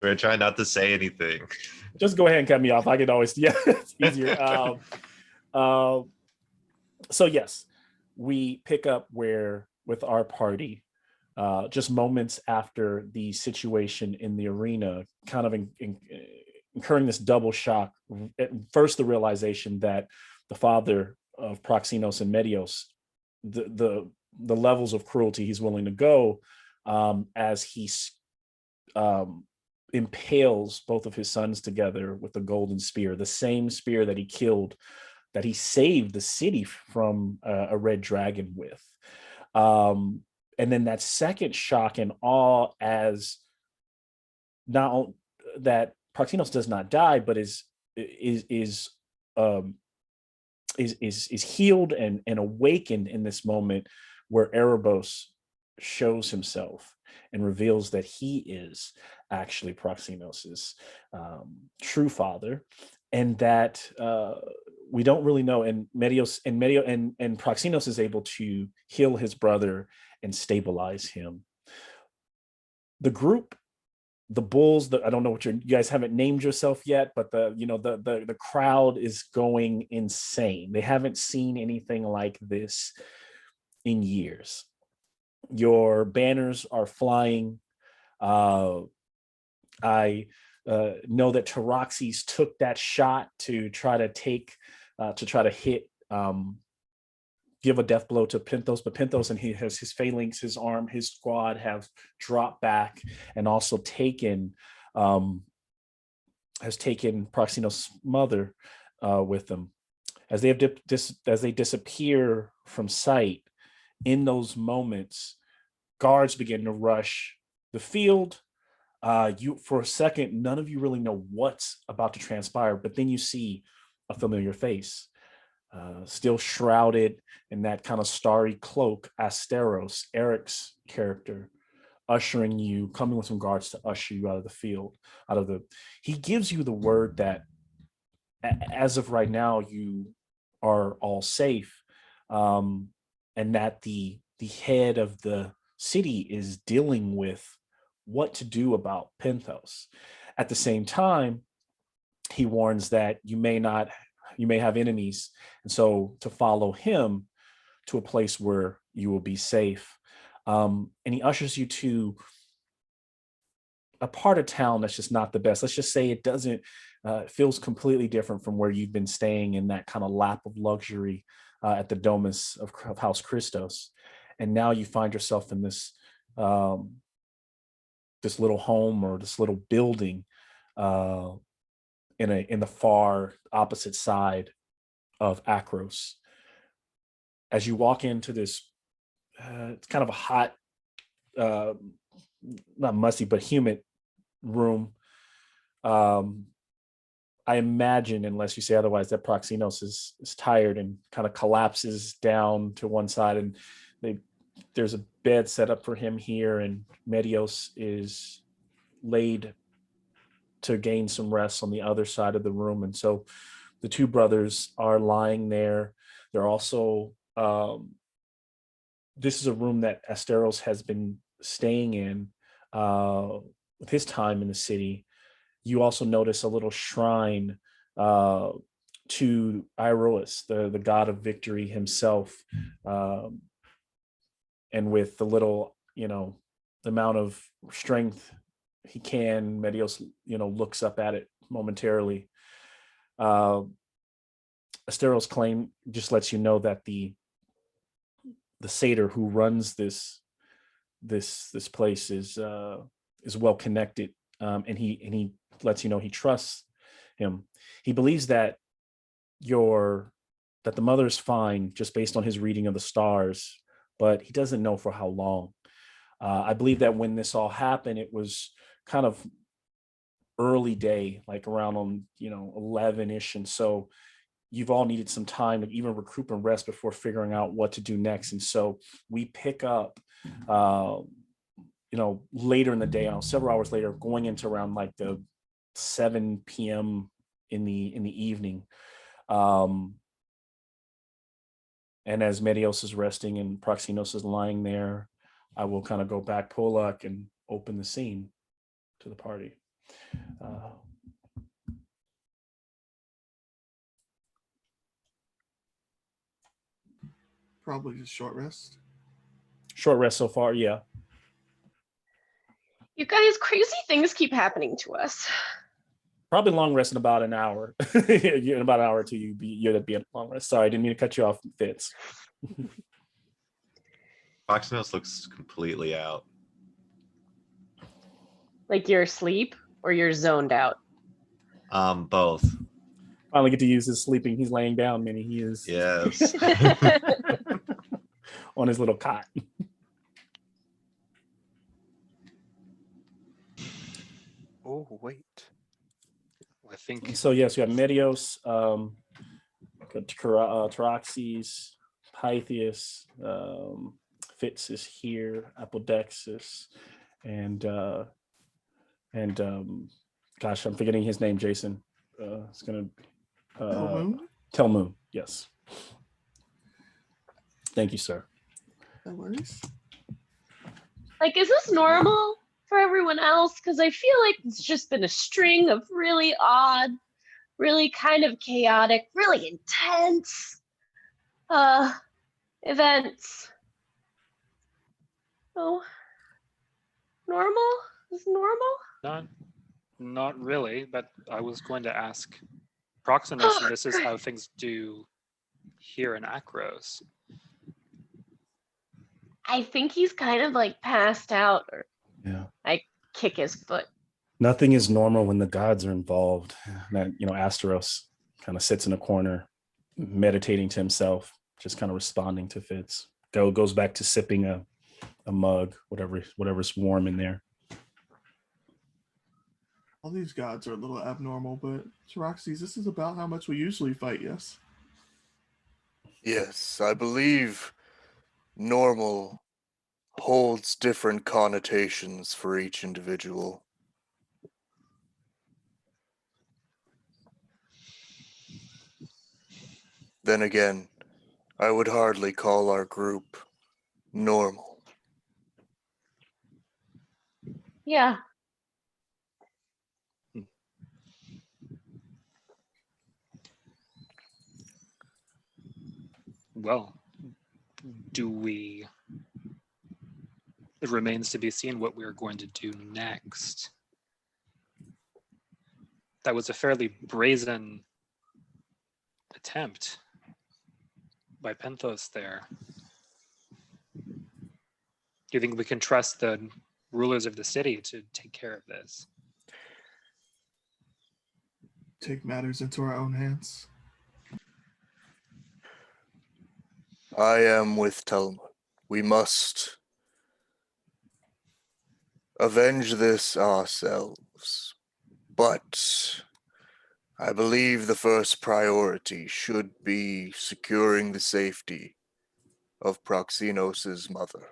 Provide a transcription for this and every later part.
We're trying not to say anything. Just go ahead and cut me off. I can always, yeah, it's easier. Uh, so yes, we pick up where with our party, just moments after the situation in the arena, kind of incurring this double shock. At first, the realization that the father of Proxinos and Medios, the levels of cruelty he's willing to go, as he impales both of his sons together with the golden spear, the same spear that he killed, that he saved the city from a red dragon with. And then that second shock and awe, as not that Proxinos does not die, but is healed and awakened in this moment where Erebos shows himself and reveals that he is actually Proxinos's true father, and that we don't really know. And Medios and Proxinos is able to heal his brother and stabilize him. The group, the bulls, I don't know what you guys haven't named yourself yet, but the crowd is going insane. They haven't seen anything like this in years. Your banners are flying. I know that Taroxes took that shot to try to hit, give a death blow to Penthos, but Penthos and his phalanx, his arm, his squad have dropped back and also has taken Proxinos' mother with them. As they disappear from sight, in those moments, guards begin to rush the field. For a second, none of you really know what's about to transpire, but then you see a familiar face, still shrouded in that kind of starry cloak, Asteros, Eric's character, coming with some guards to usher you out of the field, he gives you the word that as of right now, you are all safe, and that the head of the city is dealing with what to do about Penthos. At the same time, he warns that you may have enemies, and so to follow him to a place where you will be safe. And he ushers you to a part of town that's just not the best. Let's just say it feels completely different from where you've been staying in that kind of lap of luxury at the Domus of House Christos. And now you find yourself in this this little home, or this little building in the far opposite side of Akros. As you walk into this, it's kind of a hot, not musty, but humid room. I imagine, unless you say otherwise, that Proxinos is tired and kind of collapses down to one side, and there's a bed set up for him here, and Medios is laid to gain some rest on the other side of the room. And so the two brothers are lying there. They're also, this is a room that Asteros has been staying in with his time in the city. You also notice a little shrine to Iroas, the god of victory himself. And with the little, the amount of strength he can, Medios, looks up at it momentarily. Asteros' claim just lets you know that the satyr who runs this place is well connected, and he lets you know he trusts him. He believes that the mother is fine just based on his reading of the stars, but he doesn't know for how long. I believe that when this all happened, it was kind of early day, like around on 11ish, and so you've all needed some time to even recoup and rest before figuring out what to do next. And so we pick up later in the day, several hours later, going into around like the 7 p.m. in the evening. And as Medios is resting and Proxinos is lying there, I will kind of go back, Polak, and open the scene to the party. Probably just short rest. Short rest so far, yeah. You guys, crazy things keep happening to us. Probably long rest in about an hour. In about an hour or two, you'd be a long rest. Sorry, I didn't mean to cut you off, Fitz. Proximus looks completely out. Like you're asleep or you're zoned out? Both. Finally get to use his sleeping. He's laying down, meaning he is Yes. on his little cot. Oh, wait. I think So yes, you have Medios, Taraxes, Pythias, Fitz is here, Apodexis, and gosh, I'm forgetting his name, Jason. It's gonna Telmoon, yes. Thank you, sir. No worries. Like, is this normal for everyone else? Because I feel like it's just been a string of really odd, really kind of chaotic, really intense events. Oh, normal? Is normal? not really, but I was going to ask Proximus, and this is how things do here in Akros. I think he's kind of like passed out, or Yeah. I kick his foot. Nothing is normal when the gods are involved. That, Asteros kind of sits in a corner, meditating to himself, just kind of responding to Fitz. Goes back to sipping a mug, whatever's warm in there. All these gods are a little abnormal, but Taraxes, this is about how much we usually fight, yes? Yes, I believe normal holds different connotations for each individual. Then again, I would hardly call our group normal. Yeah. Well, it remains to be seen what we're going to do next. That was a fairly brazen attempt by Penthos there. Do you think we can trust the rulers of the city to take care of this? Take matters into our own hands. I am with Telma. We must avenge this ourselves. But I believe the first priority should be securing the safety of Proxinos' mother,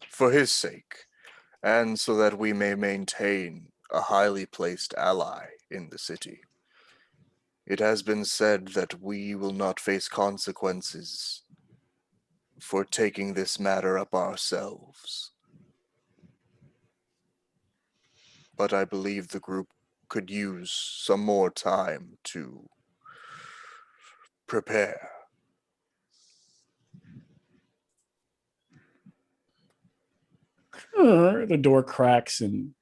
for his sake, and so that we may maintain a highly placed ally in the city. It has been said that we will not face consequences for taking this matter up ourselves. But I believe the group could use some more time to prepare. The door cracks and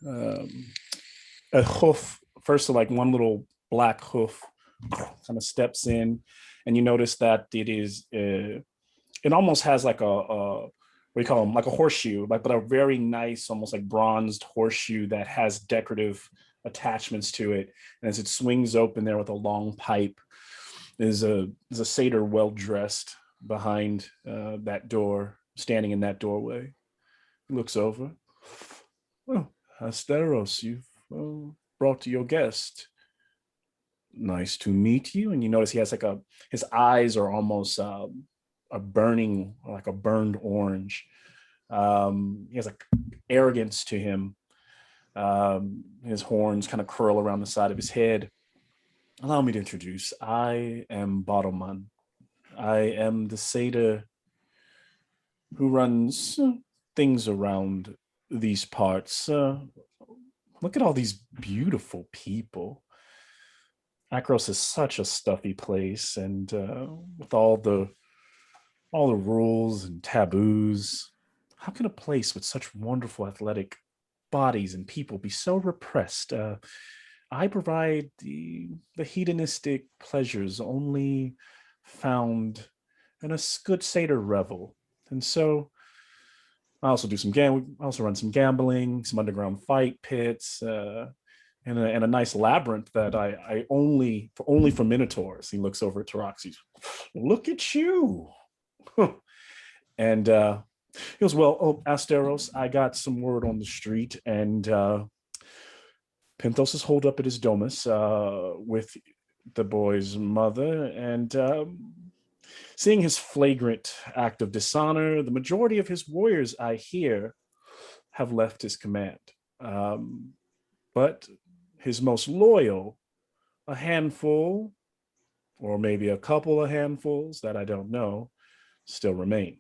a hoof, first like one little black hoof kind of steps in, and you notice that it almost has like a what do you call them, like a horseshoe, but a very nice, almost like bronzed horseshoe that has decorative attachments to it. And as it swings open there with a long pipe, there's a satyr well dressed behind that door, standing in that doorway. He looks over. Well, THEROS, you've brought to your guest. Nice to meet you. And you notice he has like his eyes are almost a burning, like a burned orange. He has like arrogance to him. His horns kind of curl around the side of his head. Allow me to introduce. I am Bottleman. I am the satyr who runs things around these parts. Let Look at all these beautiful people. Akros is such a stuffy place, and with all the rules and taboos, how can a place with such wonderful athletic bodies and people be so repressed? I provide the hedonistic pleasures only found in a good Seder revel, and so I also do some I also run some gambling, some underground fight pits, and a nice labyrinth that I only for minotaurs. He looks over at Taroxy. Look at you. And he goes, well, oh, Asteros, I got some word on the street, and Penthos is holed up at his domus with the boy's mother, and seeing his flagrant act of dishonor, the majority of his warriors, I hear, have left his command. But his most loyal, a handful, or maybe a couple of handfuls that I don't know, still remain.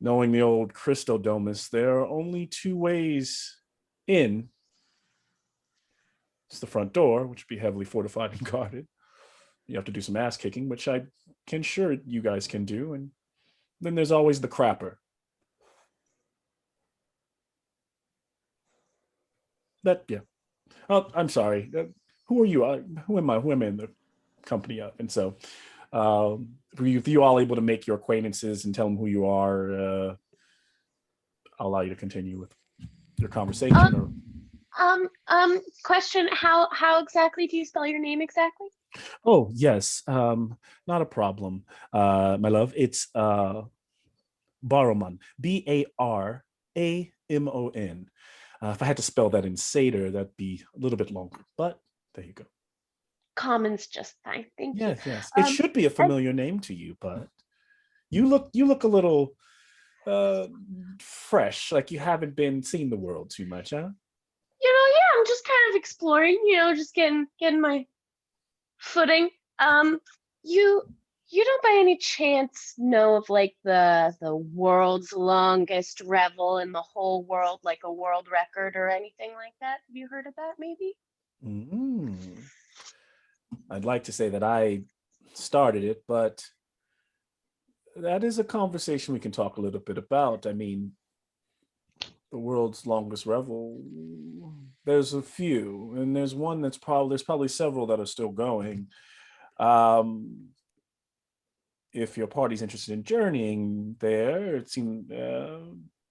Knowing the old Christodomus, there are only two ways in. It's the front door, which would be heavily fortified and guarded. You have to do some ass kicking, which I can sure you guys can do. And then there's always the crapper. Yeah. Oh, I'm sorry. Who are you? Who am I? Who am I in the company of? And so, if you all able to make your acquaintances and tell them who you are, I'll allow you to continue with your conversation. Question: How exactly do you spell your name exactly? Oh yes, not a problem, my love. It's Baromon, Baramon. If I had to spell that in Seder, that'd be a little bit longer, but there you go. Common's just fine, thank you. Yes. It should be a familiar name to you, but you look a little fresh, like you haven't been seeing the world too much, huh? Yeah, I'm just kind of exploring, just getting my footing. You don't by any chance know of like the world's longest revel in the whole world, like a world record or anything like that? Have you heard of that maybe? I'd like to say that I started it, but that is a conversation we can talk a little bit about. I mean, the world's longest revel, there's a few, and there's one there's probably several that are still going. If your party's interested in journeying there, it seems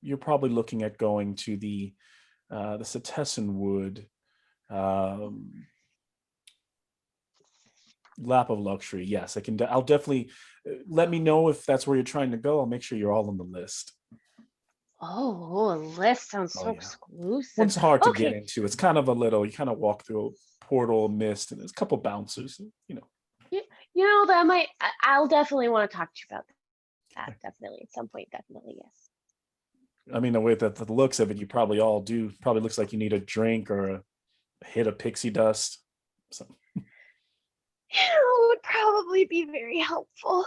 you're probably looking at going to the Setessan Wood lap of luxury. Yes, I'll definitely let me know if that's where you're trying to go. I'll make sure you're all on the list. Oh, a list sounds so yeah. exclusive. One's hard to get into. It's kind of you kind of walk through a portal mist, and there's a couple bouncers, I'll definitely want to talk to you about that. Definitely at some point. Definitely, yes. I mean, the way that the looks of it, you probably all do. Probably looks like you need a drink or a hit of pixie dust. So. It would probably be very helpful.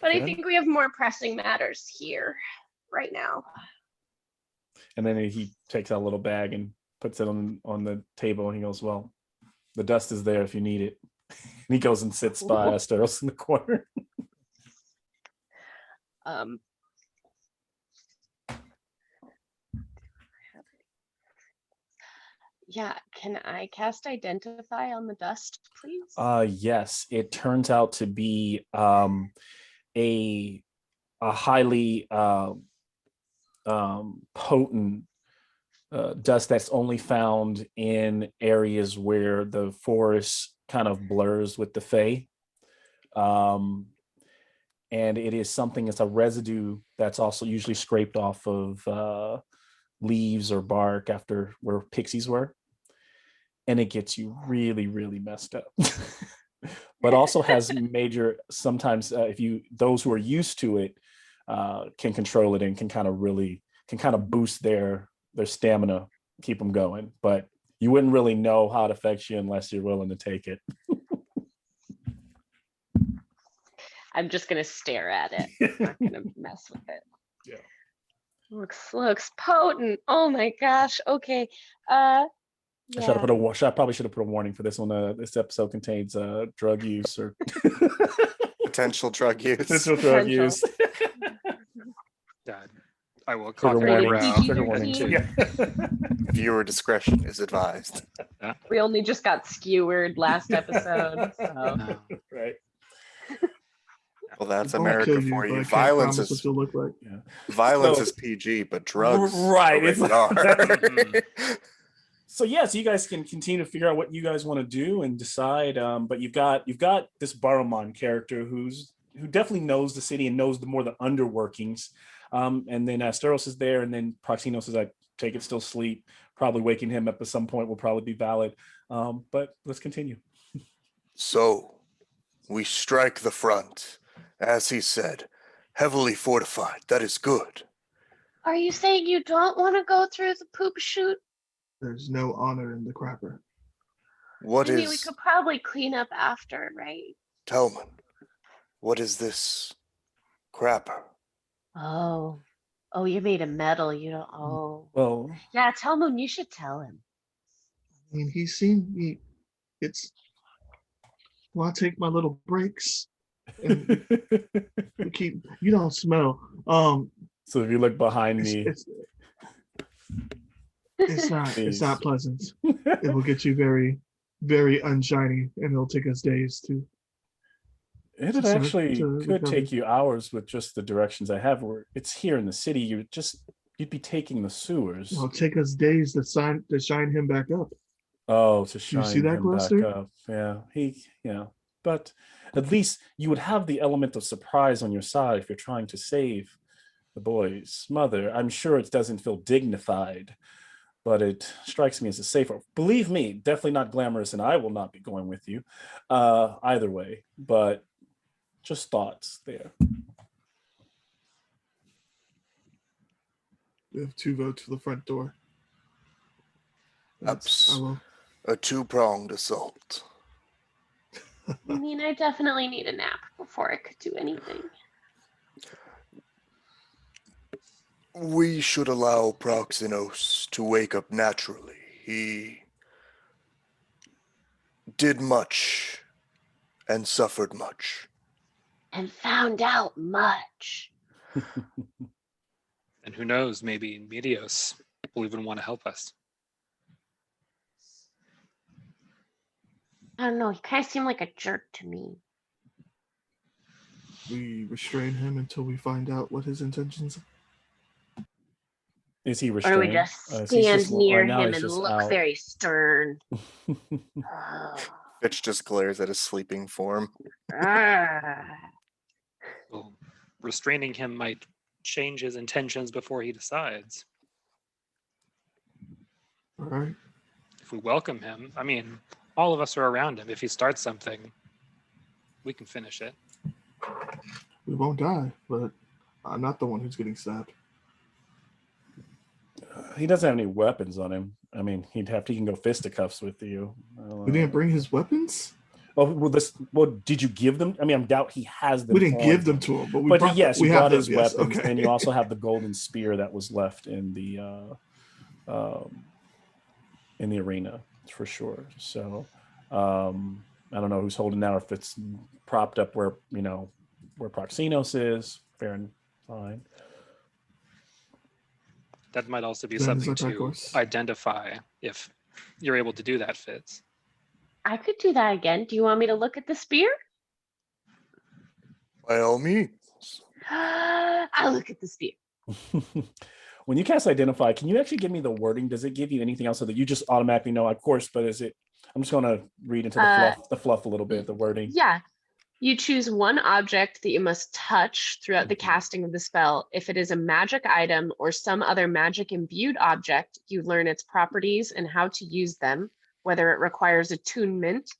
But I think we have more pressing matters here right now. And then he takes out a little bag and puts it on the table, and he goes, well, the dust is there if you need it. And he goes and sits by Asteros in the corner. Yeah, can I cast Identify on the dust, please? Yes, it turns out to be a highly potent dust that's only found in areas where the forest kind of blurs with the Fae. And it is it's a residue that's also usually scraped off of leaves or bark after where pixies were. And it gets you really, really messed up. But also has sometimes those who are used to it can control it and can kind of boost their stamina, keep them going. But you wouldn't really know how it affects you unless you're willing to take it. I'm just gonna stare at it. I'm not gonna mess with it. Yeah. Looks potent. Oh my gosh. Okay. Should I Yeah. probably should have put a warning for this one. This episode contains drug use or Potential drug use. potential drug Potential. use. Dad, I will Trigger cock my Rated warnings. brow. Trigger PG-13. warnings. Two. Yeah. Viewer discretion is advised. We only just got skewered last episode. So. No. Right. Well, that's I won't America kill you, for but you. I can't Violence promise what is you'll look like. Yeah. violence So- is PG, but drugs Right, are it's- rated R. So yes, you guys can continue to figure out what you guys want to do and decide. But you've got this Baromon character who definitely knows the city and knows the underworkings. And then THEROS is there, and then Proxinos is like, take it, still sleep. Probably waking him up at some point will probably be valid. But let's continue. So, we strike the front. As he said, heavily fortified. That is good. Are you saying you don't want to go through the poop chute? There's no honor in the crapper. What I mean, is we could probably clean up after, right? Telman? What is this crapper? Oh. Oh, you're made of metal. You don't. Oh. Well, Yeah, tell him. You should tell him. I mean, he's seen me. It's. Well, I take my little breaks. And we keep. You don't smell. so if you look behind It's, me, it's not. It's not Please. pleasant. It will get you very, very unshiny, and it'll take us days to. it to- actually to could recover. take you hours with just the directions I have. Where it's here in the city, you'd be taking the sewers. It'll take us days to shine him back up. Oh, to you shine see that, him Gloucester? back up. Yeah, but at least you would have the element of surprise on your side if you're trying to save the boy's mother. I'm sure it doesn't feel dignified, but it strikes me as a safer. Believe me, definitely not glamorous, and I will not be going with you either way. But just thoughts there. We have 2 votes for the front door. Ups. I will. A two-pronged assault. I mean, I definitely need a nap before I could do anything. We should allow Proxinos to wake up naturally. He did much and suffered much. And found out much. And who knows, maybe Medios will even want to help us. I don't know. He kind of seemed like a jerk to me. We restrain him until we find out what his intentions are. Is he Or restrained? do we just He's stand just- near right now him he's and just look out. very stern? Oh. Fitch just glares at his sleeping form. Ah. Well, restraining him might change his intentions before he decides. All right. If we welcome him, I mean, all of us are around him. If he starts something, we can finish it. We won't die, but I'm not the one who's getting stabbed. He doesn't have any weapons on him. I mean, he can go fisticuffs with you. We didn't bring his weapons. Oh, well, did you give them? I mean, I doubt he has them. We didn't on give him. them to him, but we But brought. yes, we you have brought them, his yes, weapons, okay. and you also have the golden spear that was left in the arena for sure. So I don't know who's holding that, or if it's propped up where Proxinos is. Fair and fine. That might also be That is something our dark to horse. identify if you're able to do that, Fitz. I could do that again. Do you want me to look at the spear? By all means. I'll look at the spear. When you cast identify, can you actually give me the wording? Does it give you anything else so that you just automatically know? Of course, but is it? I'm just going to read into the fluff a little bit. The wording. Yeah. You choose one object that you must touch throughout the casting of the spell. If it is a magic item or some other magic imbued object, you learn its properties and how to use them, whether it requires attunement,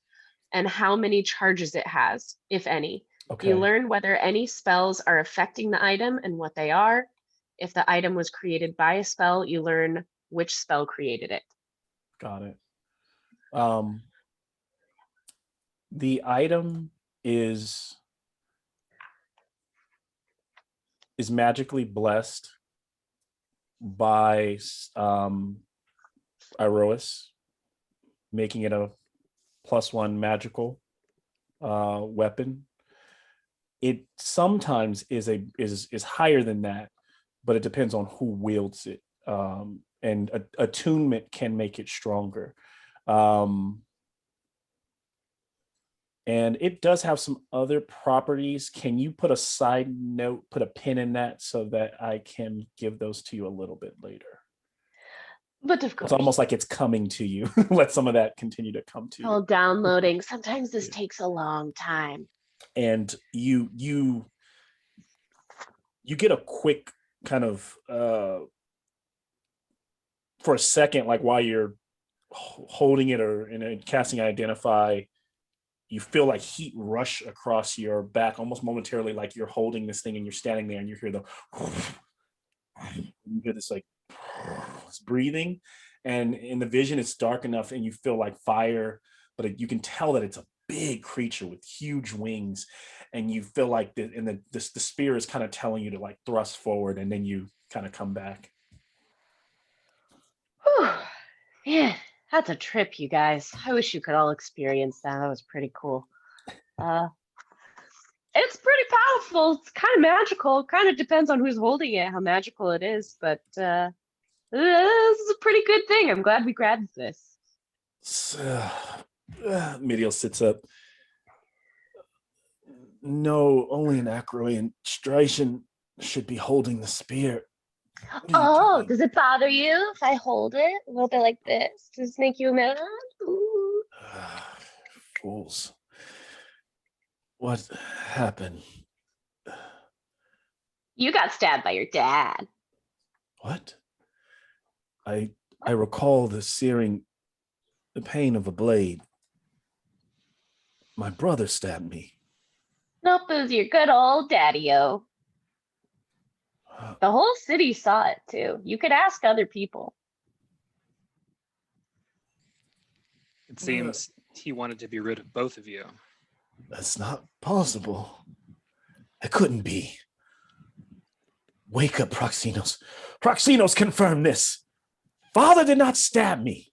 and how many charges it has, if any. Okay. You learn whether any spells are affecting the item and what they are. If the item was created by a spell, you learn which spell created it. Got it. The item is magically blessed by Iroas, making it a +1 magical weapon. It sometimes is higher than that, but it depends on who wields it. And attunement can make it stronger. And it does have some other properties. Can you put a side note, put a pin in that so that I can give those to you a little bit later? But of course, It's almost like it's coming to you. Let some of that continue to come to it's all you. downloading. Sometimes this Yeah. takes a long time. And you get a quick kind of for a second, like while you're holding it or in casting identify, you feel like heat rush across your back almost momentarily, like you're holding this thing and you're standing there and you hear this like this breathing, and in the vision it's dark enough and you feel like fire, but you can tell that it's a big creature with huge wings, and you feel like the spear is kind of telling you to like thrust forward, and then you kind of come back. Whew. Yeah, that's a trip, you guys. I wish you could all experience that. That was pretty cool. It's pretty powerful. It's kind of magical. Kind of depends on who's holding it, how magical it is. But this is a pretty good thing. I'm glad we grabbed this. Medial sits up. No, only an Acroan Stration should be holding the spear. Oh, does it bother you if I hold it a little bit like this? Does this make you mad? Ooh. Fools. What happened? You got stabbed by your dad. What? I recall the searing, the pain of a blade. My brother stabbed me. Nope, it was your good old daddy-o. The whole city saw it too. You could ask other people. It seems he wanted to be rid of both of you. That's not possible. It couldn't be. Wake up, Proxinos. Proxinos, confirm this. Father did not stab me.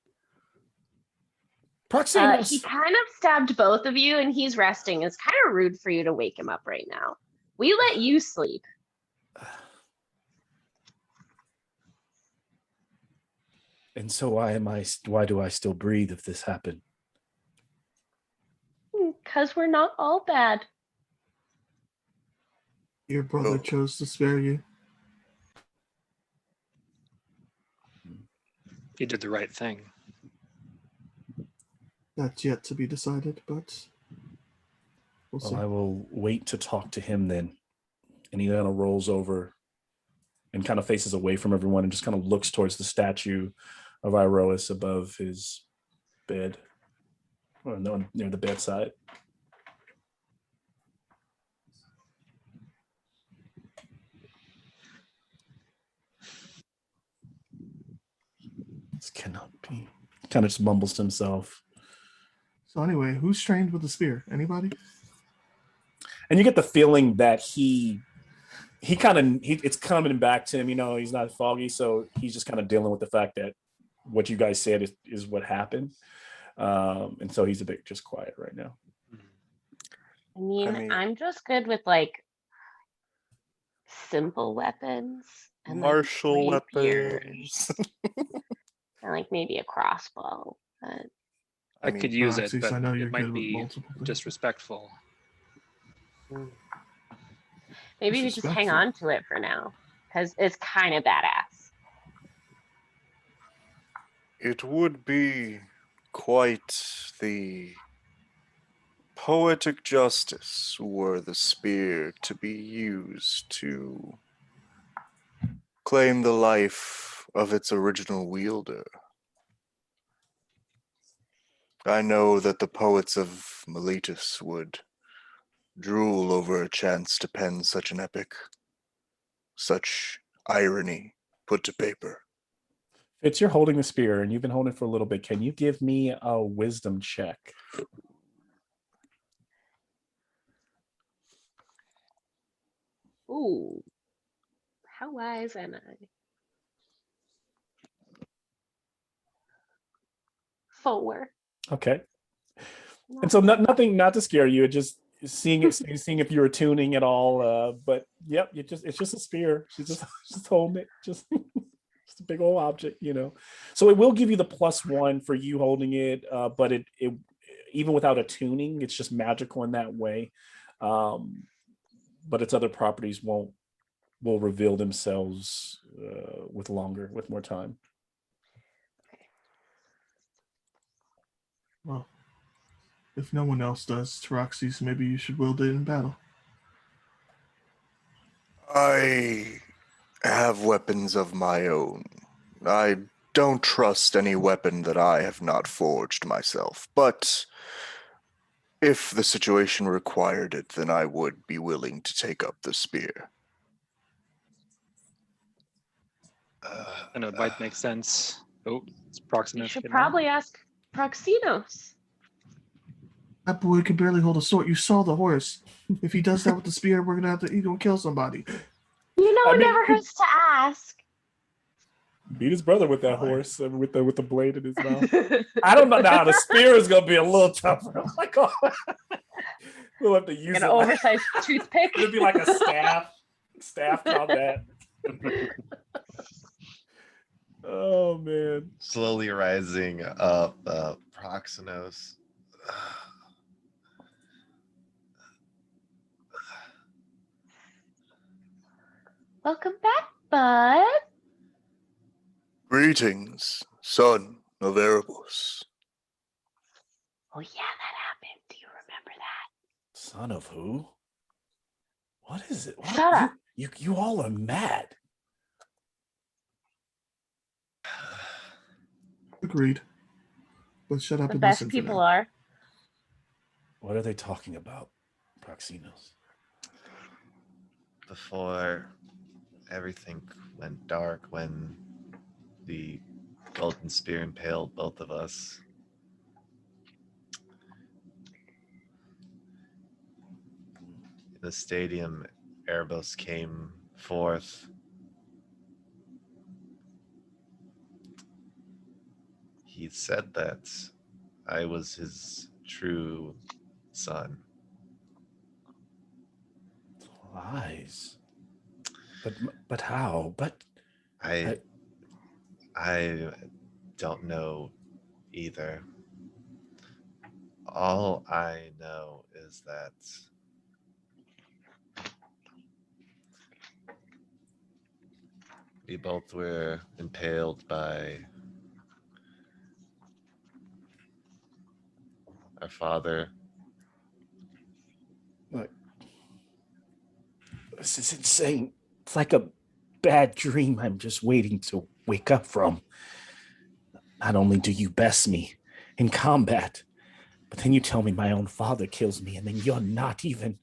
Proxinos. He kind of stabbed both of you and he's resting. It's kind of rude for you to wake him up right now. We let you sleep. And so why do I still breathe if this happened? Because we're not all bad. Your brother chose to spare you. He did the right thing. That's yet to be decided, but we'll see. Well, I will wait to talk to him then. And he kind of rolls over and kind of faces away from everyone and just kind of looks towards the statue of Iroas above his bed, or no, near the bedside. This cannot be. Kind of just mumbles to himself. So anyway, who's trained with the spear? Anybody? And you get the feeling that it's coming back to him, he's not foggy, so he's just kind of dealing with the fact that what you guys said is what happened. And so he's a bit just quiet right now. I mean, I'm just good with like simple weapons and Martial like weapons. and like maybe a crossbow. But I could use it, Roxy, but I know you're it good might with be multiple things. disrespectful. maybe we just hang Disrespectful. on to it for now because it's kind of badass. It would be quite the poetic justice were the spear to be used to claim the life of its original wielder. I know that the poets of Miletus would drool over a chance to pen such an epic, such irony put to paper. Fitz, you're holding the spear and you've been holding it for a little bit. Can you give me a wisdom check? Ooh, how wise am I? 4. Okay. And so nothing, not to scare you, just seeing if you were tuning at all. But yep, it's just a spear. She's just holding it, just a big old object, So it will give you the +1 for you holding it, but it even without a tuning, it's just magical in that way. But its other properties will reveal themselves with more time. Well, if no one else does, Taroxys, maybe you should wield it in battle. I have weapons of my own. I don't trust any weapon that I have not forged myself, but if the situation required it, then I would be willing to take up the spear. And it might make sense. Oh, it's You Proximus. should again. probably ask Proxinos. That boy can barely hold a sword. You saw the horse. If he does that with the spear, we're gonna he's gonna kill somebody. It never hurts to ask. Beat his brother with that horse with the blade in his mouth. I don't know now. The spear is gonna be a little tougher. Oh my god. We'll have to use An it. oversized toothpick. It'd be like a staff combat. Oh man. Slowly rising up, Proxinos. Welcome back, bud. Greetings, son of Erebus. Oh yeah, that happened. Do you remember that? Son of who? What is it? What? Shut up. You all are mad. Agreed. But shut up The and best listen people for now. are. What are they talking about, Proxinos? Before everything went dark, when the golden spear impaled both of us, in the stadium, Erebos came forth. He said that I was his true son. Lies. But how? But I don't know either. All I know is that we both were impaled by our father. like, this is insane. It's like a bad dream I'm just waiting to wake up from. Not only do you best me in combat, but then you tell me my own father kills me, and then you're not even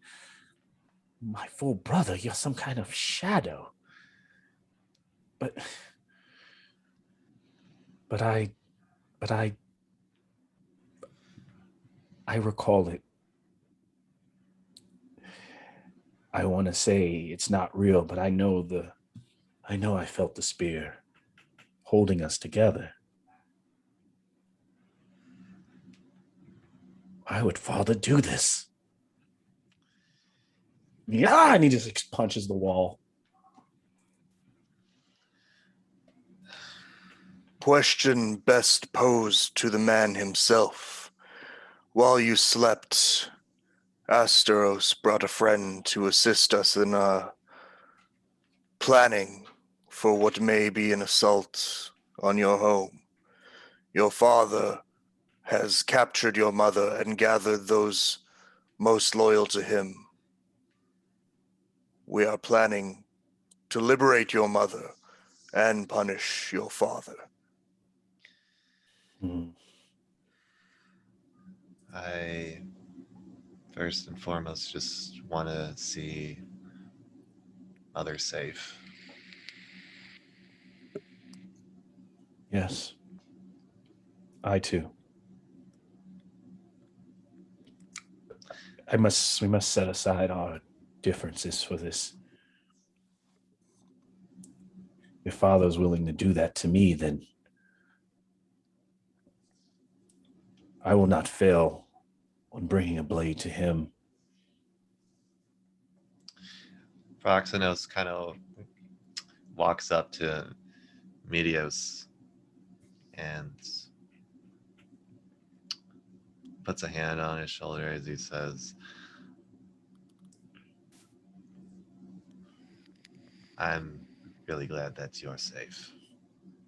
my full brother. You're some kind of shadow. But I recall it. I want to say it's not real, but I know I felt the spear holding us together. Why would father do this? Yeah, and he just punches the wall. Question best posed to the man himself. While you slept, Asteros brought a friend to assist us in planning for what may be an assault on your home. Your father has captured your mother and gathered those most loyal to him. We are planning to liberate your mother and punish your father. I first and foremost just want to see Mother safe. Yes. I too. We must set aside our differences for this. If father's willing to do that to me, then I will not fail on bringing a blade to him. Proxenos kind of walks up to Medios and puts a hand on his shoulder as he says, I'm really glad that you're safe.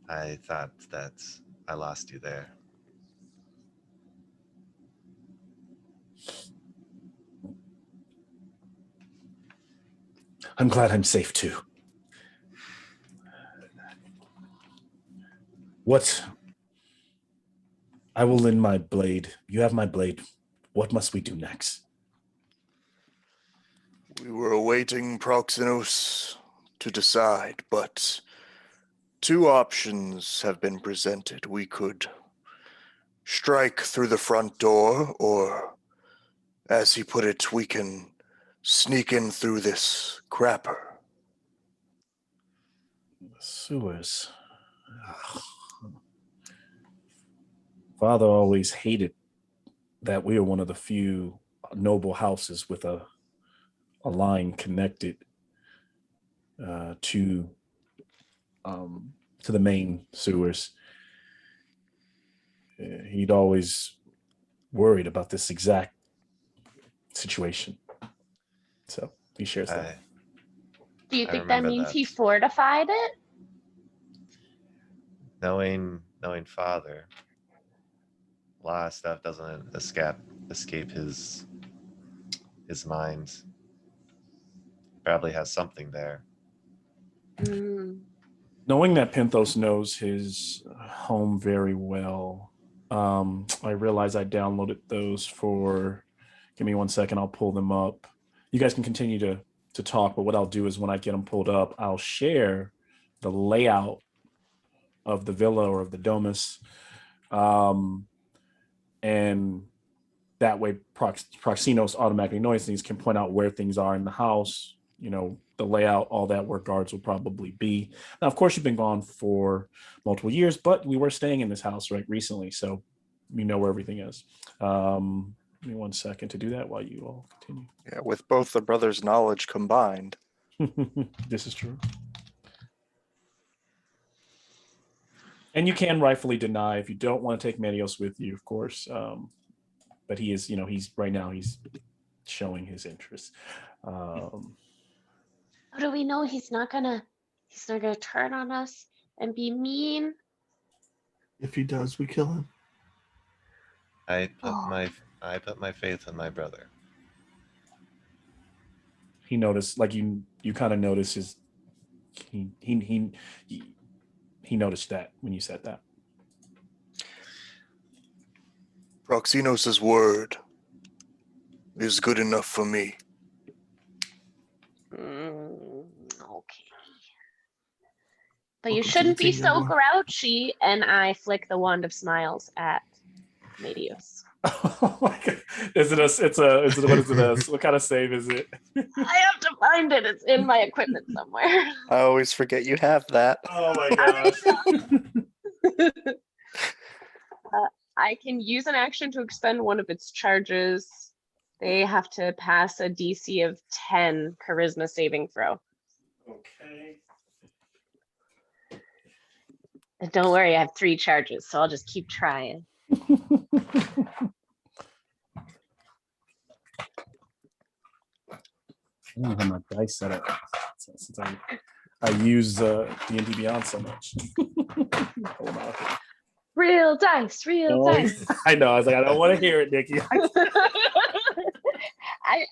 I thought that I lost you there. I'm glad I'm safe too. What? I will lend my blade. You have my blade. What must we do next? We were awaiting Proxenos to decide, but two options have been presented. We could strike through the front door, or, as he put it, we can sneak in through this crapper. Sewers. Ugh. Father always hated that we are one of the few noble houses with a line connected to the main sewers. He'd always worried about this exact situation. So he shares that. Do you I think that remember means that. he fortified it? Knowing Father, a lot of stuff doesn't escape his mind. Probably has something there. Knowing that Penthos knows his home very well, I realize I downloaded those for, give me 1 second, I'll pull them up. You guys can continue to talk, but what I'll do is when I get them pulled up, I'll share the layout of the villa or of the domus. And that way Proxenos automatically knows things, can point out where things are in the house, the layout, all that, where guards will probably be. Now, of course, you've been gone for multiple years, but we were staying in this house recently, so we know where everything is. Give me 1 second to do that while you all continue. Yeah, with both the brothers' knowledge combined. This is true. And you can rightfully deny if you don't want to take Medios with you, of course. But he is, he's right now he's showing his interest. How do we know he's not gonna turn on us and be mean? If he does, we kill him. I put my faith in my brother. He noticed, like you kind of notice his he noticed that when you said that. Proxenos' word is good enough for me. Okay. But you Welcome to shouldn't the be team, so young boy. grouchy. And I flick the wand of smiles at Medios. Oh my God. What is it? What kind of save is it? I have to find it. It's in my equipment somewhere. I always forget you have that. Oh my gosh. I can use an action to expend one of its charges. They have to pass a DC of 10 charisma saving throw. Okay. And don't worry, I have 3 charges, so I'll just keep trying. I don't have my dice set up since I use D&D Beyond so much. Pull them out. Real dice, real dice. I know. I was like, I don't want to hear it, Nikki.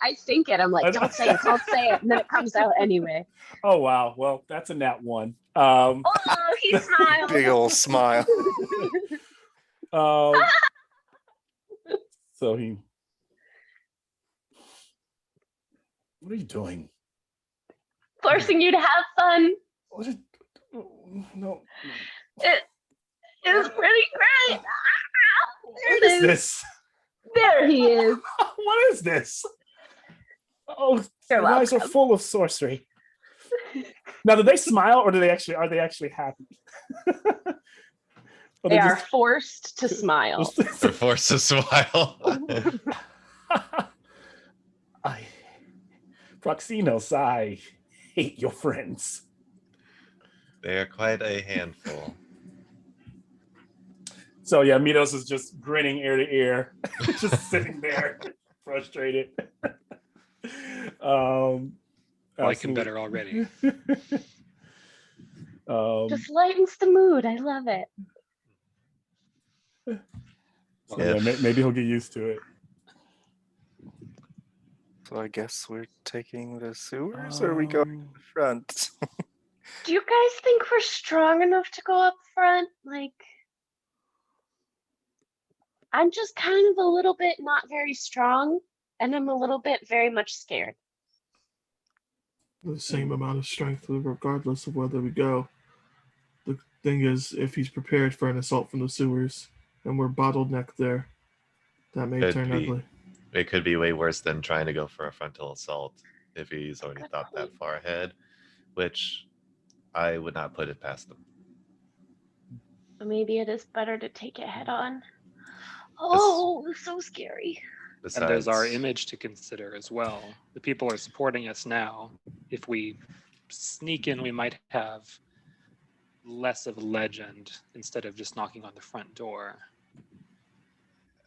I think it. I'm like, don't say it, and then it comes out anyway. Oh wow. Well, that's a nat 1. Oh, he smiled. Big old smile. So he. What are you doing? Forcing you to have fun. What is, no. It is pretty great. What is this? There he is. What is this? Oh, You're you guys are welcome. full of sorcery. Now, do they smile or are they actually happy? Oh, They they're are just- forced to smile. They're forced to smile. Proxinos, I hate your friends. They are quite a handful. So yeah, Mitos is just grinning ear to ear, just sitting there, frustrated. Liking absolute- better already. Just lightens the mood. I love it. so yeah, maybe he'll get used to it. So I guess we're taking the sewers, or are we going to the front? Do you guys think we're strong enough to go up front? Like, I'm just kind of a little bit not very strong, and I'm a little bit very much scared. The same amount of strength, regardless of whether we go. The thing is, if he's prepared for an assault from the sewers, and we're bottlenecked there, that may Could turn be. ugly. It could be way worse than trying to go for a frontal assault if he's already Good thought that point. far ahead, which I would not put it past them. Maybe it is better to take it head on. Oh, so scary. Besides, And there's our image to consider as well. The people are supporting us now. If we sneak in, we might have less of a legend instead of just knocking on the front door.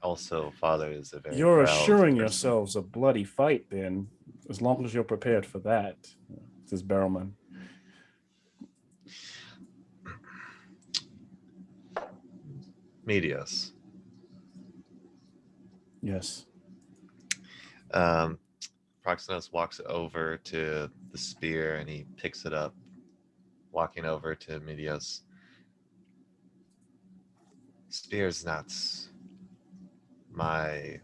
also, Father is a very You're proud assuring person. yourselves a bloody fight, then, as long as you're prepared for that, says Barrowman. Medios. Yes. Proxenus walks over to the spear and he picks it up, walking over to Medios. Spear's not my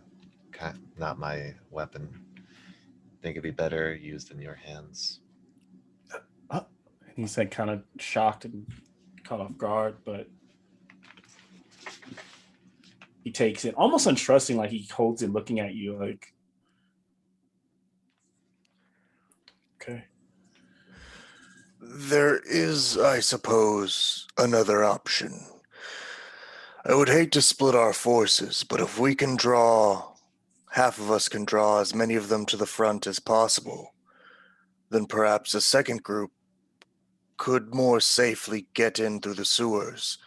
weapon. Think it'd be better used in your hands. He said, kind of shocked and caught off guard, but he takes it almost untrusting, like he holds it looking at you like, okay. There is, I suppose, another option. I would hate to split our forces, but if we can draw, half of us can draw as many of them to the front as possible, then perhaps a second group could more safely get in through the sewers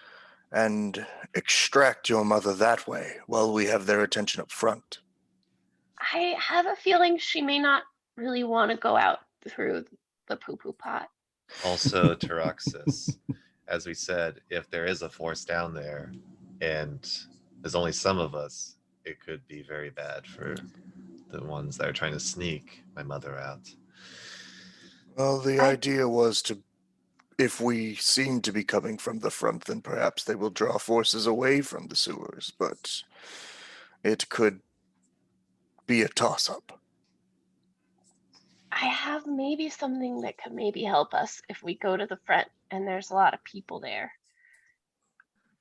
and extract your mother that way while we have their attention up front. I have a feeling she may not really want to go out through the poo-poo pot. Also, Taraxis, as we said, if there is a force down there and there's only some of us, it could be very bad for the ones that are trying to sneak my mother out. Well, the idea was to, if we seem to be coming from the front, then perhaps they will draw forces away from the sewers, but it could be a toss-up. I have maybe something that could maybe help us if we go to the front and there's a lot of people there.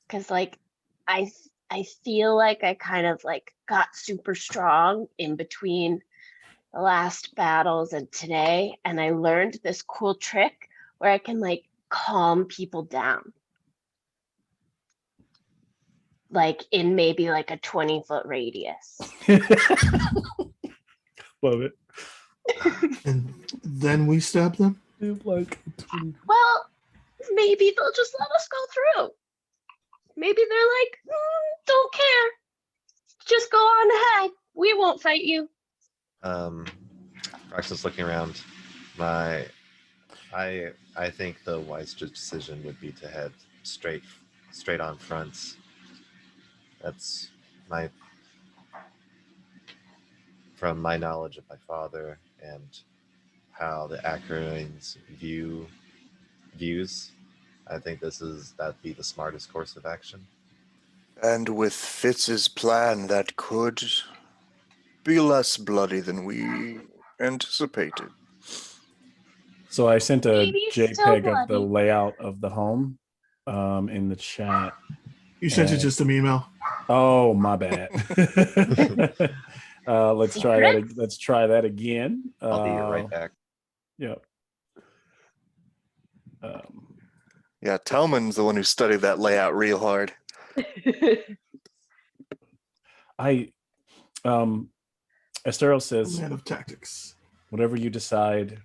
Cause like I feel like I kind of like got super strong in between the last battles and today, and I learned this cool trick where I can like calm people down. Like in maybe like a 20-foot radius. Love it. And then we stab them? Like, Well, maybe they'll just let us go through. Maybe they're like, don't care. Just go on ahead. We won't fight you. Proxenus looking around. I think the wise decision would be to head straight on front. That's from my knowledge of my father and how the Acheroins views. I think that'd be the smartest course of action. And with Fitz's plan, that could be less bloody than we anticipated. so I sent a Maybe still JPEG of the bloody. layout of the home in the chat. You sent it just to me, Mel. Oh, my bad. Let's try that. Secrets? Let's try that again. I'll be right back. Yep. Yeah, Telman's the one who studied that layout real hard. As THEROS says, Man of tactics. whatever you decide,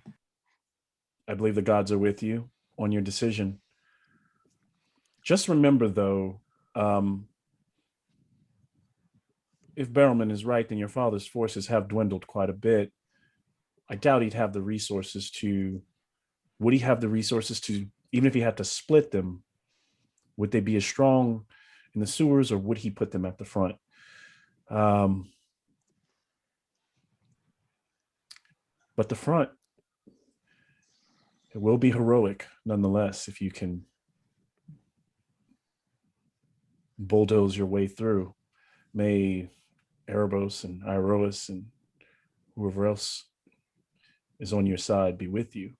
I believe the gods are with you on your decision. Just remember, though, if Barrowman is right, then your father's forces have dwindled quite a bit. I doubt he'd have the resources to. Would he have the resources to, even if he had to split them, would they be as strong in the sewers, or would he put them at the front? But the front, it will be heroic nonetheless if you can bulldoze your way through. May Erebos and Iroas and whoever else is on your side be with you.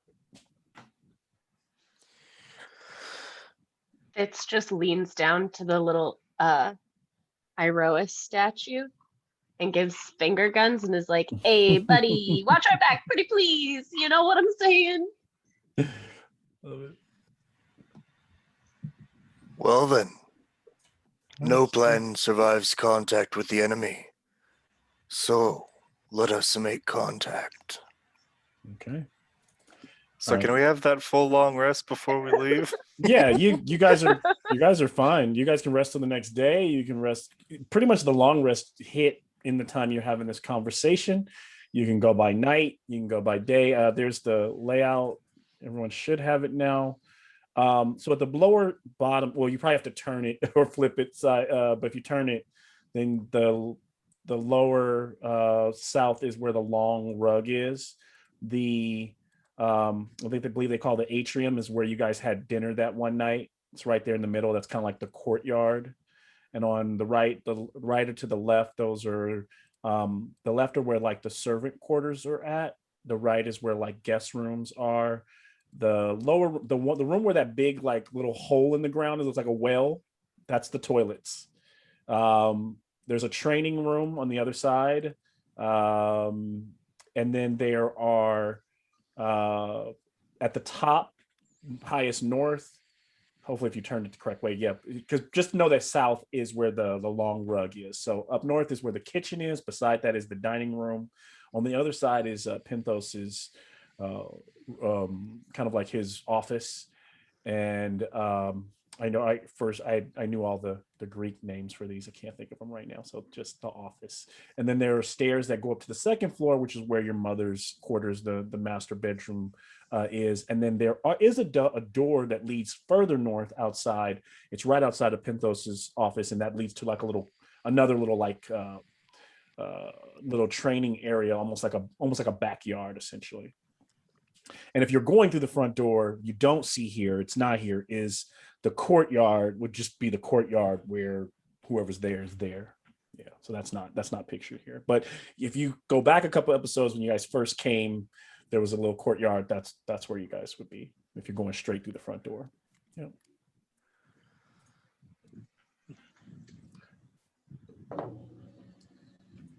Fitz just leans down to the little Iroas statue and gives finger guns and is like, "Hey, buddy, watch our back, pretty please." You know what I'm saying? Love it. Well then, no Nice. plan survives contact with the enemy. So, let us make contact. Okay. So Alright. can we have that full long rest before we leave? Yeah, you guys are fine. You guys can rest till the next day. You can rest. Pretty much the long rest hit in the time you're having this conversation. You can go by night. You can go by day. There's the layout. Everyone should have it now. So at the lower bottom, well, you probably have to turn it or flip it side. But if you turn it, then the lower south is where the long rug is. I believe they call the atrium is where you guys had dinner that one night. It's right there in the middle. That's kind of like the courtyard. And on the right or to the left, those are the left are where like the servant quarters are at. The right is where like guest rooms are. The room where that big like little hole in the ground is, looks like a well. That's the toilets. There's a training room on the other side, and then there are at the top, highest north. Hopefully, if you turned it the correct way, yeah. Because just know that south is where the long rug is. So up north is where the kitchen is. Beside that is the dining room. On the other side is Pinthos's kind of like his office. And I know I knew all the Greek names for these. I can't think of them right now. So just the office. And then there are stairs that go up to the second floor, which is where your mother's quarters, the master bedroom is. And then there is a door that leads further north outside. It's right outside of Pinthos's office. And that leads to like another little little training area, almost like a backyard essentially. And if you're going through the front door, you don't see here, it's not here, is the courtyard would just be the courtyard where whoever's there is there. Yeah, so that's not pictured here. But if you go back a couple episodes when you guys first came, there was a little courtyard. That's where you guys would be if you're going straight through the front door. Yeah.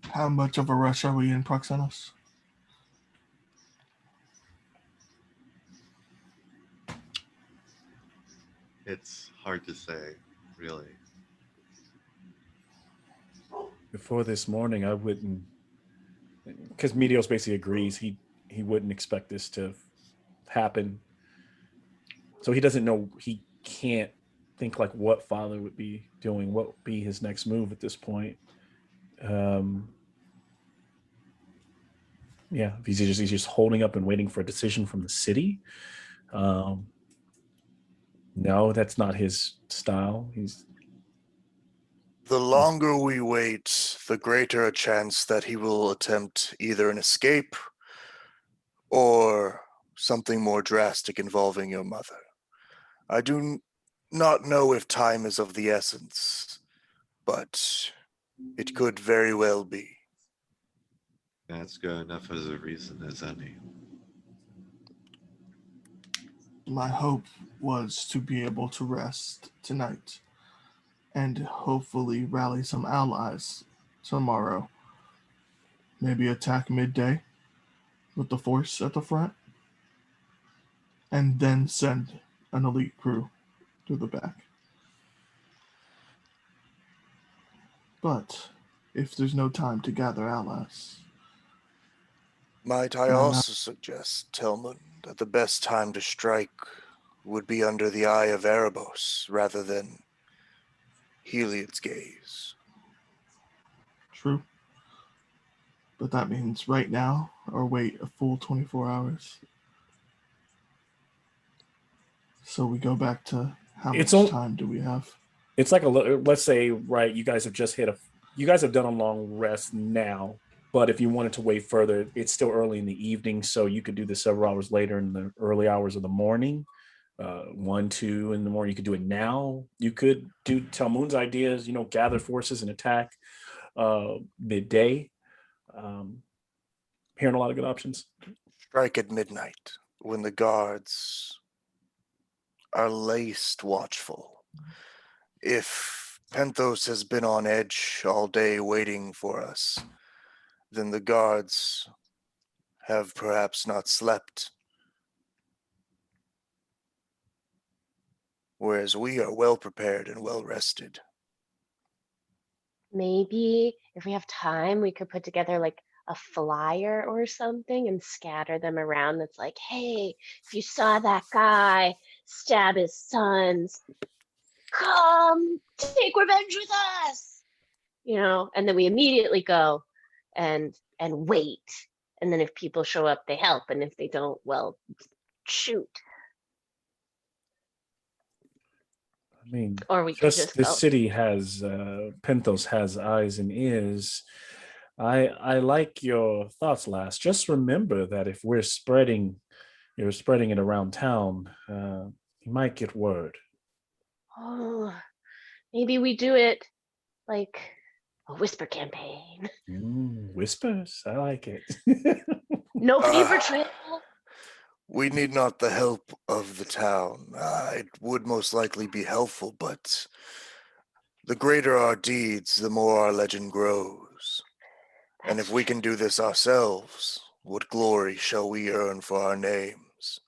How much of a rush are we in, Proxenos? It's hard to say, really. Before this morning, I wouldn't, because Meteos basically agrees he wouldn't expect this to happen. So he doesn't know, he can't think like what father would be doing, what would be his next move at this point. Yeah, he's just holding up and waiting for a decision from the city. No, that's not his style. The longer we wait, the greater a chance that he will attempt either an escape or something more drastic involving your mother. I do not know if time is of the essence, but it could very well be. That's good enough as a reason as any. My hope was to be able to rest tonight and hopefully rally some allies tomorrow. Maybe attack midday with the force at the front, and then send an elite crew to the back. But if there's no time to gather allies, Might I Can I not- also suggest, Tillman, that the best time to strike would be under the eye of Erebos rather than Heliod's gaze? true. But that means right now or wait a full 24 hours. So we go back to how It's much on- time do we have? It's like let's say, right, you guys have just you guys have done a long rest now, but if you wanted to wait further, it's still early in the evening, so you could do this several hours later in the early hours of the morning. 1, 2 in the morning. You could do it now. You could do Talmoon's ideas, gather forces and attack midday. Hearing a lot of good options. Strike at midnight, when the guards are least watchful. If Penthos has been on edge all day waiting for us, then the guards have perhaps not slept. Whereas we are well prepared and well rested. Maybe if we have time, we could put together like a flyer or something and scatter them around. That's like, hey, if you saw that guy stab his sons, come take revenge with us. And then we immediately go and wait. And then if people show up, they help. And if they don't, well, shoot. I mean, Or we could just just this go. city has Penthos has eyes and ears. I like your thoughts, Lass. Just remember that if you're spreading it around town, you might get word. Oh, maybe we do it like a whisper campaign. Whispers, I like it. No paper Ah. trail. We need not the help of the town. It would most likely be helpful, but the greater our deeds, the more our legend grows. And if we can do this ourselves, what glory shall we earn for our names?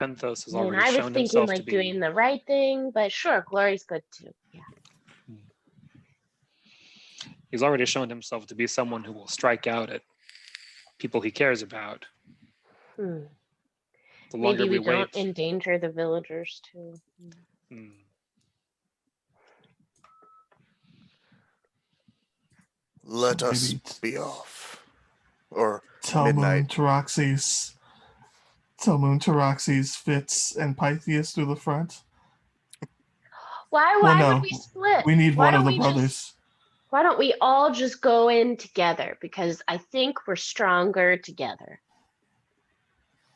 Penthos has I mean, already I was shown thinking himself to like be. doing the right thing, but sure, glory's good too. Yeah. He's already shown himself to be someone who will strike out at people he cares about. Hmm. The longer Maybe we don't wait, endanger the villagers too. Let us Maybe be off. Or Talmoon, midnight. Taraxes, Fitz, and Pythias through the front. Why Well, would no, we split? we need Why one of don't the we brothers. why don't we all just go in together? Because I think we're stronger together.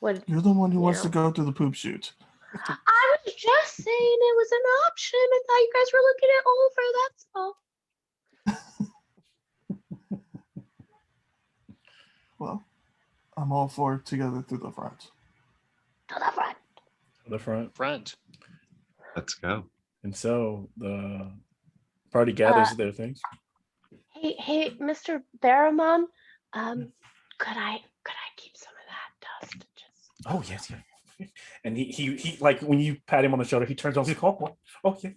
What You're the one who wants to Yeah. go through the poop chute. I was just saying it was an option. I thought you guys were looking it over, that's all. Well, I'm all for together through the front. To the front. The front. Let's go. And so the party gathers their things. Hey, Mr. Barramon, could I keep some of that dust? Just Oh yes, yeah. And he like when you pat him on the shoulder, he turns over. He's like, oh yeah.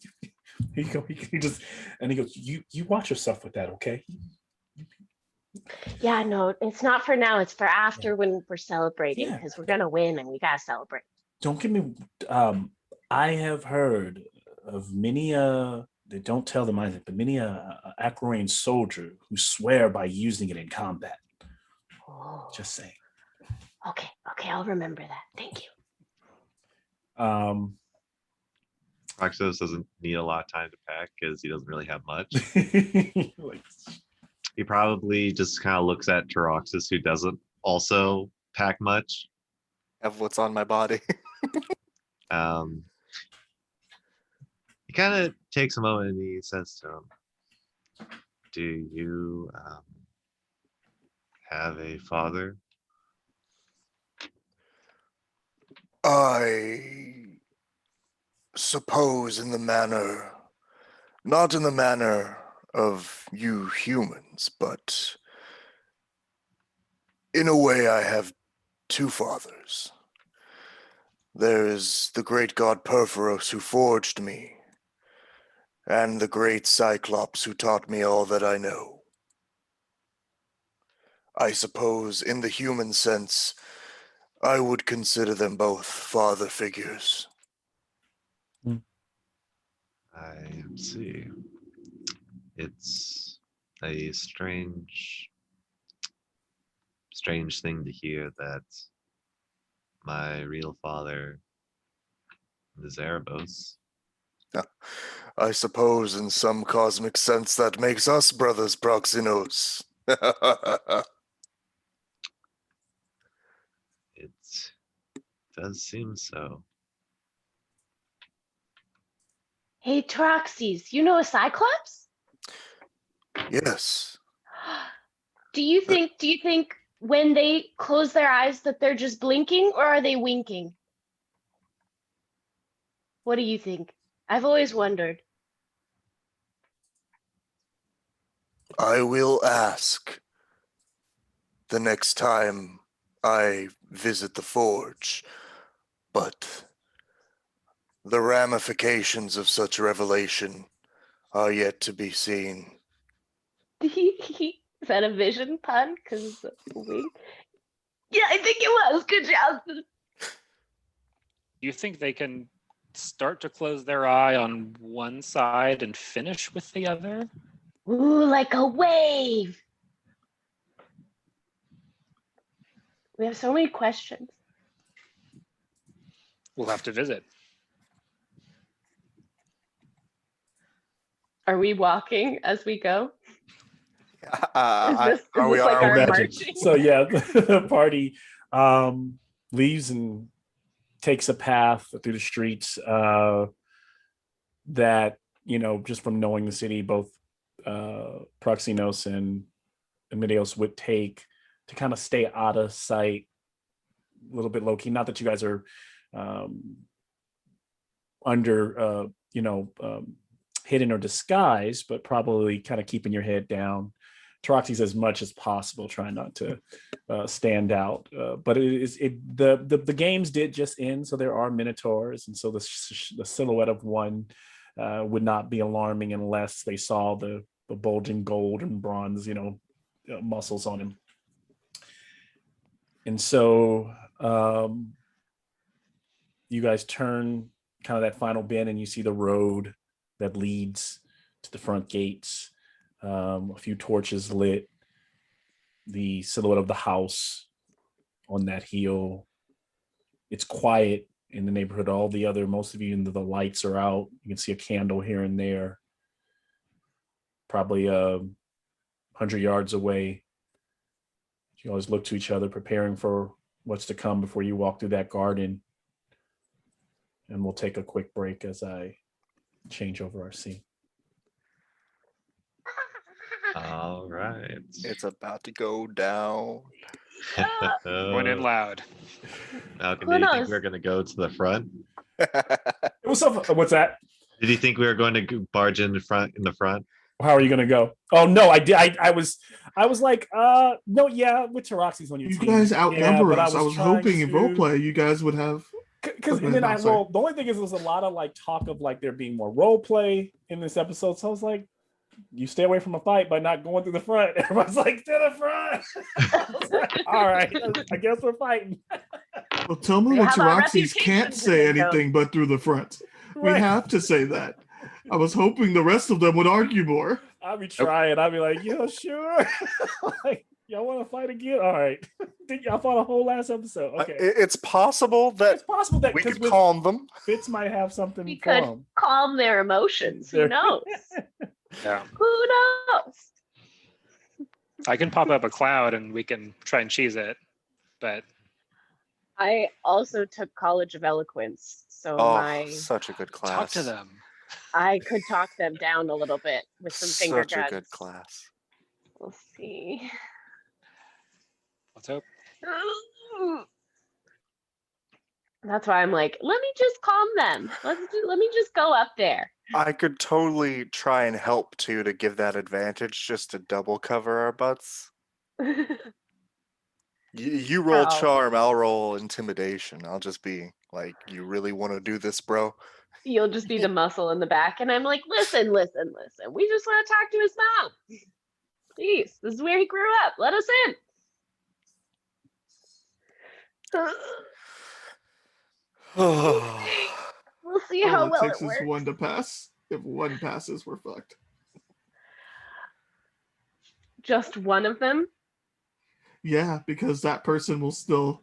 Here you go. He just and he goes, you watch yourself with that, okay? Yeah, no, it's not for now. It's for after when we're celebrating Yeah. because we're gonna win and we gotta celebrate. Don't get me. I have heard of many they don't tell them either, but many Acroane soldier who swear by using it in combat. Oh, Just saying. okay, I'll remember that. Thank you. Roxos doesn't need a lot of time to pack because he doesn't really have much. Like, He probably just kind of looks at Teroxis, who doesn't also pack much. Have what's on my body. He kind of takes a moment and he says to him, "Do you have a father?" I suppose not in the manner of you humans, but in a way I have two fathers. There is the great god Perforos who forged me, and the great Cyclops who taught me all that I know. I suppose, in the human sense, I would consider them both father figures. I see. It's a strange thing to hear that my real father is Erebos. I suppose in some cosmic sense that makes us brothers Proxinos. It does seem so. Hey, Troxys, you know a Cyclops? Yes. Do you think when they close their eyes that they're just blinking or are they winking? What do you think? I've always wondered. I will ask the next time I visit the forge, but the ramifications of such revelation are yet to be seen. Is that a vision pun? Because it's a wink? Yeah, I think it was. Good job. Do you think they can start to close their eye on one side and finish with the other? Ooh, like a wave. We have so many questions. We'll have to visit. Are we walking as we go? Are Is we this like on our our way? Imagine. marching? So yeah, the party leaves and takes a path through the streets that, just from knowing the city, both Proxinos and Amideos would take to kind of stay out of sight, a little bit low key. Not that you guys are under, hidden or disguised, but probably kind of keeping your head down. Taroxys as much as possible, trying not to stand out. But the games did just end, so there are minotaurs, and so the silhouette of one would not be alarming unless they saw the bulging gold and bronze, muscles on him. And so you guys turn kind of that final bend, and you see the road that leads to the front gates. A few torches lit, the silhouette of the house on that hill. It's quiet in the neighborhood. Most of you, the lights are out. You can see a candle here and there. Probably 100 yards away. You always look to each other, preparing for what's to come before you walk through that garden. And we'll take a quick break as I change over our scene. All right. It's about to go down. Going in loud. Malcolm, Who did you think knows? we were going to go to the front? What's that? Did you think we were going to barge in the front? How are you gonna go? Oh no, I did. I was like, no, yeah, with Taroxys on your You team. guys outnumber but us. I was hoping in roleplay you guys would have. Because Okay, and then no, sorry. the only thing is, there was a lot of like talk of like there being more role play in this episode. So I was like, you stay away from a fight by not going through the front. Everyone's like, to the front. I was like, all right, I guess we're fighting. Well, tell me We that have our Taroxys can't reputation to say make up. anything but through the front. We Right. have to say that. I was hoping the rest of them would argue more. I'll be trying. I'll be like, yeah, sure. Like, y'all want to fight again? All right. Think y'all fought a whole last episode. Okay. It's possible that It's possible that we could because calm them. Fitz might have something We for could him. calm their emotions. Who There- knows? Yeah. Who knows? I can pop up a cloud and we can try and cheese it. But I also took College of Eloquence, so Oh, such a good class. talk to them. I could talk them down a little bit with some finger Such a guns. good class. We'll see. Let's hope. That's why I'm like, let me just calm them. Let me just go up there. I could totally try and help too to give that advantage just to double cover our butts. You roll How? charm, I'll roll intimidation. I'll just be like, you really want to do this, bro? You'll just be the muscle in the back, and I'm like, listen. We just want to talk to his mom. Please, this is where he grew up. Let us in. We'll see All how it well takes it is works. one to pass. If one passes, we're fucked. Just one of them. Yeah, because that person will still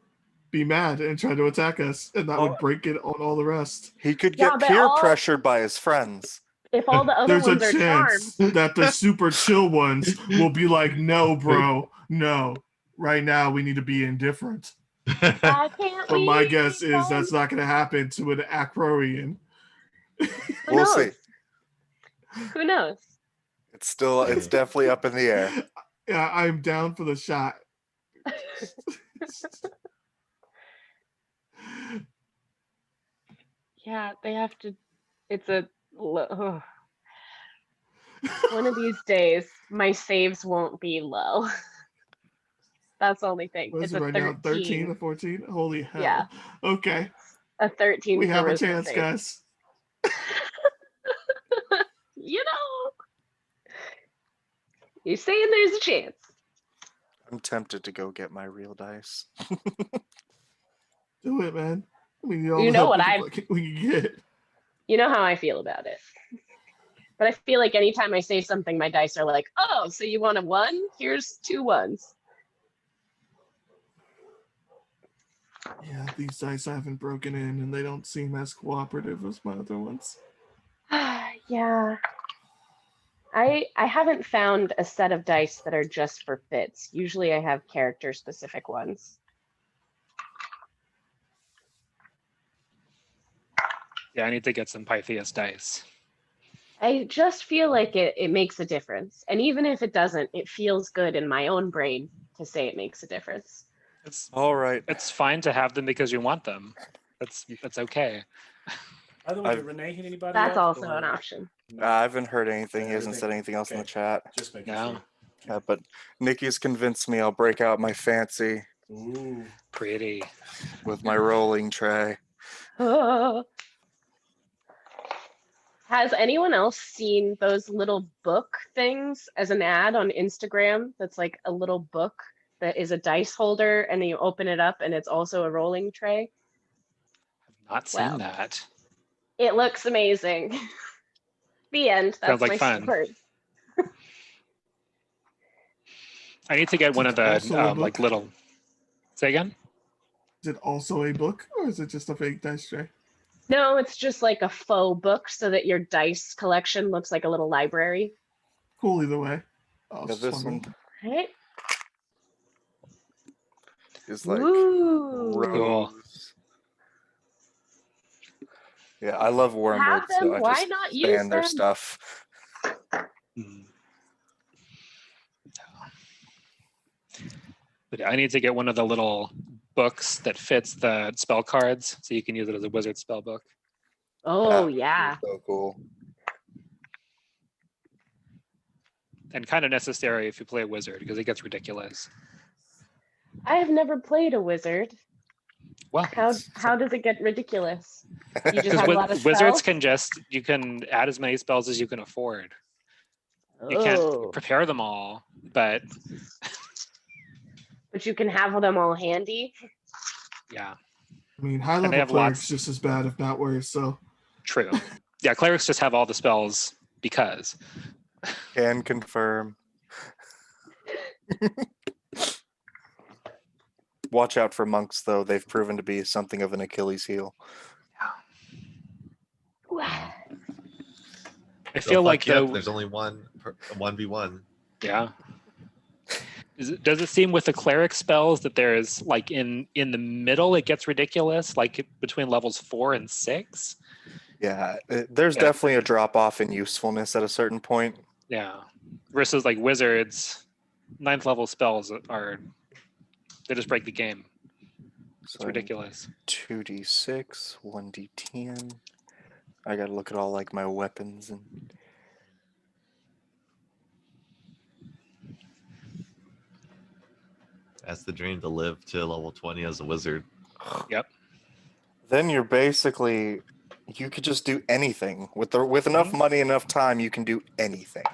be mad and try to attack us, and that would break it on all the rest. He could Yeah, get but peer pressured by his friends. If all the other There's a ones are charmed, chance that the super chill ones will be like, no, bro, no. Right now, we need to be indifferent. why can't But we? my guess is become- that's not going to happen to an Acrorian. Who We'll knows? see. Who knows? It's definitely up in the air. Yeah, I'm down for the shot. Yeah, they have to. It's a. Ugh. One of these days, my saves won't be low. That's the only thing. What It's is it a right now? 13 13. or 14? Holy hell. Yeah. Okay. A 13 We have a charisma chance, save. guys. You know, you're saying there's a chance. I'm tempted to go get my real dice. Do it, man. We need all You the know help what we can get. You know how I feel about it. But I feel like anytime I say something, my dice are like, oh, so you want a 1? Here's 2 1s. Yeah, these dice haven't broken in, and they don't seem as cooperative as my other ones. Yeah. I haven't found a set of dice that are just for fits. Usually I have character specific ones. Yeah, I need to get some Pythias dice. I just feel like it makes a difference. And even if it doesn't, it feels good in my own brain to say it makes a difference. It's All right. it's fine to have them because you want them. That's okay. By the way, I've- did Renee hit anybody? That's up, also or an option. no? I haven't heard anything. He Yeah, hasn't said anything else in the Okay. chat. Just making No. sure. Yeah, but Nikki's convinced me I'll break out my fancy Ooh. Pretty. with my rolling tray. Has anyone else seen those little book things as an ad on Instagram? That's like a little book that is a dice holder, and then you open it up and it's also a rolling tray. I've not seen Wow. that. It looks amazing. The end. That's Sounds like my fun. story. I need to get one of Also a the book? like little. Say again? Is it also a book, or is it just a fake dice tray? No, it's just like a faux book so that your dice collection looks like a little library. Cool either way. Oh, Yeah, just this wondering. one Right? is like Ooh. rose. Yeah, I love Wormwood, Have them. so I Why just not use ban their them? stuff. Hmm. But I need to get one of the little books that fits the spell cards, so you can use it as a wizard spell book. Oh, That yeah. is so cool. And kind of necessary if you play a wizard because it gets ridiculous. I have never played a wizard. Well, How does it get ridiculous? You just because have a lot of wizards spells? you can add as many spells as you can afford. You Oh. can't prepare them all, but But you can have them all handy. yeah, I mean, high And they level have cleric's lots- just as bad, if not worse. So true. Yeah, clerics just have all the spells because. Can confirm. Watch out for monks, though. They've proven to be something of an Achilles heel. I They'll feel like fuck you up. though, There's only one 1v1. yeah. Does it seem with the cleric spells that there's like in the middle it gets ridiculous, like between levels 4 and 6? Yeah, there's Yeah. definitely a drop off in usefulness at a certain point. Yeah. Versus like wizards, 9th level spells they just break the game. It's So ridiculous. 2d6, 1d10. I gotta look at all like my weapons and That's the dream, to live to level 20 as a wizard. then you're basically You could just do anything with enough money, enough time. You can do anything.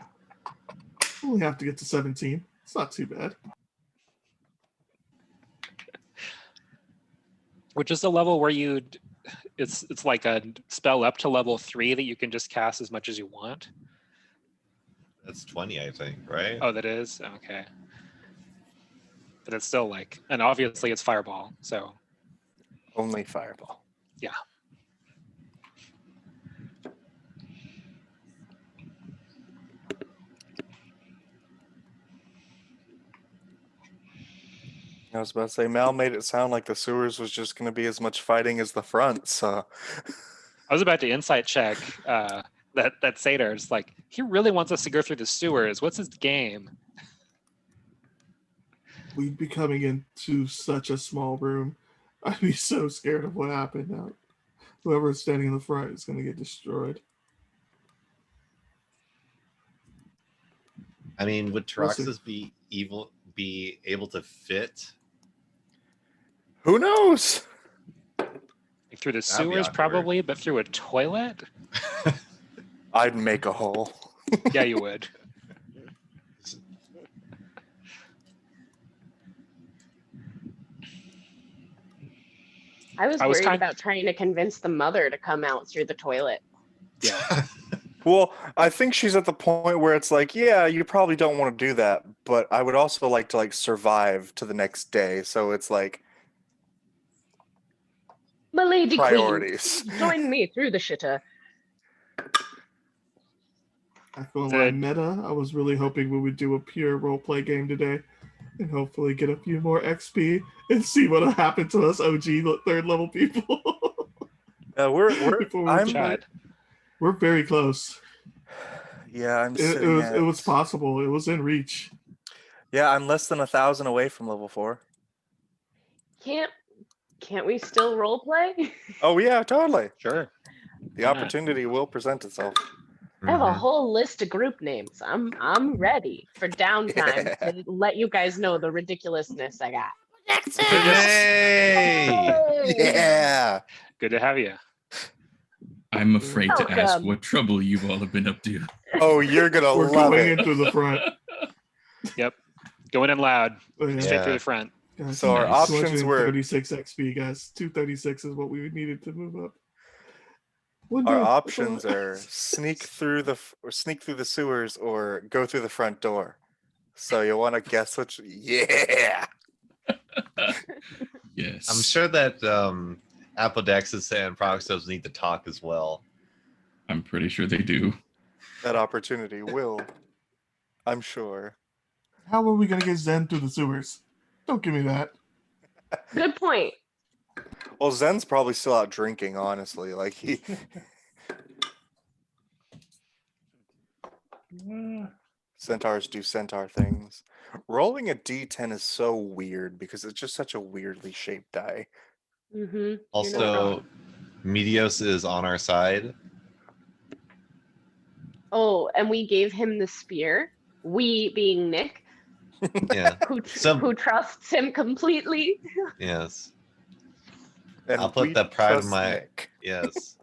Only have to get to 17. It's not too bad. Which is the level where it's like a spell up to level 3 that you can just cast as much as you want. That's 20, I think, right? Oh, that is? Okay. But it's still like, and obviously it's fireball, so Only fireball. yeah. I was about to say, Mal made it sound like the sewers was just going to be as much fighting as the front. So I was about to insight check that Satyr. It's like, he really wants us to go through the sewers. What's his game? We'd be coming into such a small room. I'd be so scared of what happened now. Whoever's standing in the front is going to get destroyed. I mean, would We'll see. Taraxis be able to fit? who knows? Like through the That'd be sewers, awkward. probably, but through a toilet? I'd make a hole. Yeah, you would. I was I was worried kind- about trying to convince the mother to come out through the toilet. Yeah. Well, I think she's at the point where it's like, yeah, you probably don't want to do that, but I would also like to survive to the next day. So it's like My lady priorities. queen, join me through the shitter. Echo Did- line meta. I was really hoping we would do a pure roleplay game today and hopefully get a few more XP and see what'll happen to us OG third level people. Before we I'm try. We're very close. yeah, I'm It sitting was at, it was possible. It was in reach. yeah, I'm less than 1,000 away from level 4. Can't we still role play? Oh yeah, totally. Sure. The Why not? opportunity will present itself. I have a Mhm. whole list of group names. I'm ready for downtime to let you guys know the ridiculousness I got. Hey! Yeah. Good to have you. I'm afraid to ask Welcome. what trouble you all have been up to. Oh, you're gonna We're love going it. in through the front. Yep. Going in loud. Oh, yeah. Straight through Yeah. the front. Guys, So our Nice. options were 236 XP, guys. 236 is what we needed to move up. One our day, options that's all. are sneak through the sewers or go through the front door. So you want to guess which? Yeah. Yes. I'm sure that Apodexis and Proxos need to talk as well. I'm pretty sure they do. That opportunity will, I'm sure. How are we gonna get Zen through the sewers? Don't give me that. Good point. Well, Zen's probably still out drinking, honestly. Like he centaurs do centaur things. Rolling a d10 is so weird because it's just such a weirdly shaped die. Mm-hmm. Also, Medios is on our side. Oh, and we gave him the spear. We being Nick, Yeah. who trusts him completely. Yes. And I'll put we that pride of trust my- Nick. Yes.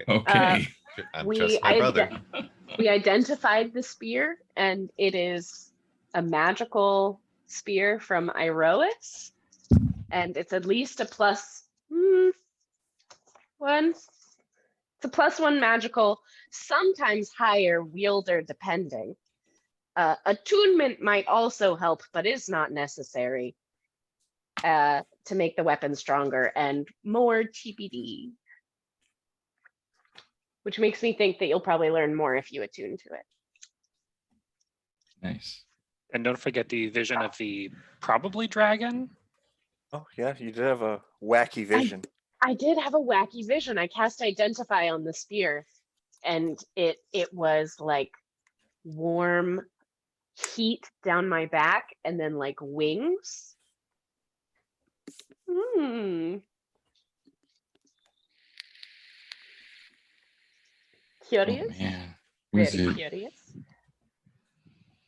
Okay. I we trust my brother. We identified the spear, and it is a magical spear from Irois, and it's at least a plus one. It's a +1 magical, sometimes higher wielder, depending. Attunement might also help, but is not necessary to make the weapon stronger and more TBD. Which makes me think that you'll probably learn more if you attune to it. Nice. And don't forget the vision of the probably dragon. Oh yeah, you did have a wacky vision. I did have a wacky vision. I cast Identify on the spear, and it was like warm heat down my back, and then like wings. Curious? Oh man. Was Very it? curious.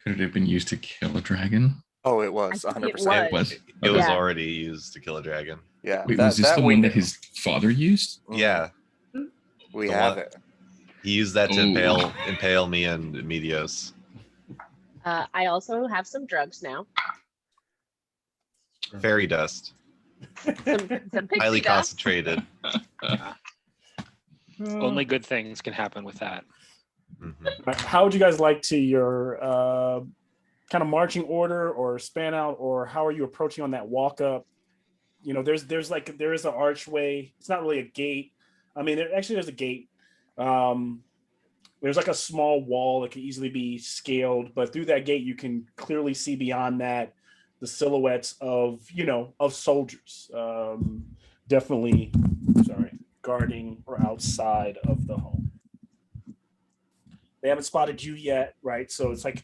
Could it have been used to kill a dragon? Oh, it was I think it 100%. was. It was Yeah. already used to kill a dragon. Yeah. Wait, was this the we one that knew. his father used? Yeah, We the have one- it. he used that to Oh. impale me and Medios. I also have some drugs now. Fairy dust, Some pixie highly dust. concentrated. Only good things can happen with that. Mhm. How would you guys like to your kind of marching order or span out, or how are you approaching on that walk up? You know, there is an archway. It's not really a gate. I mean, there's a gate. There's like a small wall that can easily be scaled, but through that gate you can clearly see beyond that the silhouettes of soldiers, definitely guarding or outside of the home. They haven't spotted you yet, right? So it's like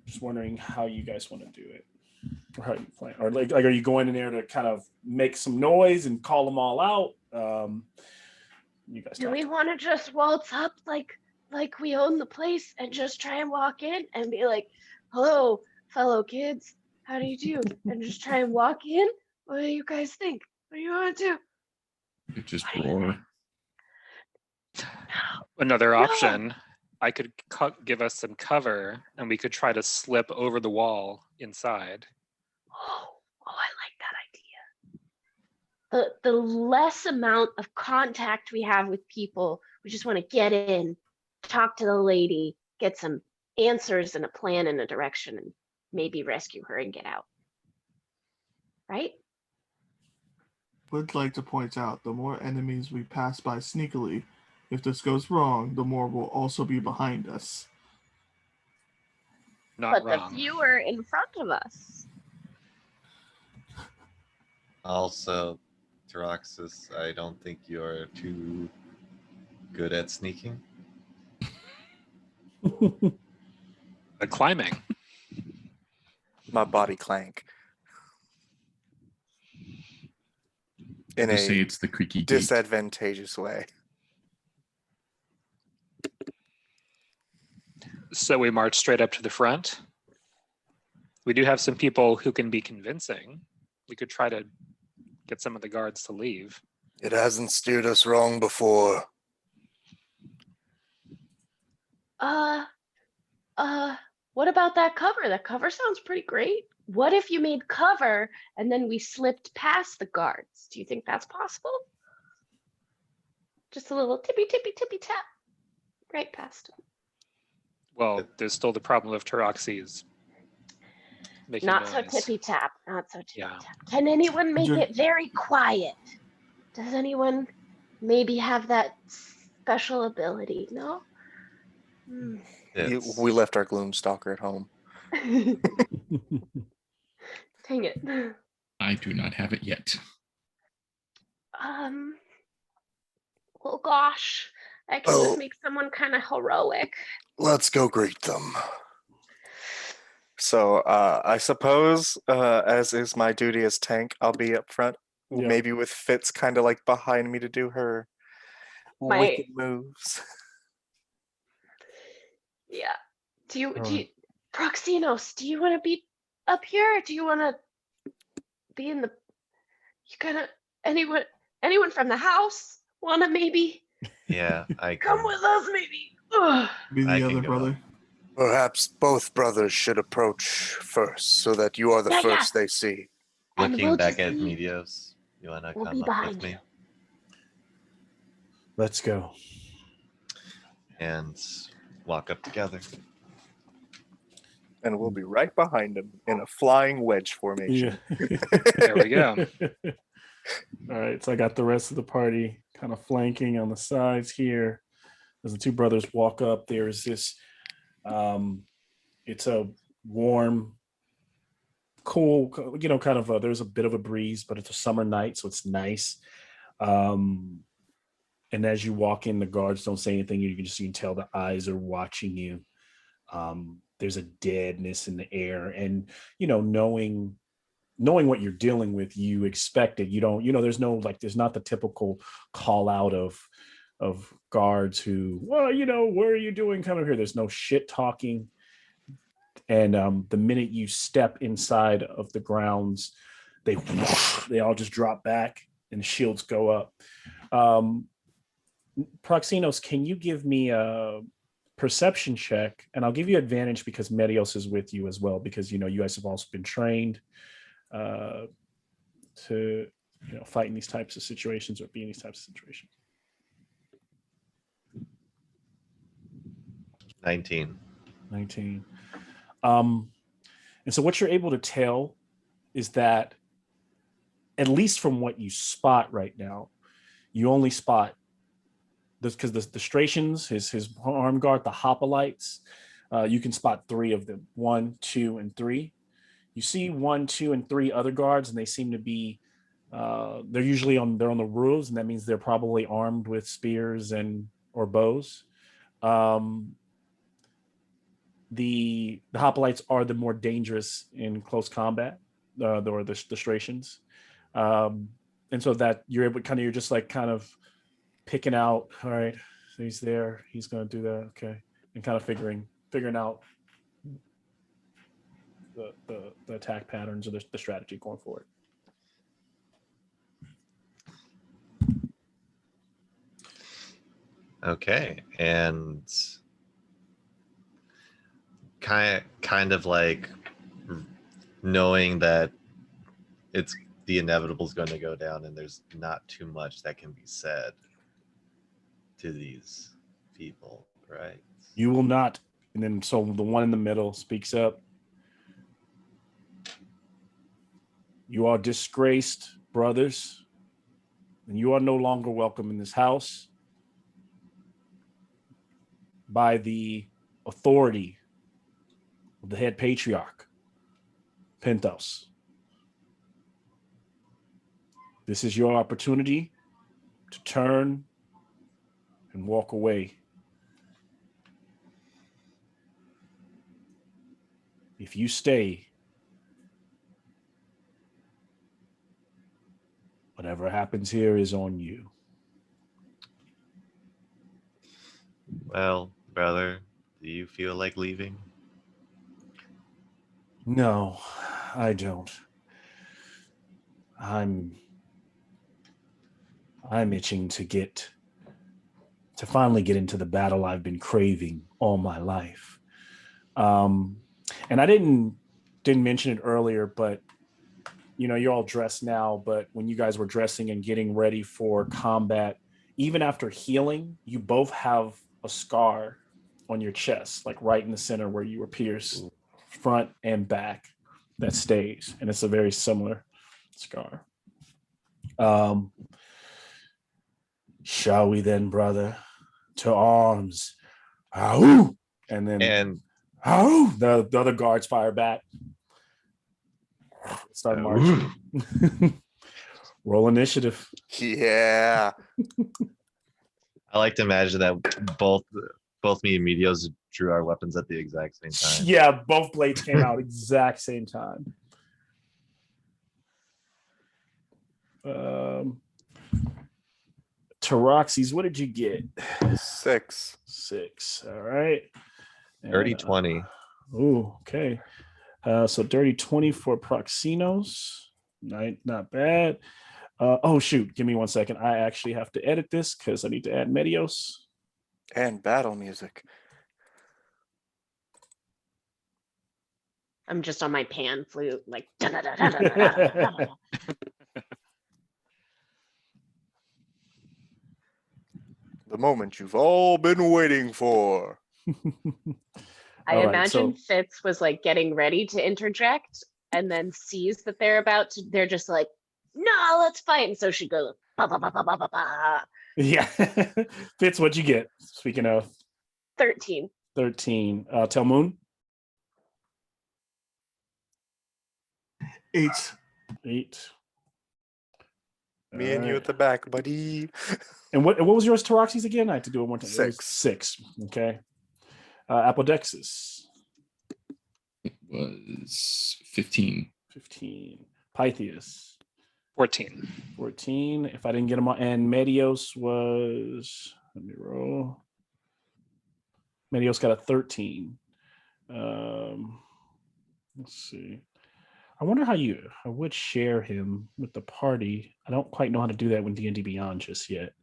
just wondering how you guys want to do it, or how you plan, or like are you going in there to kind of make some noise and call them all out? You guys Do we want to just waltz up like we own the place and just try and walk in and be like, "Hello, fellow kids, how do you do?" and just try and walk in? What do you guys think? What do you want to do? It just roar. Another No. option, I could give us some cover, and we could try to slip over the wall inside. Oh, I like that idea. The less amount of contact we have with people, we just want to get in, talk to the lady, get some answers and a plan and a direction, and maybe rescue her and get out. Right? Would like to point out the more enemies we pass by sneakily, if this goes wrong, the more will also be behind us. Not But wrong. the fewer in front of us. Also, Teroxis, I don't think you're too good at sneaking. The climbing. My body clank. In Just say a it's the creaky gate. disadvantageous way. So we march straight up to the front. We do have some people who can be convincing. We could try to get some of the guards to leave. It hasn't steered us wrong before. What about that cover? That cover sounds pretty great. What if you made cover and then we slipped past the guards? Do you think that's possible? Just a little tippy tap right past them. Well, there's still the problem of Teroxis making Not noise. so tippy tap. Yeah. Can anyone make Ju- it very quiet? Does anyone maybe have that special ability? No? It's- We left our Gloomstalker at home. Dang it. I do not have it yet. Oh gosh. I can just make someone kind of heroic. Let's go greet them. So I suppose, as is my duty as tank, I'll be up front, Yeah. maybe with Fitz kind of like behind me to do her wicked moves. Yeah. Do you Proxinos, do you want to be up here? Or do you want to be in the anyone from the house want to maybe yeah, I come can. with us maybe? Ugh. Be the I can other go brother. Perhaps both brothers should approach first so that you are the Yeah, yeah. first they see. And Looking we'll back just at be- Medios, you wanna we'll come be up behind with me you. Let's go. and walk up together? And we'll be right behind him in a flying wedge formation. There we go. All right, so I got the rest of the party kind of flanking on the sides here. As the two brothers walk up, there's this it's a warm, cool, kind of there's a bit of a breeze, but it's a summer night, so it's nice. And as you walk in, the guards don't say anything. You can tell the eyes are watching you. There's a deadness in the air, and knowing what you're dealing with, you expect it. You don't, there's not the typical call out of guards who, well, what are you doing coming here? There's no shit talking. And the minute you step inside of the grounds, they all just drop back and shields go up. Proxinos, can you give me a perception check? And I'll give you advantage because Medios is with you as well, because you guys have also been trained to fight in these types of situations or be in these types of situations. 19. 19. And so what you're able to tell is that, at least from what you spot right now, you only spot this because the Strations, his arm guard, the hoplites, you can spot 3 of them, 1, 2, and 3. You see 1, 2, and 3 other guards, and they seem to be they're usually on the roofs, and that means they're probably armed with spears or bows. The hoplites are the more dangerous in close combat, or the Strations. And so that you're just like kind of picking out, all right, so he's there, he's going to do that, okay, and kind of figuring out the attack patterns or the strategy going forward. Okay, and kind of like knowing that it's the inevitable is going to go down, and there's not too much that can be said to these people, right? You will not. And then so the one in the middle speaks up. You are disgraced, brothers, and you are no longer welcome in this house by the authority of the head patriarch, Pentos. This is your opportunity to turn and walk away. If you stay, whatever happens here is on you. Well, brother, do you feel like leaving? No, I don't. I'm itching to finally get into the battle I've been craving all my life. And I didn't mention it earlier, but you're all dressed now, but when you guys were dressing and getting ready for combat, even after healing, you both have a scar on your chest, like right in the center where you were pierced, front and back, that stays. And it's a very similar scar. Shall we then, brother, to arms? Ow! And then ow! The other guards fire back. Start marching. Roll initiative. Yeah. I like to imagine that both me and Medios drew our weapons at the exact same time. Yeah, both blades came out exact same time. Taroxys, what did you get? 6. 6. All right. Dirty 20. Oh, okay. So dirty 20 for Proxinos. Not bad. Oh shoot, give me 1 second. I actually have to edit this because I need to add Medios. And battle music. I'm just on my pan flute, like. The moment you've all been waiting for. I All right, imagine so- Fitz was like getting ready to interject and then sees that they're just like, no, let's fight. And so she goes, ba, ba, ba, ba, ba, ba, ba. Yeah. Fitz, what'd you get? Speaking of 13. 13. Telmoon? 8. 8. Me and you at the back, buddy. And what was yours, Taroxys, again? I had to do it one time. 6. 6. Okay. Apodexis. It was 15. 15. Pythias. 14. 14. If I didn't get them on, and Medios was, let me roll. Medios got a 13. Let's see. I wonder how I would share him with the party. I don't quite know how to do that with D&D Beyond just yet.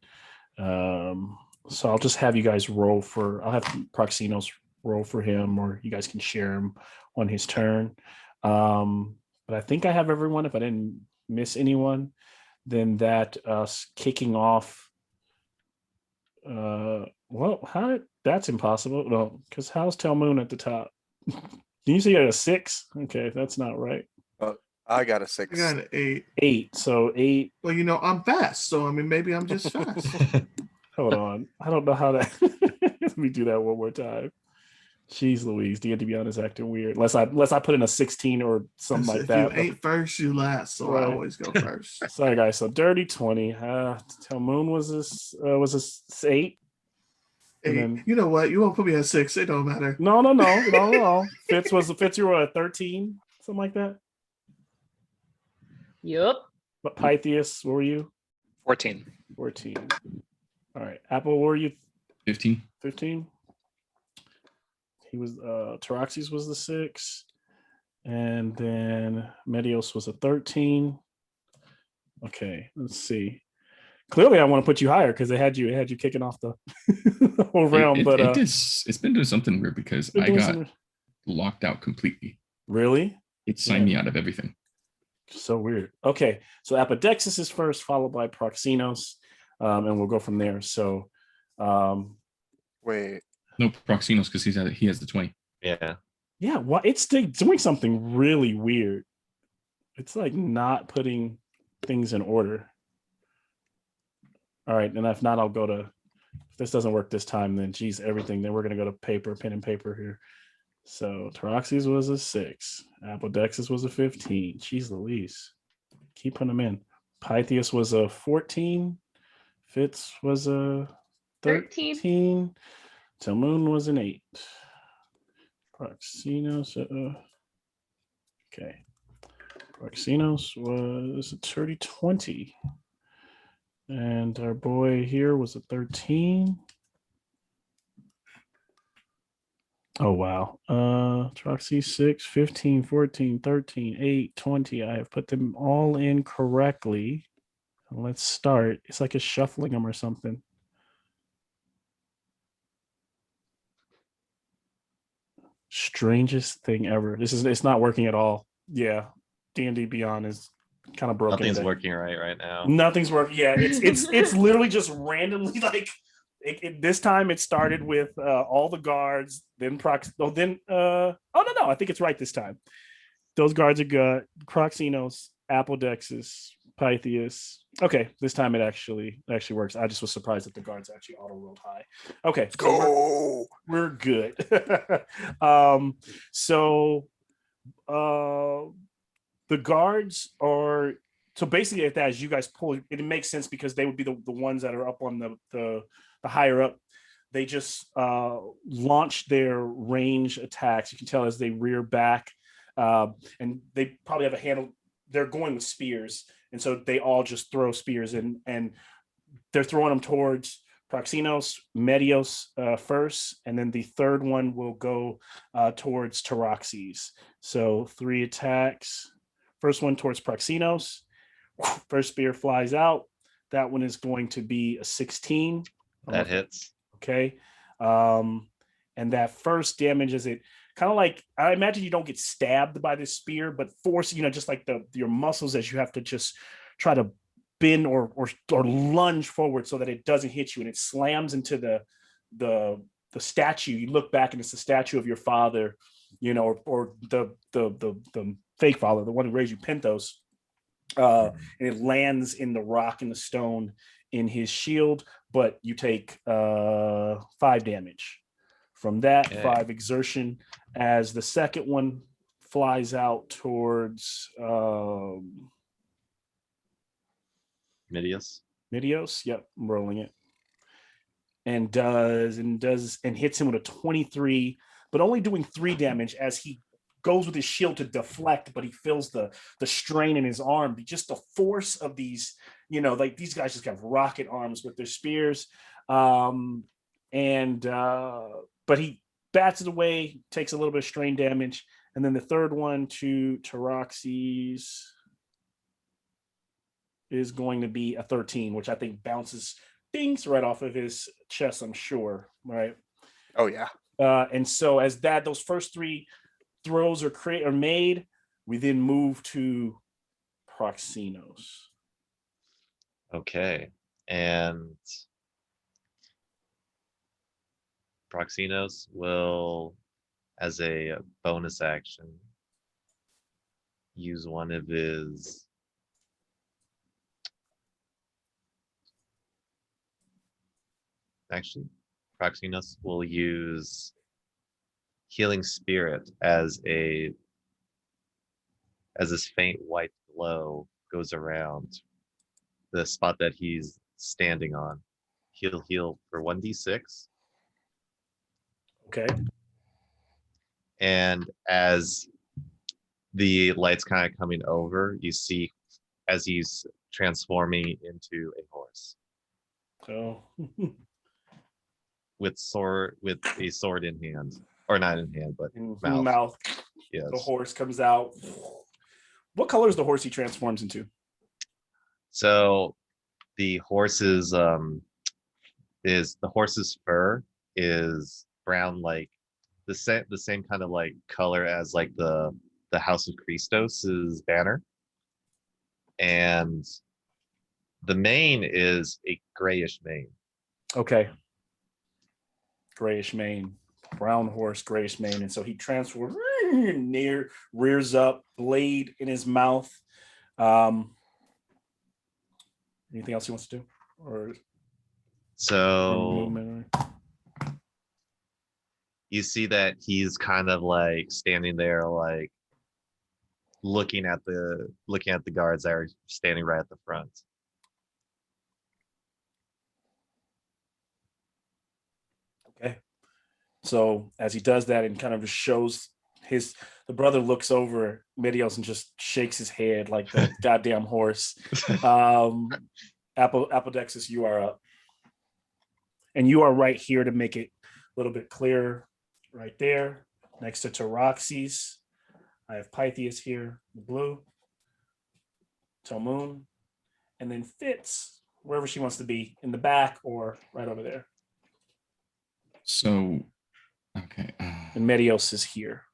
So I'll just have you guys I'll have Proxinos roll for him, or you guys can share him on his turn. But I think I have everyone. If I didn't miss anyone, then that us kicking off. That's impossible. No, because how's Telmoon at the top? Did you say you had a 6? Okay, that's not right. I got a I 6. got an 8. 8. So 8. Well, I'm fast, so I mean, maybe I'm just fast. Hold on. I don't know how that. Let me do that one more time. Jeez Louise, D&D Beyond is acting weird. Unless I put in a 16 or something like if that. you ain't first, you last. So I Right. always go first. Sorry, guys. So dirty 20. Telmoon was a 8. 8. Then, you know what? You won't put me at 6. It don't matter. No. Fitz, you were at 13, something like that. Yup. But Pythias, what were you? 14. 14. All right. Apple, what were you? 15. 15. He was Taraxis was the 6. And then Medios was a 13. Okay, let's see. Clearly I want to put you higher because they had you kicking off the whole round. It's been doing something weird because I got locked out completely. Really? It signed me out of everything. So weird. Okay, so Apodexis is first, followed by Proxinos, and we'll go from there. So, Wait. No, Proxinos because he has the 20. Yeah. Yeah, it's doing something really weird. It's like not putting things in order. All right, and if not, I'll go to. If this doesn't work this time, then geez, everything. Then we're gonna go to pen and paper here. So Taraxis was a 6. Apodexis was a 15. Jeez Louise. Keep putting them in. Pythias was a 14. Fitz was a 13. Telmoon was an 8. Proxinos. Okay. Proxinos was a 20. And our boy here was a 13. Oh, wow. Troxy 6, 15, 14, 13, 8, 20. I have put them all in correctly. Let's start. It's like it's shuffling them or something. Strangest thing ever. It's not working at all. Yeah. D&D Beyond is kind of broken. Nothing's working right now. Nothing's working. Yeah, it's literally just randomly like this time it started with all the guards, then no, I think it's right this time. Those guards are good. Proxinos, Apodexis, Pythias. Okay, this time it actually works. I just was surprised that the guards actually auto rolled high. Okay, so we're good. The guards are so basically as you guys pull, it makes sense because they would be the ones that are up on the higher up. They just launch their range attacks. You can tell as they rear back, and they probably have a handle. They're going with spears, and so they all just throw spears in, and they're throwing them towards Proxinos, Medios first, and then the third one will go towards Taraxis. So 3 attacks. First one towards Proxinos. First spear flies out. That one is going to be a 16. That hits. Okay. And that first damage is it kind of like, I imagine you don't get stabbed by this spear, but force, just like your muscles as you have to just try to bend or lunge forward so that it doesn't hit you, and it slams into the statue. You look back and it's the statue of your father, or the fake father, the one who raised you, Penthos. And it lands in the rock and the stone in his shield, but you take 5 damage from that. Okay. 5 exertion as the second one flies out towards Midios. Yep, I'm rolling it. And hits him with a 23, but only doing 3 damage as he goes with his shield to deflect, but he feels the strain in his arm. Just the force of these, like these guys just have rocket arms with their spears. But he bats it away, takes a little bit of strain damage, And then the third one to Taroxys is going to be a 13, which I think bounces things right off of his chest, I'm sure, right? Oh yeah. And so as those first 3 throws are made, we then move to Proxinos. Okay. And Proxinos will, as a bonus action, use one of his actually Proxinos will use Healing Spirit as this faint white glow goes around the spot that he's standing on. He'll heal for 1d6. Okay. And as the light's kind of coming over, you see as he's transforming into a horse So with a sword in hand, or not in hand, but in mouth. mouth, Yes. the horse comes out. What color is the horse he transforms into? So the horse's fur is brown, like the same kind of like color as like the House of Christos's banner, and the mane is a grayish mane. Okay. Grayish mane, brown horse, grayish mane, and so he transforms, rears up, blade in his mouth. Anything else he wants to do, or So you see that he's kind of like standing there, like looking at the guards that are standing right at the front. Okay. So as he does that and kind of just shows the brother looks over Medios and just shakes his head like the goddamn horse. Apodexis, you are up. And you are right here to make it a little bit clearer, right there, next to Taroxys. I have Pythias here, the blue, Tomoon, and then Fitz, wherever she wants to be, in the back or right over there. So, okay. And Medios is here.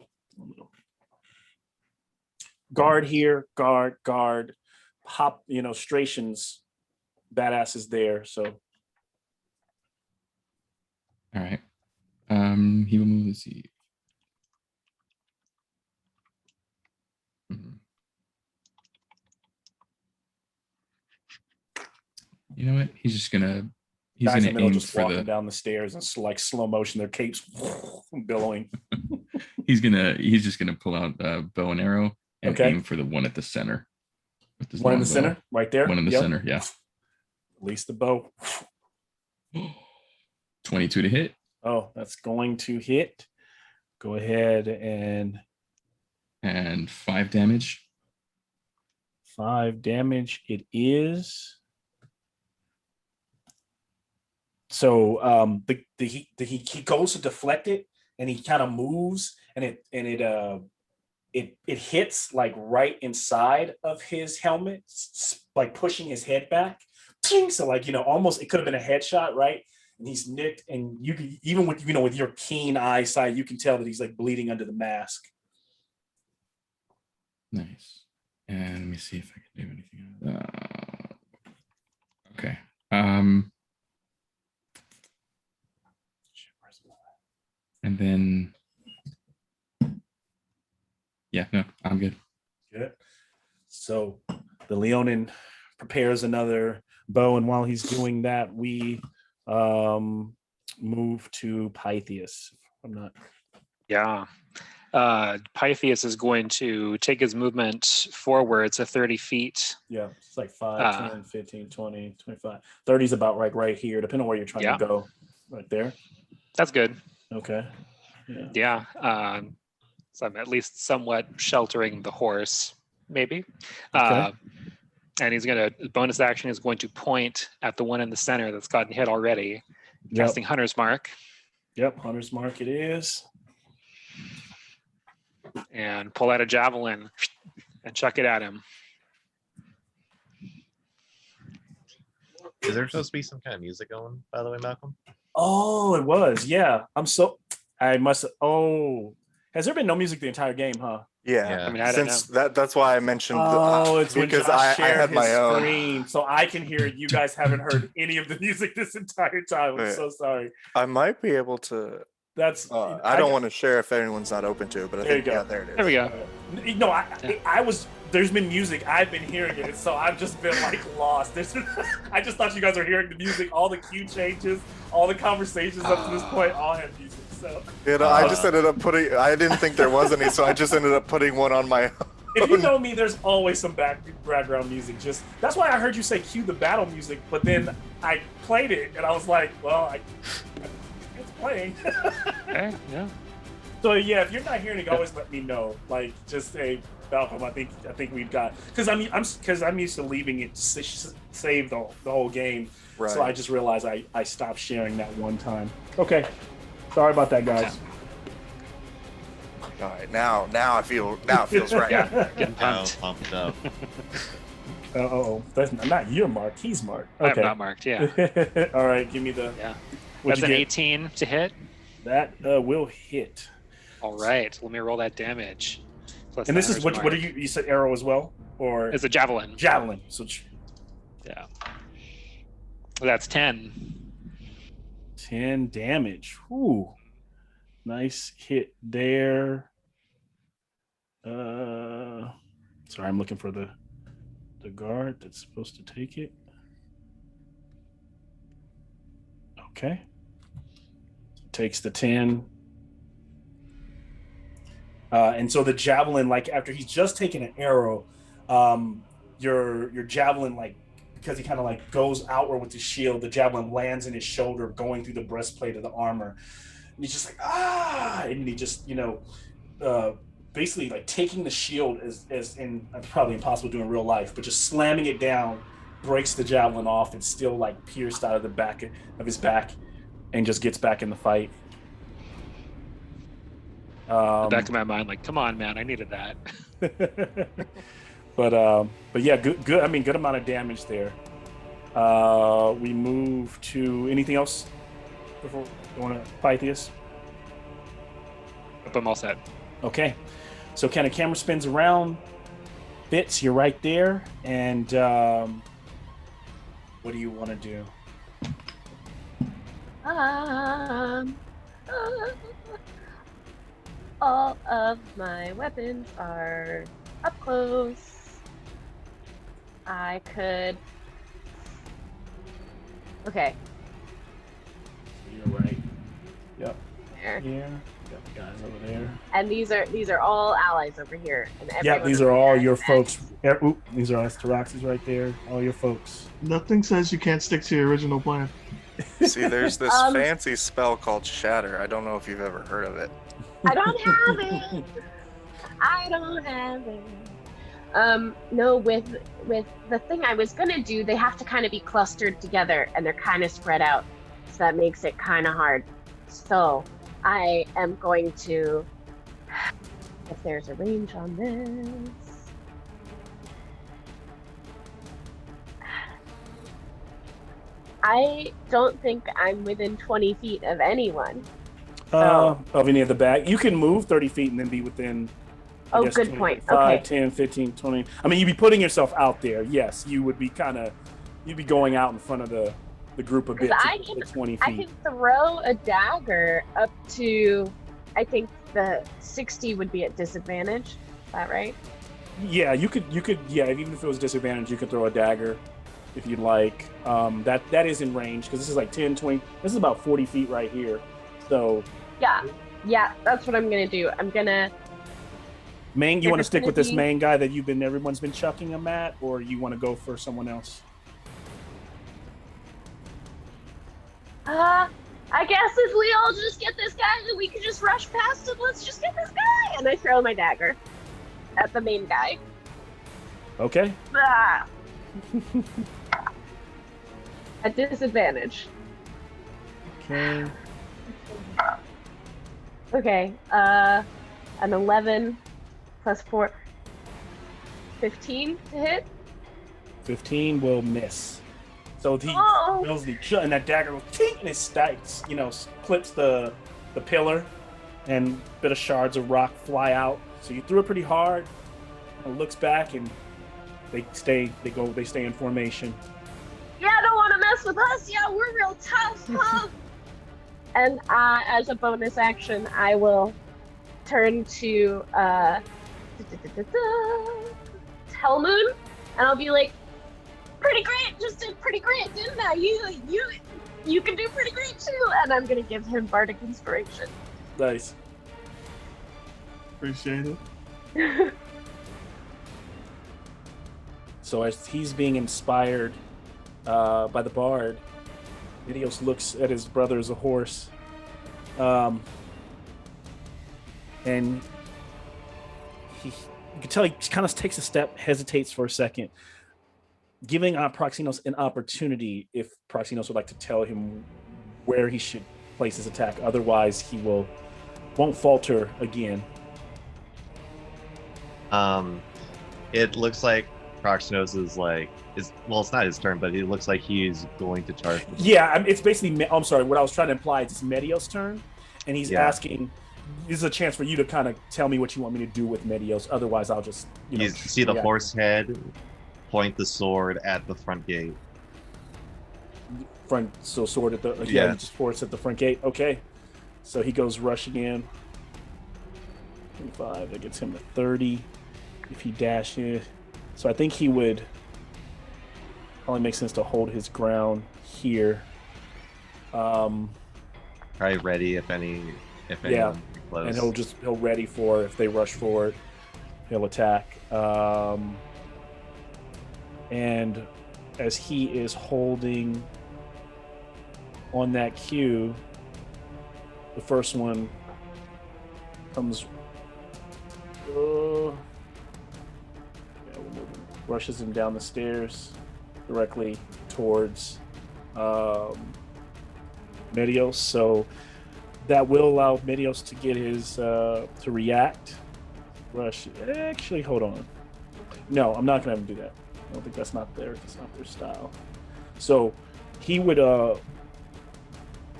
Guard here, guard. Hop, Strations, badass is there. So, All right. He will move. Let's see. You know what? He's gonna guys in the middle aim just for walking down the stairs and like slow motion, their capes billowing. He's just gonna pull out a bow and arrow and aim for the one at the center. With this one in the long bow. center, right there. One in the center, yeah. Release the bow. 22 to hit. Oh, that's going to hit. Go ahead and 5 damage. 5 damage. It is. So he goes to deflect it, and he kind of moves, and it hits like right inside of his helmet, like pushing his head back. So like almost it could have been a headshot, right? And he's nicked, and you can even with with your keen eyesight, you can tell that he's like bleeding under the mask. Nice. And let me see if I can do anything. Okay. And then, yeah, no, I'm good. Good. So the Leonin prepares another bow, and while he's doing that, we move to Pythias. I'm not. Yeah. Pythias is going to take his movement forward to 30 feet. Yeah, it's like 5, 10, 15, 20, 25. 30 is about right here, depending on where you're trying to go. Right there. That's good. Okay. Yeah. So I'm at least somewhat sheltering the horse, maybe. Okay. And he's bonus action is going to point at the one in the center that's gotten hit already. Casting Hunter's Mark. Yep, Hunter's Mark it is. and pull out a javelin and chuck it at him. Is there supposed to be some kind of music going, by the way, Malcolm? Oh, it was. Yeah. I must. Oh, has there been no music the entire game, huh? Yeah. I mean, I don't Since that's why I mentioned It's when because Josh I shared had his my own. screen, so I can hear it. You guys haven't heard any of the music this entire time. I'm so sorry. I might be able to. That's. I don't want to share if anyone's not open to it, but I There think you go. yeah, there it is. There we go. No, I was. There's been music. I've been hearing it, so I've just been like lost. I just thought you guys were hearing the music, all the cue changes, all the conversations up to this point, all had music. So. You know, I just ended up putting. I didn't think there was any, so I just ended up putting one on my own. If you know me, there's always some background music. Just that's why I heard you say cue the battle music, but then I played it and I was like, well, it's playing. Okay, yeah. So yeah, if you're not hearing it, always let me know. Like, just say, Malcolm, I think we've got because I'm used to leaving it save the whole game. Right. So I just realized I stopped sharing that one time. Okay, sorry about that, guys. All right, now it feels right. Yeah, getting Now pumped. pumped up. That's not your mark. He's marked. I'm Okay. not marked, yeah. All right, give me the. Yeah. What'd That's you an get? 18 to hit. That will hit. All right, let me roll that damage. Plus And this the is what hunter's are you said arrow as well, or mark. It's a javelin. javelin? So Yeah. That's 10. 10 damage. Ooh, nice hit there. Sorry, I'm looking for the guard that's supposed to take it. Okay, takes the 10. And so the javelin, like after he's just taken an arrow, your javelin, like because he kind of like goes outward with his shield, the javelin lands in his shoulder, going through the breastplate of the armor, and he's just like and he just basically like taking the shield as in probably impossible to do in real life, but just slamming it down, breaks the javelin off, and still like pierced out of the back of his back, and just gets back in the fight. The back of my mind, like, come on, man, I needed that. but yeah, good. I mean, good amount of damage there. We move to anything else before you want to Pythias? I'm all set. Okay, so kind of camera spins around. Fitz, you're right there, and what do you want to do? All of my weapons are up close. I could. Okay. You're right. Yep. There. Here. Got the guys over there. And these are all allies over here. And Yeah, everyone these over are all here your is folks. These are us. Taroxy's right there. All your folks. Nothing says you can't stick to your original plan. See, there's this fancy spell called Shatter. I don't know if you've ever heard of it. I don't have it. I don't have it. No, with the thing I was gonna do, they have to kind of be clustered together, and they're kind of spread out, so that makes it kind of hard. So I am going to, if there's a range on this. I don't think I'm within 20 feet of anyone. Of any of the back. You can move 30 feet and then be within. Oh, good point. 5, Okay. 10, 15, 20. I mean, you'd be putting yourself out there. Yes, you would be you'd be going out in front of the group a bit. I to can- the 20 I feet. can throw a dagger up to, I think the 60 would be at disadvantage. Is that right? Yeah, you could, yeah, even if it was disadvantage, you could throw a dagger if you'd like. That is in range because this is like 10, 20. This is about 40 feet right here. So, Yeah, that's what I'm gonna do. I'm gonna. main, you If want to it's stick gonna with this be- main guy that everyone's been chucking him at, or you want to go for someone else? I guess if we all just get this guy, then we can just rush past him. Let's just get this guy, and I throw my dagger at the main guy. Okay. Ah. At disadvantage. Okay. Okay. an 11 plus 4, 15 to hit. 15 will miss. So he drills the shut, and that dagger goes tink, and it sticks, clips the pillar, and a bit of shards of rock fly out. So you threw it pretty hard. And looks back, and they stay in formation. Yeah, don't want to mess with us. Yeah, we're real tough, huh? And as a bonus action, I will turn to Hellmoon, and I'll be like, pretty great, just did pretty great, didn't I? You can do pretty great too. And I'm gonna give him Bardic Inspiration. Nice. Appreciate it. So as he's being inspired by the bard, Midios looks at his brother as a horse, and you can tell he kind of takes a step, hesitates for a second, giving Proxinos an opportunity if Proxinos would like to tell him where he should place his attack. Otherwise, he won't falter again. It looks like Proxinos is it's not his turn, but it looks like he's going to charge. Yeah, it's basically. I'm sorry. What I was trying to imply is it's Medios' turn, and he's asking. This is a chance for you to kind of tell me what you want me to do with Medios. Otherwise, I'll just you see the horse head, point the sword at the front gate. Sword at the just horse at the front gate. Okay, so he goes rushing in. 25. That gets him to 30. If he dashes, so I think he would. Probably makes sense to hold his ground here. Probably ready if anyone close. And he'll ready for if they rush forward, he'll attack. And as he is holding on that cue, the first one comes. Rushes him down the stairs directly towards Medios. So that will allow Medios to get his to react. Rush. Actually, hold on. No, I'm not gonna have him do that. I don't think that's not their style. So he would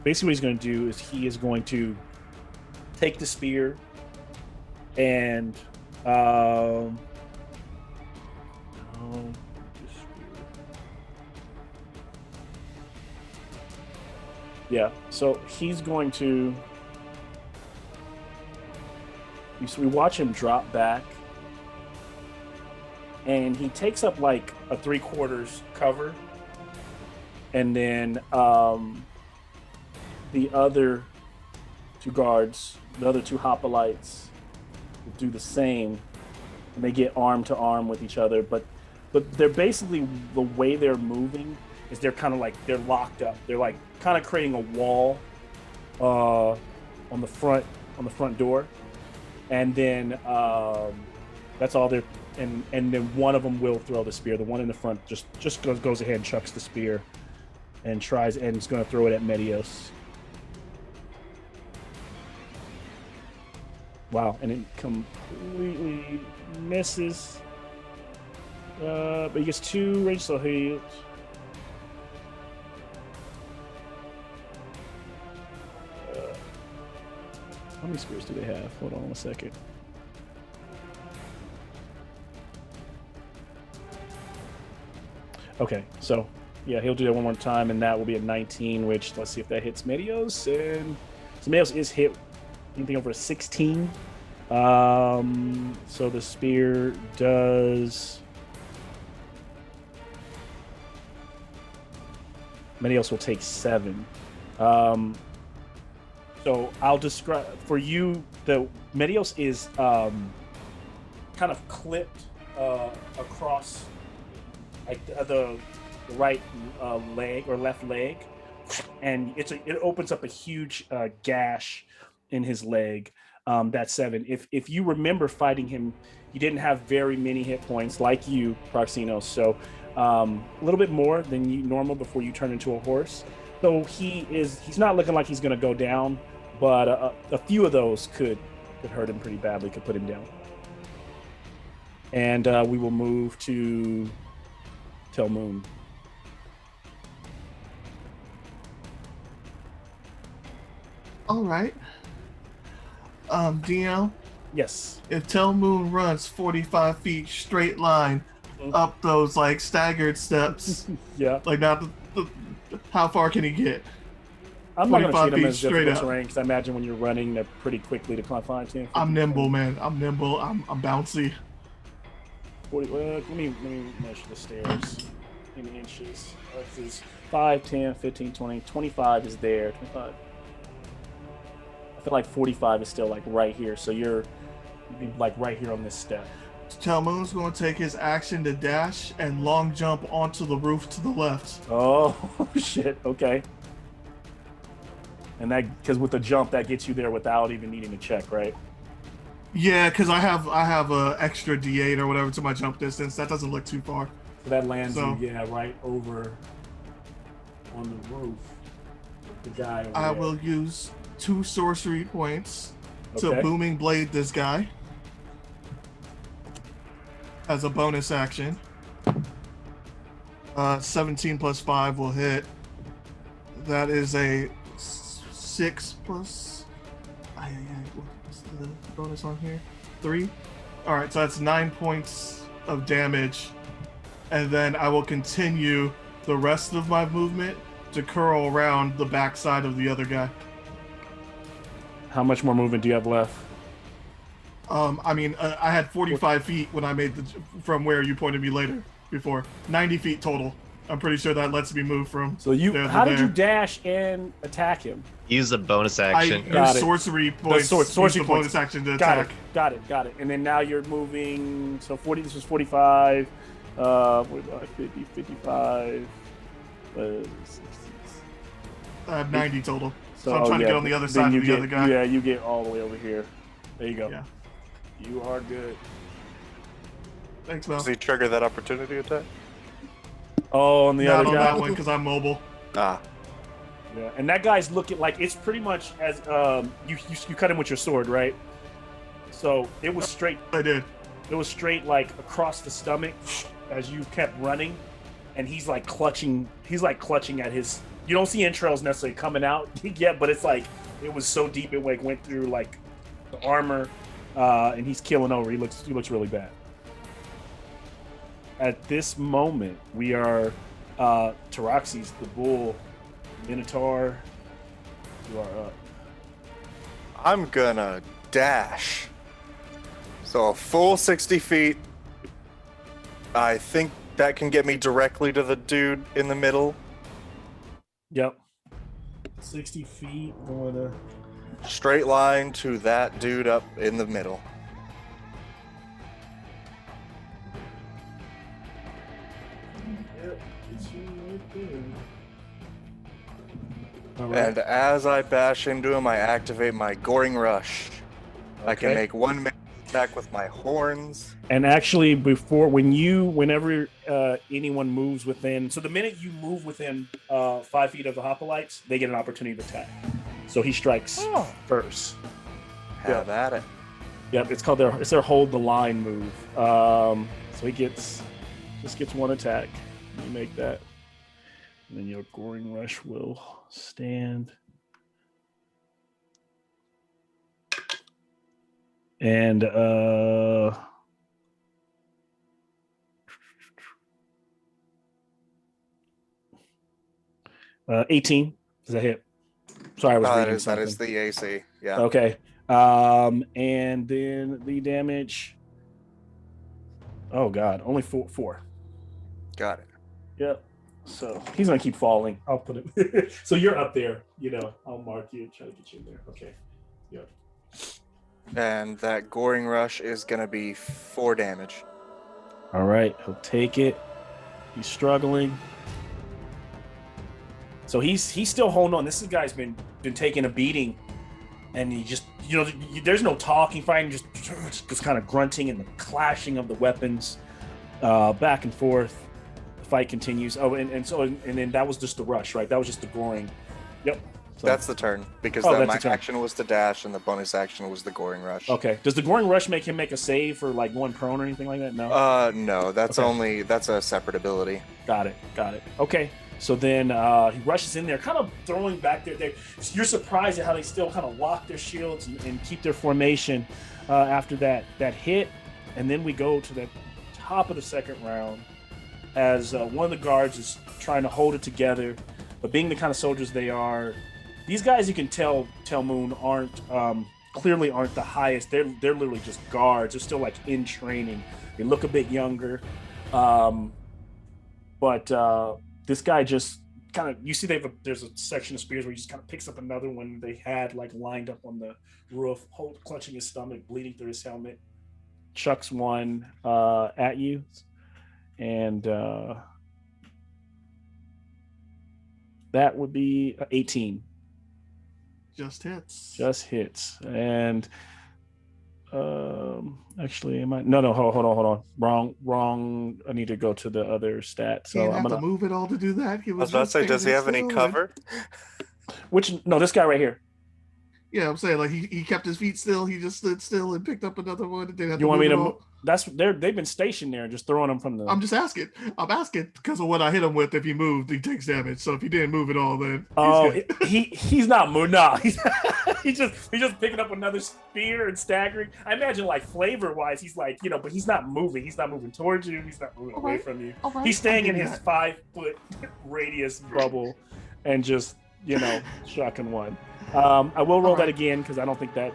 basically what he's gonna do is he is going to take the spear and so he's going to. We watch him drop back, and he takes up like a 3/4 cover, and then the other two guards, the other two hoplites, will do the same, and they get arm to arm with each other. But they're basically, the way they're moving is they're kind of like they're locked up. They're like kind of creating a wall on the front door, and then that's all they're. And then one of them will throw the spear. The one in the front just goes ahead and chucks the spear, and tries and is going to throw it at Medios. Wow, and it completely misses. But he gets 2 range, so he. How many spears do they have? Hold on a second. Okay, so yeah, he'll do that one more time, and that will be a 19, which, let's see if that hits Medios. And so Medios is hit anything over a 16. So the spear does. Medios will take 7. So I'll describe for you. The Medios is kind of clipped across like the right leg or left leg, and it opens up a huge gash in his leg. That's 7. If you remember fighting him, he didn't have very many hit points like you, Proxinos. So a little bit more than normal before you turn into a horse. So he's not looking like he's going to go down, but a few of those could Could hurt him pretty badly. Could put him down. And we will move to Tel Moon. All right. DL, Yes. if Tel Moon runs 45 feet straight line up those like staggered steps, Yeah. like now, how far can he get? I'm not going to 45 treat him feet as straight difficult up. terrain because I imagine when you're running, they're pretty quickly to climb 5, 10. 15, I'm nimble, 20, man. I'm nimble. I'm bouncy. 40. Let me measure the stairs in inches. This is 5, 10, 15, 20. 25 is there. 25. I feel like 45 is still like right here. So you'd be like right here on this step. Tel Moon's going to take his action to dash and long jump onto the roof to the left. Oh, shit. Okay. And that, because with the jump, that gets you there without even needing to check, right? Yeah, because I have a extra D8 or whatever to my jump distance. That doesn't look too far. So that lands So- you, right over on the roof. The guy over I there. will use 2 sorcery points to Okay. booming blade this guy as a bonus action. 17 plus 5 will hit. That is a 6 plus. What's the bonus on here? 3. All right, so that's 9 points of damage, and then I will continue the rest of my movement to curl around the backside of the other guy. How much more movement do you have left? I had 45 feet when I made from where you pointed me later before. 90 feet total. I'm pretty sure that lets me move from. So you, there to how did you there. dash and attack him? Use a bonus I action. Got used it. sorcery points. sorcery Used the points. bonus action to Got attack. it. And then now you're moving. So 40. This was 45. 45, 50, 55. 60. I have 90 total. So So I'm trying to get on the other side you of the get, other guy. Yeah, you get all the way over here. There you go. Yeah. You are good. Thanks, Mel. Does he trigger that opportunity attack? Oh, and the Not other on guy. that one because I'm mobile. Ah, Yeah, and that guy's looking like it's pretty much as you cut him with your sword, right? So it was straight. I did. It was straight like across the stomach as you kept running, and he's like clutching. He's like clutching at his. You don't see entrails necessarily coming out yet, but it's like it was so deep it like went through like the armor, and he's killing over. He looks really bad. At this moment, we are Taroxys, the bull, Minotaur. You are up. I'm gonna dash. So a full 60 feet. I think that can get me directly to the dude in the middle. Yep. 60 feet. Going to. Straight line to that dude up in the middle. All right. And as I bash into him, I activate my Goring Rush. I can Okay. make one attack with my horns. And actually, whenever anyone moves within, so the minute you move within 5 feet of the hoplites, they get an opportunity to attack. So he strikes first. Have at it. Yep, it's their hold the line move. So he gets one attack. You make that, and then your Goring Rush will stand. And 18. Does that hit? Sorry, I was reading That is something. the AC. Yeah. Okay. And then the damage. Oh God, only four. Got it. Yep. So he's gonna keep falling. I'll put it. So you're up there. I'll mark you and try to get you in there. Okay. Yep. And that Goring Rush is gonna be 4 damage. All right. He'll take it. He's struggling. So he's still holding on. This guy's been taking a beating, and he just there's no talking, fighting, just kind of grunting and the clashing of the weapons back and forth. The fight continues. Oh, and then that was just the rush, right? That was just the goring. Yep. So, That's the turn because Oh, that's my the turn. action was to dash and the bonus action was the goring rush. okay. Does the Goring Rush make him make a save for like going prone or anything like that? No. No, that's Okay. that's a separate ability. Got it. Okay. So then he rushes in there, kind of throwing back you're surprised at how they still kind of lock their shields and keep their formation after that hit. And then we go to the top of the second round as one of the guards is trying to hold it together. But being the kind of soldiers they are, these guys, you can tell Moon clearly aren't the highest. They're literally just guards. They're still like in training. They look a bit younger. But this guy just kind of, you see there's a section of spears where he just kind of picks up another one they had like lined up on the roof, clutching his stomach, bleeding through his helmet, chucks one at you, and that would be 18. Just hits. And actually, am I? No. Hold on. Wrong. I need to go to the other stat. So Can't I'm have gonna to move it all to do that. I was about to say, does he have any cover? this guy right here. Yeah, I'm saying like he kept his feet still. He just stood still and picked up another one. And didn't have You want me to? move? They've been stationed there, just throwing them from the. I'm just asking. I'm asking because of what I hit him with. If he moved, he takes damage. So if he didn't move at all, then he's not moving. No, he's just picking up another spear and staggering. I imagine like flavor wise, he's like but he's not moving. He's not moving towards you. He's not moving away from you. He's staying in his 5-foot radius bubble, and just shocking one. I will roll that again because I don't think that.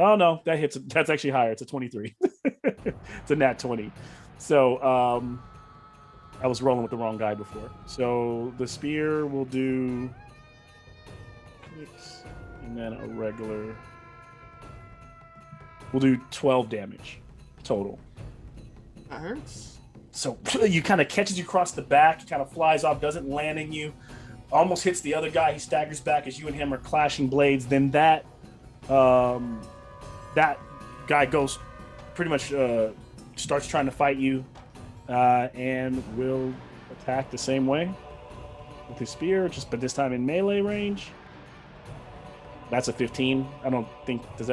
Oh no, that hits. That's actually higher. It's a 23. It's a nat 20. So I was rolling with the wrong guy before. So the spear will do 6, and then a regular. We'll do 12 damage total. That hurts. So you kind of catches you across the back. He kind of flies off, doesn't land in you. Almost hits the other guy. He staggers back as you and him are clashing blades. Then that guy goes pretty much starts trying to fight you and will attack the same way with his spear, but this time in melee range. That's a 15. I don't think that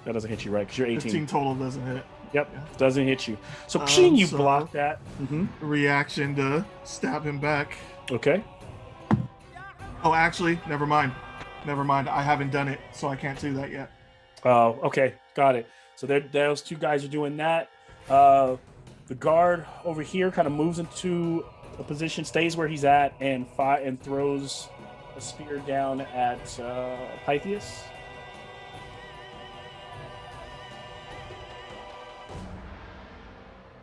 doesn't hit you, right? Because you're 18. 15 total doesn't hit. Yep, Yeah. Doesn't hit you. So you so block that. Mm-hmm. Reaction to stab him back. Okay. Oh, actually, never mind. I haven't done it, so I can't do that yet. Oh, okay, got it. So those two guys are doing that. The guard over here kind of moves into a position, stays where he's at, and throws a spear down at Pythias.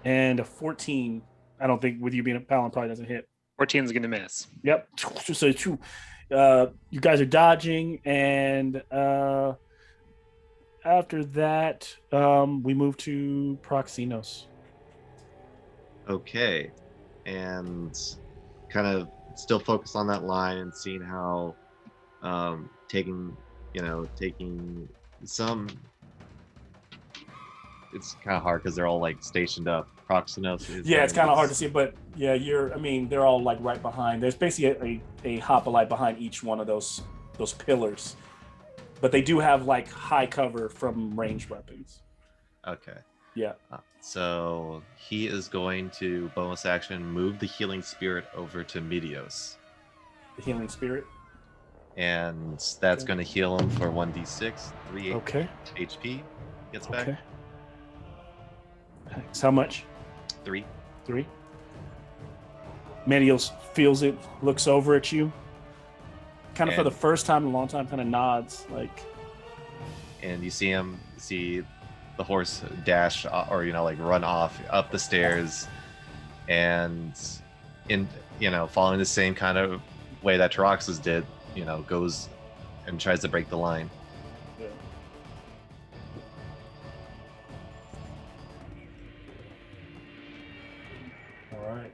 And a 14. I don't think with you being a Paladin probably doesn't hit. 14 is going to miss. Yep. So you guys are dodging, and after that, we move to Proxinos. Okay, and kind of still focus on that line and seeing how taking some. It's kind of hard because they're all like stationed up. Proxinos is it's kind of hard to see, but yeah, they're all like right behind. There's basically a hoplite behind each one of those pillars, but they do have like high cover from ranged weapons. Okay. Yeah. So he is going to bonus action move the healing spirit over to Medios. The healing spirit. And that's going to heal him for 1d6, 3 HP. Gets back. Okay. How much? 3. Medios feels it, looks over at you, kind of for the first time in a long time, kind of nods like. And you see the horse dash or run off up the stairs, and following the same kind of way that Tyroxus did, goes and tries to break the line. Yeah. All right.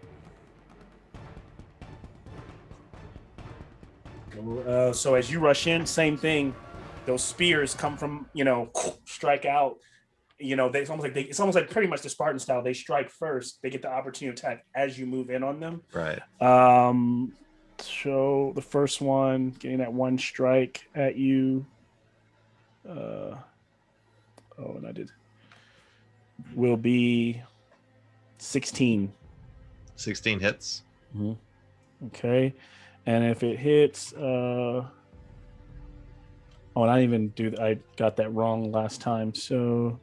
So as you rush in, same thing. Those spears come from, strike out. It's almost like pretty much the Spartan style. They strike first. They get the opportunity to attack as you move in on them. Right. So the first one getting that one strike at you. And I did. Will be 16. 16 hits. Okay. And if it hits, and I didn't even do that. I got that wrong last time. So,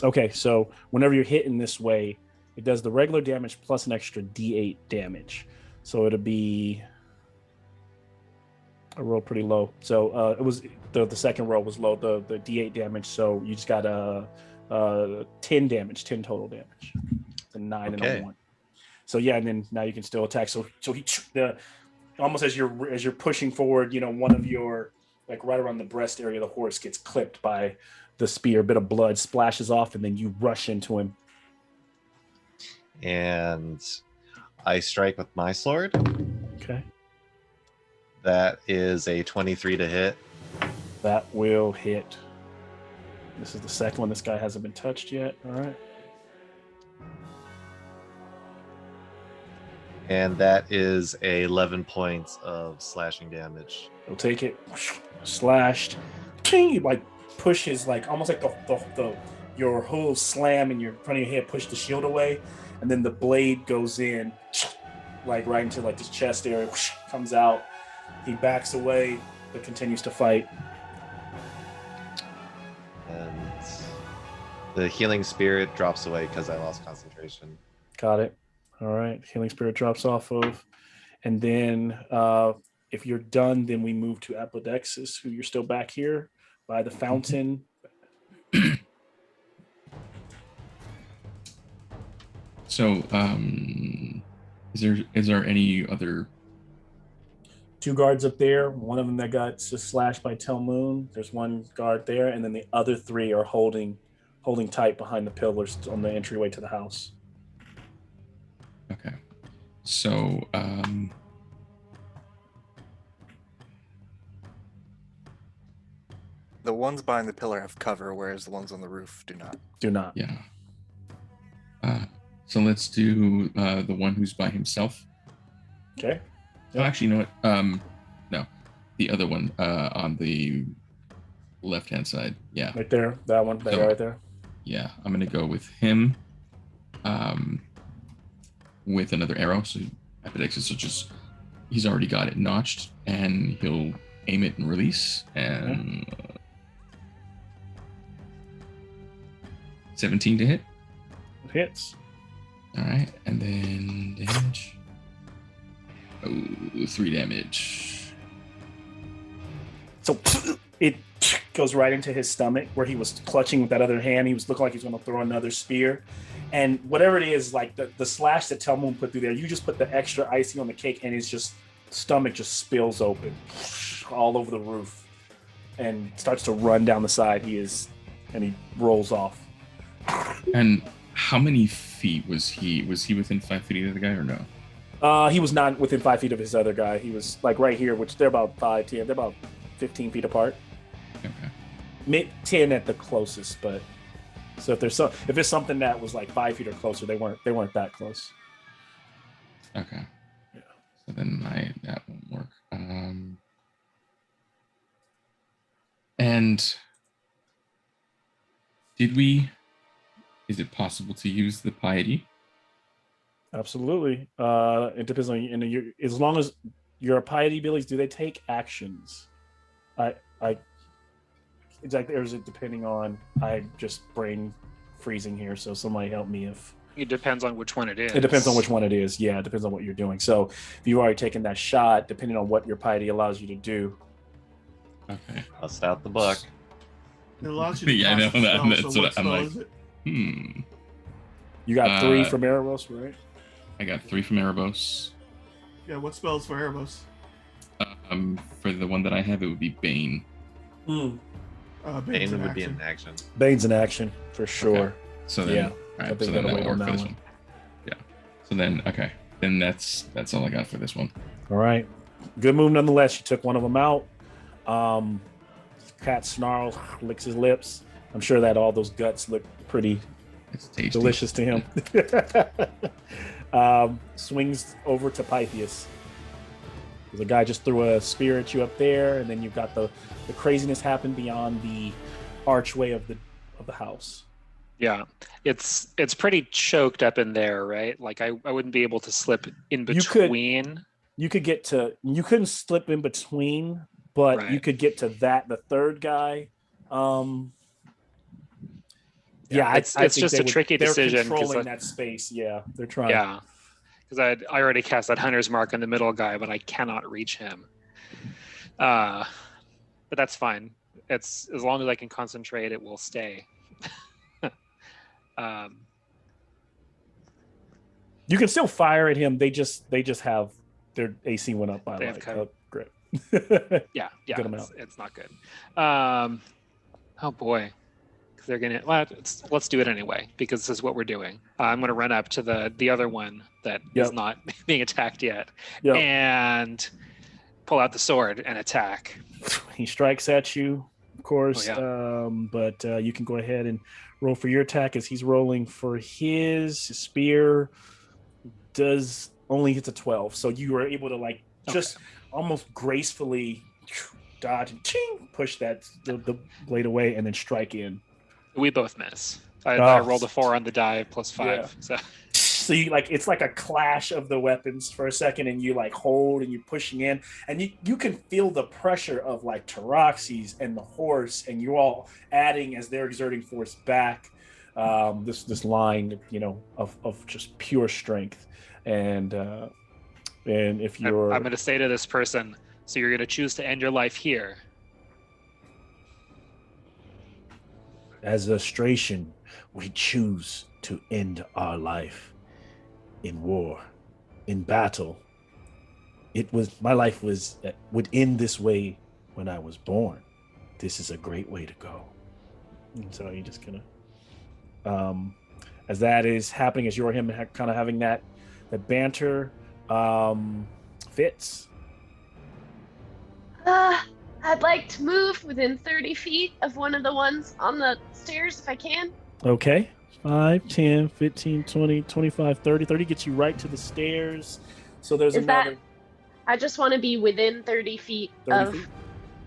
okay. So whenever you're hitting this way, it does the regular damage plus an extra D8 damage. So it'll be a roll pretty low. So it was the second roll was low, the D8 damage. So you just got a 10 damage, 10 total damage. It's a 9 and a 1. So yeah, and then now you can still attack. So he almost as you're pushing forward, one of your like right around the breast area, the horse gets clipped by the spear. A bit of blood splashes off, and then you rush into him. And I strike with my sword. Okay. That is a 23 to hit. That will hit. This is the second one. This guy hasn't been touched yet. All right. And that is 11 points of slashing damage. He'll take it. Slashed. He like pushes like almost like the your whole slam in your front of your head, push the shield away, and then the blade goes in like right into like this chest area, comes out. He backs away, but continues to fight. And the healing spirit drops away because I lost concentration. Got it. All right. Healing spirit drops off of. And then if you're done, then we move to Apoplexis, who you're still back here by the fountain. So, is there any other? 2 guards up there. One of them that got just slashed by Telmoon. There's one guard there, and then the other 3 are holding tight behind the pillars on the entryway to the house. Okay. So, the ones behind the pillar have cover, whereas the ones on the roof do not. Do not. Yeah. So let's do the one who's by himself. Okay. Oh, actually, you know what? No, the other one on the left-hand side. Yeah. Right there. That one. That guy right there. Yeah, I'm gonna go with him. With another arrow. So Epidexis will just, he's already got it notched, and he'll aim it and release. And 17 to hit. It hits. All right, and then damage. Oh, 3 damage. So it goes right into his stomach where he was clutching with that other hand. He was looking like he was going to throw another spear. And whatever it is, like the slash that Telmoon put through there, you just put the extra icing on the cake, and his stomach just spills open all over the roof and starts to run down the side. He rolls off. And how many feet was he? Was he within 5 feet of the guy or no? He was not within 5 feet of his other guy. He was like right here, which they're about 5, 10. They're about 15 feet apart. Okay. 10 at the closest, but so if there's something that was like 5 feet or closer, they weren't that close. Okay. Yeah. So then that won't work. And is it possible to use the piety? Absolutely. It depends on as long as your piety abilities, do they take actions? It's like there's it depending on. I just brain freezing here, so somebody help me if. It depends on which one it is. It depends on which one it is. Yeah, it depends on what you're doing. So if you've already taken that shot, depending on what your piety allows you to do. Okay. Bust out the book. It allows you to Yeah, I know cast a that. spell, That's so what what I'm spell like. is it? You got 3 from Erebos, right? I got 3 from Erebos. Yeah, what spells for Erebos? For the one that I have, it would be Bane. Bane Bane's would be an action. Bane's in action for sure. Okay. So then, Yeah, all I right, think so then that'll that wait will on work that for this one. one. Yeah. So then, okay. Then that's all I got for this one. All right. Good move nonetheless. You took one of them out. Cat snarls, licks his lips. I'm sure that all those guts look pretty It's tasty. delicious to him. swings over to Pythias. The guy just threw a spear at you up there, and then you've got the craziness happen beyond the archway of the house. Yeah, it's pretty choked up in there, right? Like I wouldn't be able to slip in between. You couldn't slip in between, but Right. you could get to the third guy. It's I think just a tricky decision. They're controlling that space. Yeah, they're trying. Yeah, because I already cast that hunter's mark on the middle guy, but I cannot reach him. But that's fine. It's as long as I can concentrate, it will stay. You can still fire at him. They just have their AC went up by like a grip. Yeah, Good amount. It's not good. Oh boy, because they're gonna. Well, let's do it anyway because this is what we're doing. I'm gonna run up to the other one that is not being attacked yet, and pull out the sword and attack. He strikes at you, of course, Oh, but you can go ahead and roll for your attack as he's rolling for his spear. Does only hits a 12, so you were able to just almost gracefully dodge and push the blade away and then strike in. We both miss. I rolled a 4 on the die plus 5. Yeah. So you it's like a clash of the weapons for a second, and you hold and you're pushing in, and you can feel the pressure of Taroxes and the horse, and you all adding as they're exerting force back. This line, of just pure strength, and if you're, I'm going to say to this person, so you're going to choose to end your life here. As Astration, we choose to end our life in war, in battle. My life would end this way when I was born. This is a great way to go. And so you just kind of, as that is happening, as you're him kind of having that banter, Fitz. I'd like to move within 30 feet of one of the ones on the stairs if I can. Okay. 5, 10, 15, 20, 25, 30. 30 gets you right to the stairs. So there's another. I just want to be within 30 feet 30 feet?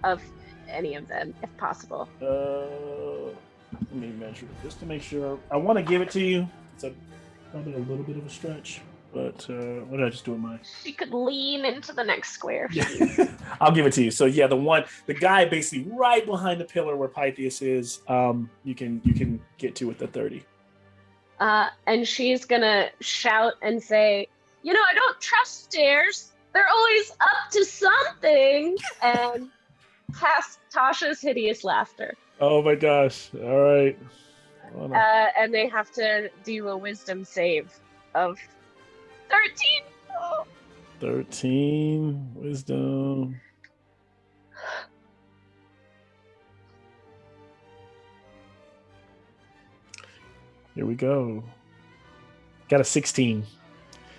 of any of them, if possible. Let me measure it just to make sure. I want to give it to you. It's probably a little bit of a stretch, but what did I just do with mine? She could lean into the next square. I'll give it to you. So yeah, the guy basically right behind the pillar where Pythias is, you can get to with the 30. And she's gonna shout and say, I don't trust stairs. They're always up to something. And cast Tasha's hideous laughter. Oh my gosh! All right. And they have to do a wisdom save of 13. Oh. 13 wisdom. Here we go. Got a 16.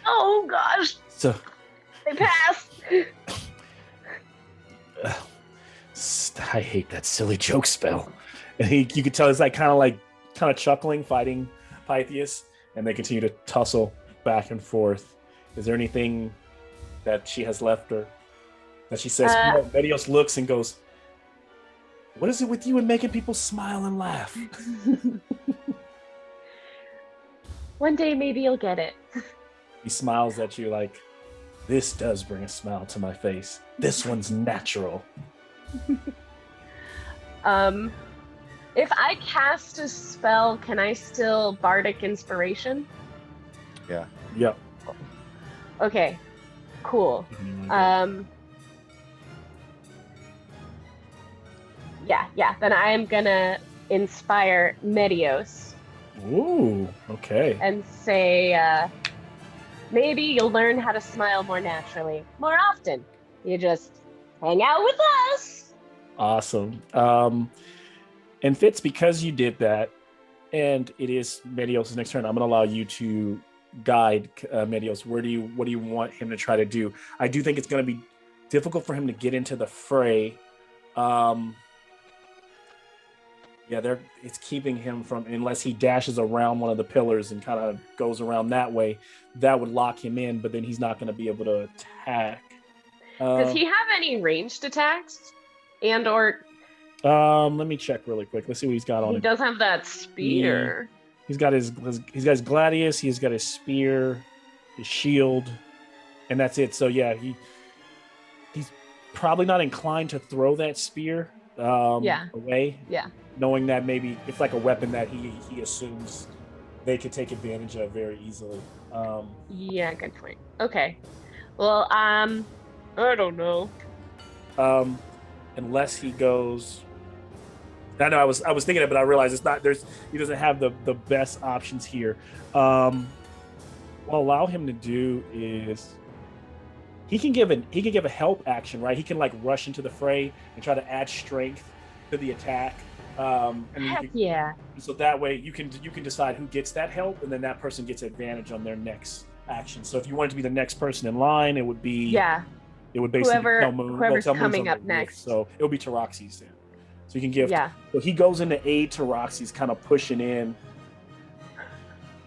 Oh gosh. So they passed. I hate that silly joke spell. And you could tell he's kind of chuckling, fighting Pythias, and they continue to tussle back and forth. Is there anything that she has left her that she says? Medios looks and goes, "What is it with you and making people smile and laugh?" One day maybe you'll get it. He smiles at you like, "This does bring a smile to my face. This one's natural." If I cast a spell, can I still bardic inspiration? Yeah. Yep. Okay. Cool. Yeah. Then I am gonna inspire Medios. Ooh. Okay. And say, maybe you'll learn how to smile more naturally, more often. You just hang out with us. Awesome. And Fitz, because you did that, and it is Medios' next turn, I'm going to allow you to guide Medios. What do you want him to try to do? I do think it's going to be difficult for him to get into the fray. Yeah, it's keeping him from, unless he dashes around one of the pillars and kind of goes around that way, that would lock him in, but then he's not going to be able to attack. Does he have any ranged attacks? And or Let me check really quick. Let's see what he's got on he him. does have that spear. He's got his gladius, he's got his spear, his shield, and that's it. So yeah, he's probably not inclined to throw that spear away. Yeah. Knowing that maybe it's like a weapon that he assumes they could take advantage of very easily. Yeah, good point. Okay. Well, I don't know. Unless he goes. I know I was thinking it, but I realized it's not. He doesn't have the best options here. What I'll allow him to do is he can give a help action, right? He can like rush into the fray and try to add strength to the attack. Yeah. So that way you can decide who gets that help, and then that person gets advantage on their next action. So if you wanted to be the next person in line, it would be It would basically tell Moon, whoever's tell Moon's coming on up the next. list. So it would be Taroxy's then. So you can give. Yeah. So he goes into aid Taroxy's, kind of pushing in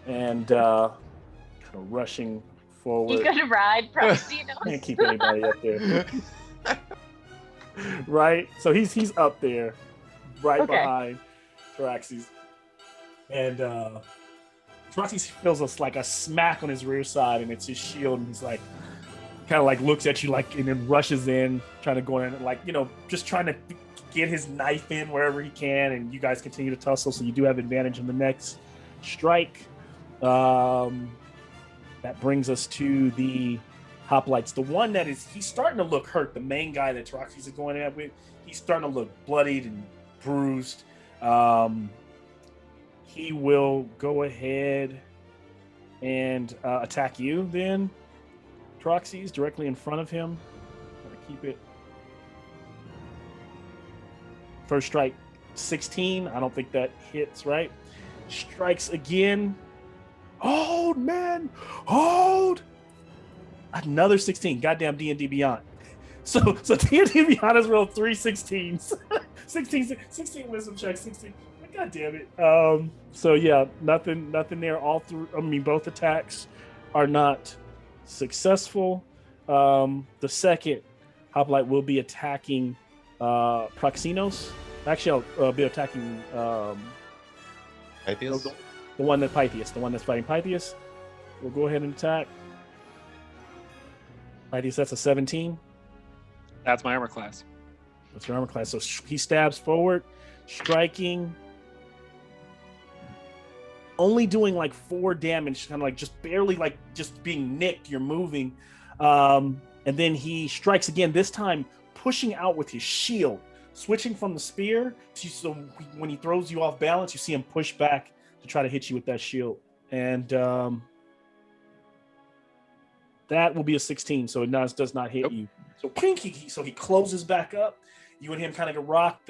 and kind of rushing forward. You gonna ride Proxino? Can't keep anybody up there. Right? So he's up there, right behind Taroxy's. And Taroxy feels like a smack on his rear side, and it's his shield, and he's like, kind of like looks at you like, and then rushes in, trying to go in, like, just trying to get his knife in wherever he can, and you guys continue to tussle, so you do have advantage in the next strike. That brings us to the hoplites. The one that he's starting to look hurt. The main guy that Taroxy's going at with, he's starting to look bloodied and bruised. He will go ahead and attack you then. Taroxy's directly in front of him. Gotta keep it. First strike, 16. I don't think that hits, right? Strikes again. Hold, man. Hold. Another 16. Goddamn D&D Beyond. So D&D Beyond has rolled 3 16s. 16 wisdom checks. 16. God damn it. So yeah, nothing there. Both attacks are not successful. The second hoplite will be attacking Proxinos. Actually, I'll be attacking Pythias? The one that's fighting Pythias. We'll go ahead and attack. Pythias, that's a 17. That's my armor class. That's your armor class. So he stabs forward, striking. Only doing like 4 damage, kind of like just barely, like just being nicked. You're moving. And then he strikes again, this time pushing out with his shield, switching from the spear. So when he throws you off balance, you see him push back to try to hit you with that shield. And that will be a 16, so it does not hit you. So he closes back up. You and him kind of rock.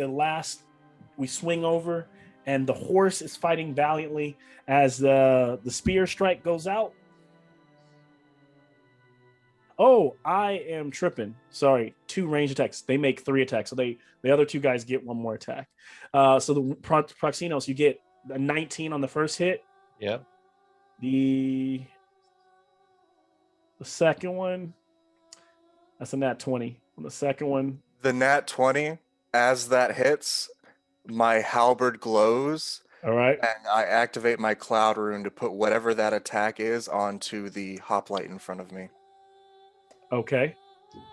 We swing over, and the horse is fighting valiantly as the spear strike goes out. Oh, I am tripping. Sorry, 2 range attacks. They make 3 attacks, so the other 2 guys get 1 more attack. So the Proxinos, you get a 19 on the first hit. Yep. The second one, that's a nat 20. On the second one, The nat 20, as that hits, my halberd glows, all right. and I activate my cloud rune to put whatever that attack is onto the hoplite in front of me. Okay.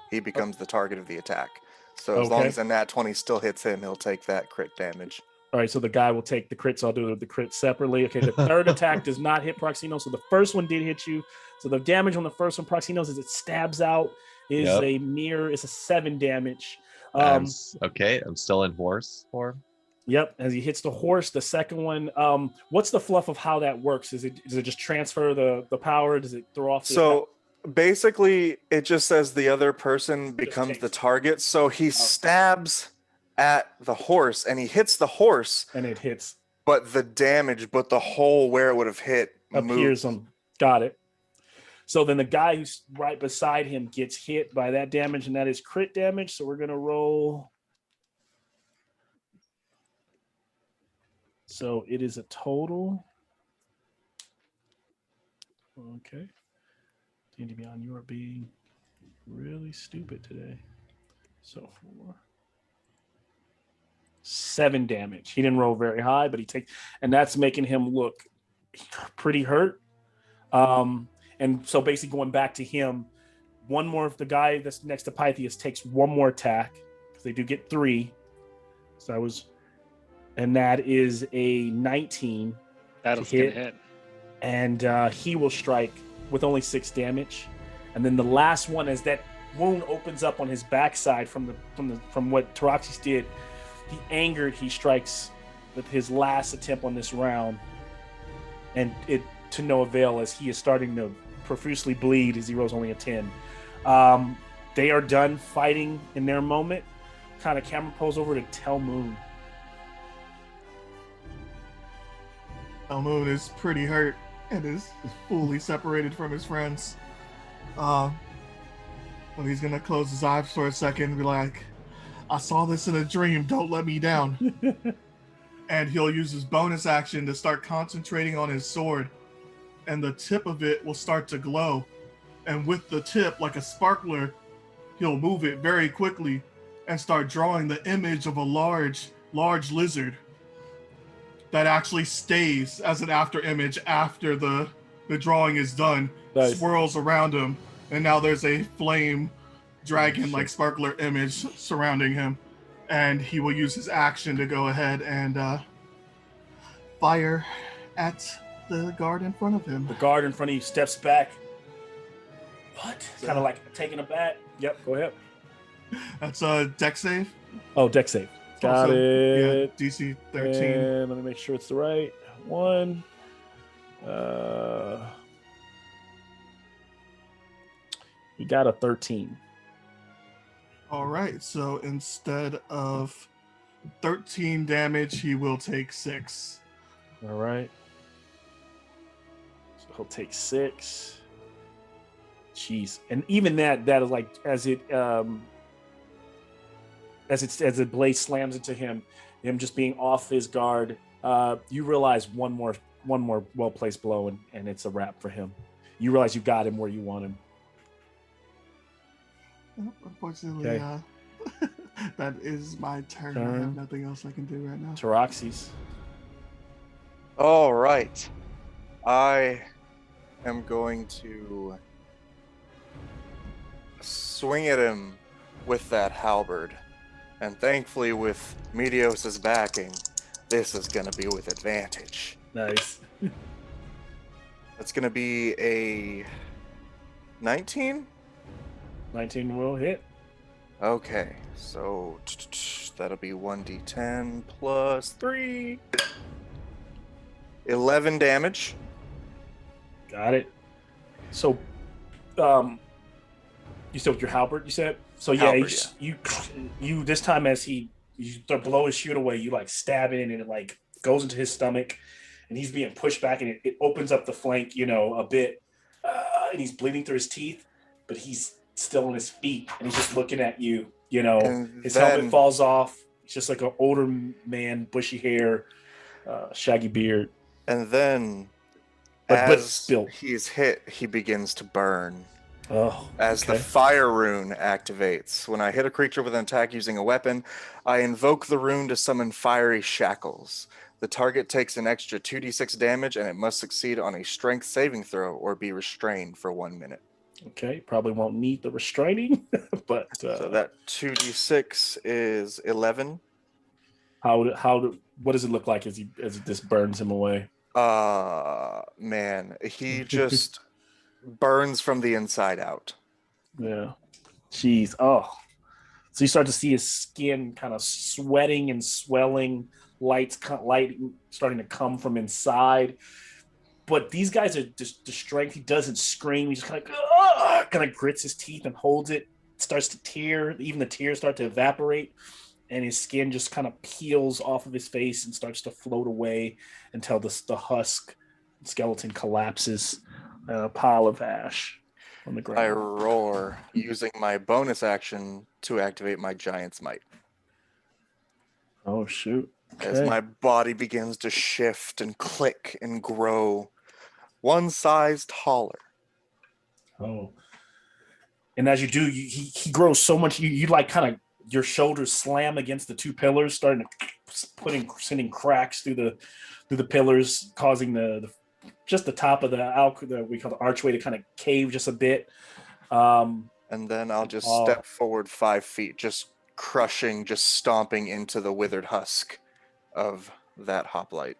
He becomes the target of the attack. So as long Okay. as the nat 20 still hits him, he'll take that crit damage. All right, so the guy will take the crit, so I'll do the crit separately. Okay, the third attack does not hit Proxino, so the first one did hit you. So the damage on the first one, Proxinos, as it stabs out, is it's a 7 damage. Okay, I'm still in horse form. Yep, as he hits the horse. The second one, what's the fluff of how that works? Does it just transfer the power? Does it throw off the So basically, it just says the other person becomes the takes- target. So he stabs at the horse, and he hits the horse, and it hits but the hole where it would have hit appears moves. on. Got it. So then the guy who's right beside him gets hit by that damage, and that is crit damage. So we're gonna roll. So it is a total. Okay. D&D Beyond, you are being really stupid today. So 7 damage. He didn't roll very high, but he takes, and that's making him look pretty hurt. And so basically going back to him, one more of the guy that's next to Pythias takes one more attack because they do get 3. So that is a 19. That's to gonna hit. And he will strike with only 6 damage. And then the last one, as that wound opens up on his backside from what Taraxis did, he strikes with his last attempt on this round, and it to no avail as he is starting to profusely bleed as he rolls only a 10. They are done fighting in their moment. Kind of camera pulls over to Tell Moon. Moon is pretty hurt and is fully separated from his friends. Well, he's gonna close his eyes for a second and be like, I saw this in a dream, don't let me down. And he'll use his bonus action to start concentrating on his sword, and the tip of it will start to glow. And with the tip, like a sparkler, he'll move it very quickly and start drawing the image of a large lizard that actually stays as an after image after the drawing is done. Nice. Swirls around him, and now there's a flame dragon like sparkler image surrounding him, and he will use his action to go ahead and fire at the guard in front of him. The guard in front of you steps back. What? Kind of like taking a bat. Yep, go ahead. That's a deck save. Oh, deck save. Got Also, it. Yeah, DC 13. And let me make sure it's the right one. He got a 13. All right, so instead of 13 damage, he will take 6. All right. So he'll take 6. Jeez. And even that is like as the blade slams into him just being off his guard, you realize one more well-placed blow and it's a wrap for him. You realize you got him where you want him. Unfortunately, Okay. that is my turn. I have nothing else I can do right now. Taraxis. All right. I am going to swing at him with that halberd. And thankfully, with Meteos' backing, this is going to be with advantage. Nice. It's going to be a 19? 19 will hit. Okay, so that'll be 1d10 plus 3. 11 damage. Got it. So, you said with your halberd, you said? So yeah, Halberd, you this time as you blow his shoot away, you like stab it and it like goes into his stomach and he's being pushed back and it opens up the flank, a bit, and he's bleeding through his teeth, but he's still on his feet and he's just looking at you. And His then- helmet falls off. He's just like an older man, bushy hair, shaggy beard. And then, But as still. he's hit, he begins to burn. Oh, As the fire rune activates. When I hit a creature with an attack using a weapon, I invoke the rune to summon fiery shackles. The target takes an extra 2d6 damage and it must succeed on a strength saving throw or be restrained for 1 minute. Okay, probably won't need the restraining, but So that 2d6 is 11. what does it look like as this burns him away? Man, he just burns from the inside out. Yeah. Jeez. Oh. So you start to see his skin kind of sweating and swelling, light starting to come from inside. But these guys are just the strength. He doesn't scream. He just kind of grits his teeth and holds it. Starts to tear. Even the tears start to evaporate, and his skin just kind of peels off of his face and starts to float away until the husk skeleton collapses, a pile of ash on the ground. I roar, using my bonus action to activate my Giant's Might. Oh shoot! as Okay. my body begins to shift and click and grow one size taller. Oh. And as you do, he grows so much. You like kind of your shoulders slam against the two pillars, starting to sending cracks through the pillars, causing just the top of the we call the archway to kind of cave just a bit. And then I'll just step forward 5 feet, just crushing, just stomping into the withered husk of that hoplite.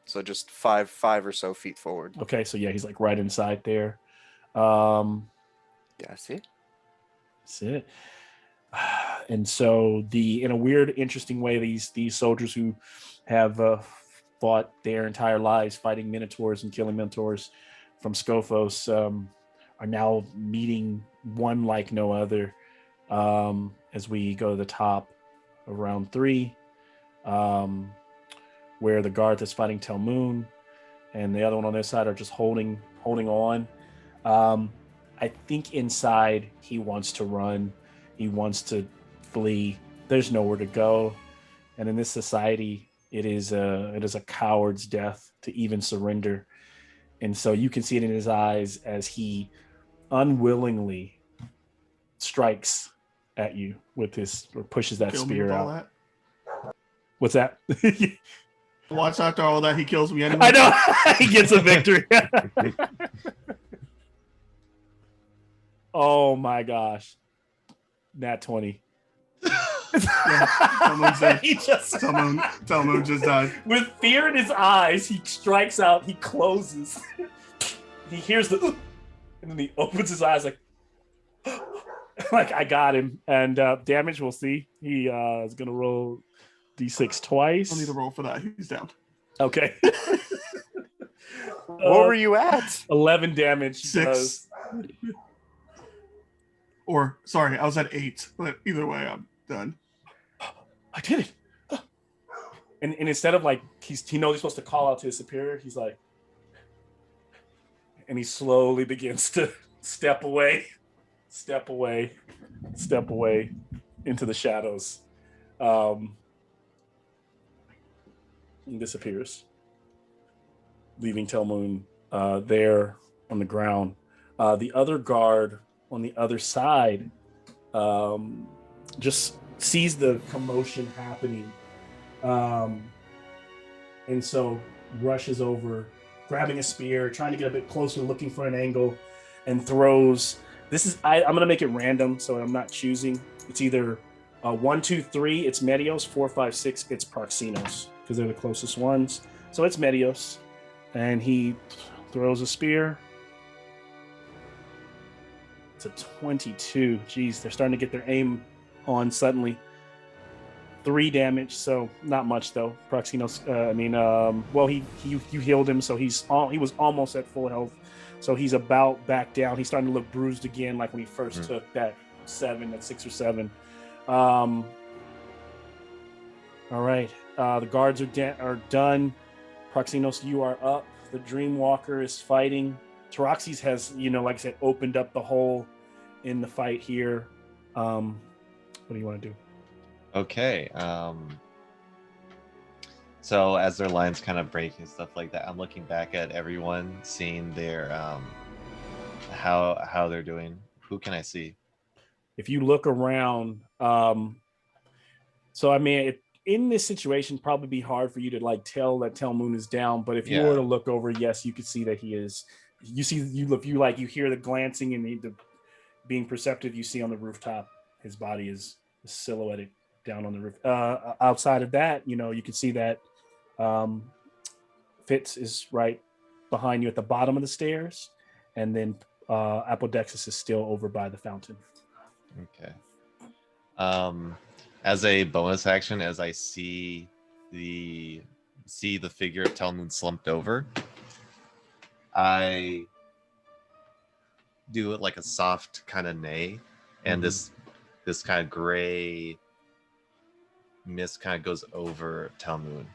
So just five or so feet forward. Okay, so yeah, he's like right inside there. Yeah, see? That's it. And so in a weird, interesting way, these soldiers who have fought their entire lives fighting minotaurs and killing minotaurs from Scophos are now meeting one like no other as we go to the top of round 3, where the guard that's fighting Telmoon and the other one on their side are just holding on. I think inside he wants to run. He wants to flee. There's nowhere to go. And in this society, it is a coward's death to even surrender. And so you can see it in his eyes as he unwillingly strikes at you with or pushes that Kill me spear with all out. that. What's that? Watch after all that, he kills me anyway. I know. He gets a victory. Oh my gosh. Nat 20. Telmoon's dead. He just Telmoon just died. with fear in his eyes, he strikes out, he closes. He hears the and then he opens his eyes like like I got him. And damage, we'll see. He is gonna roll D6 twice. I don't need to roll for that. He's down. Okay. What were you at? 11 damage. 6. Or sorry, I was at 8. But either way, I'm done. I did it. And instead of like he knows he's supposed to call out to his superior, he's like, and he slowly begins to step away into the shadows. And disappears, leaving Telmoon there on the ground. The other guard on the other side just sees the commotion happening, and so rushes over, grabbing a spear, trying to get a bit closer, looking for an angle, and throws. I'm going to make it random, so I'm not choosing. It's either 1, 2, 3, it's Medios, 4, 5, 6, it's Proxinos, because they're the closest ones. So it's Medios, and he throws a spear. It's a 22. Jeez, they're starting to get their aim on suddenly. 3 damage, so not much though. Proxinos, you healed him, so he was almost at full health. So he's about back down. He's starting to look bruised again, like when he first took that 6 or 7. All right, the guards are done. Proxinos, you are up. The Dreamwalker is fighting. Taraxis has, like I said, opened up the hole in the fight here. What do you want to do? Okay. So as their lines kind of break and stuff like that, I'm looking back at everyone, seeing their how they're doing. Who can I see? If you look around, in this situation, probably be hard for you to tell that Telmoon is down. But if you were to look over, yes, you could see that he is. You hear the glancing and the being perceptive. You see on the rooftop, his body is silhouetted down on the roof. Outside of that, you can see that Fitz is right behind you at the bottom of the stairs, and then Apodexis is still over by the fountain. Okay. As a bonus action, as I see the figure of Telmoon slumped over, I do it like a soft kind of neigh, and this kind of gray mist kind of goes over Telmoon.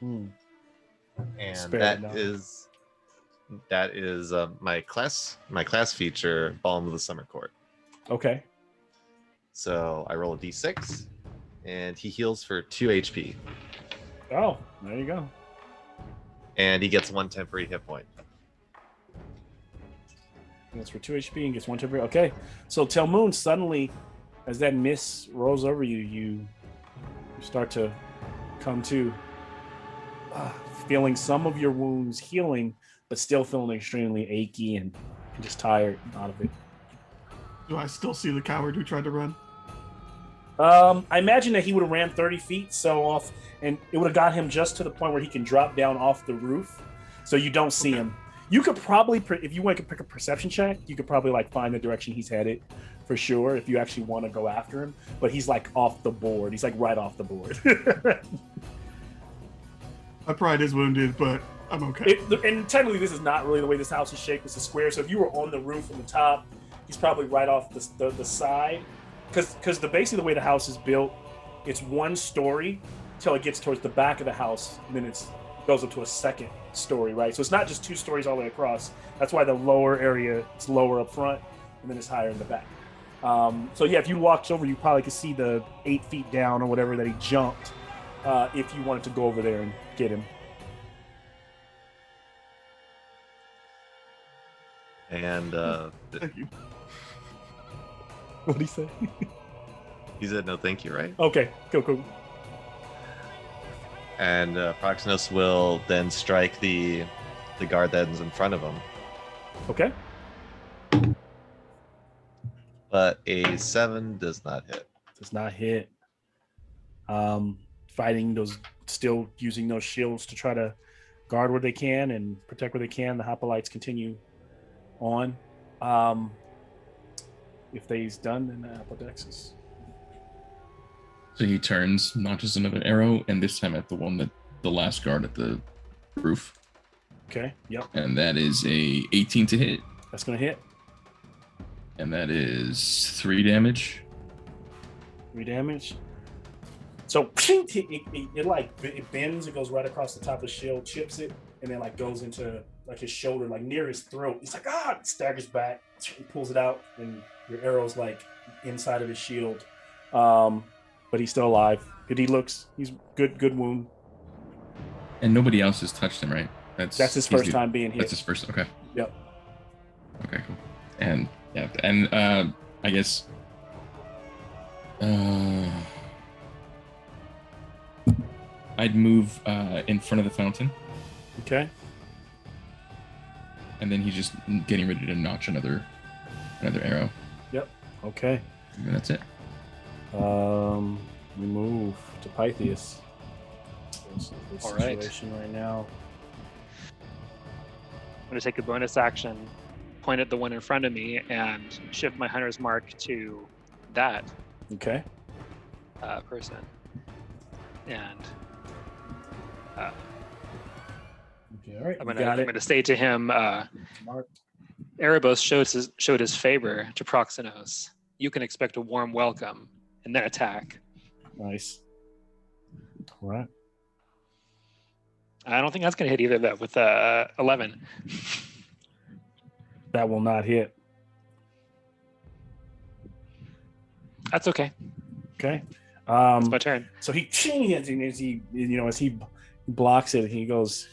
And that is my class feature, Balm of the Summer Court. Okay. So I roll a d6, and he heals for 2 HP. Oh, there you go. And he gets 1 temporary hit point. That's for 2 HP and gets 1 temporary. Okay, so Telmoon, suddenly, as that mist rolls over you, you start to come to, feeling some of your wounds healing, but still feeling extremely achy and just tired out of it. Do I still see the coward who tried to run? I imagine that he would have ran 30 feet so off, and it would have got him just to the point where he can drop down off the roof, so you don't see him. You could probably, if you want to pick a perception check, you could probably like find the direction he's headed for sure if you actually want to go after him. But he's like off the board. He's like right off the board. My pride is wounded, but I'm okay. And technically, this is not really the way this house is shaped. It's a square. So if you were on the roof from the top, he's probably right off the side. Because basically the way the house is built, it's 1 story till it gets towards the back of the house, and then it goes up to a 2nd story, right? So it's not just 2 stories all the way across. That's why the lower area is lower up front, and then it's higher in the back. So yeah, if you walked over, you probably could see the 8 feet down or whatever that he jumped. If you wanted to go over there and get him. And Thank you. What did he say? he said no thank you, right? Okay, cool. And Proxenos will then strike the guard that's in front of him. Okay. But a 7 does not hit. Does not hit. Fighting those, still using those shields to try to guard where they can and protect where they can. The hoplites continue on. If they's done, then the Apodexis. So he turns, launches another arrow, and this time at the last guard at the roof. Okay. Yep. And that is a 18 to hit. That's gonna hit. And that is 3 damage. 3 damage. So it bends, it goes right across the top of the shield, chips it, and then like goes into like his shoulder, like near his throat. He's like, staggers back, pulls it out, and your arrow's like inside of his shield. But he's still alive. Good he looks. He's good wound. And nobody else has touched him, right? That's his first time being hit. That's his first. Okay. Yep. Okay, cool. And yeah, and I guess I'd move in front of the fountain, Okay. and then he's just getting ready to notch another arrow, Okay. and that's it. We move to Pythias. All right. Situation right now. I'm going to take a bonus action, point at the one in front of me, and shift my hunter's mark to that Okay. person. And Okay. All right. I'm you going got it. to say to him, Mark. Erebos showed his favor to Proxenos. You can expect a warm welcome and then attack. Nice. All right. I don't think that's going to hit either, though, with 11. That will not hit. That's okay. Okay. It's my turn. So as he blocks it, he goes,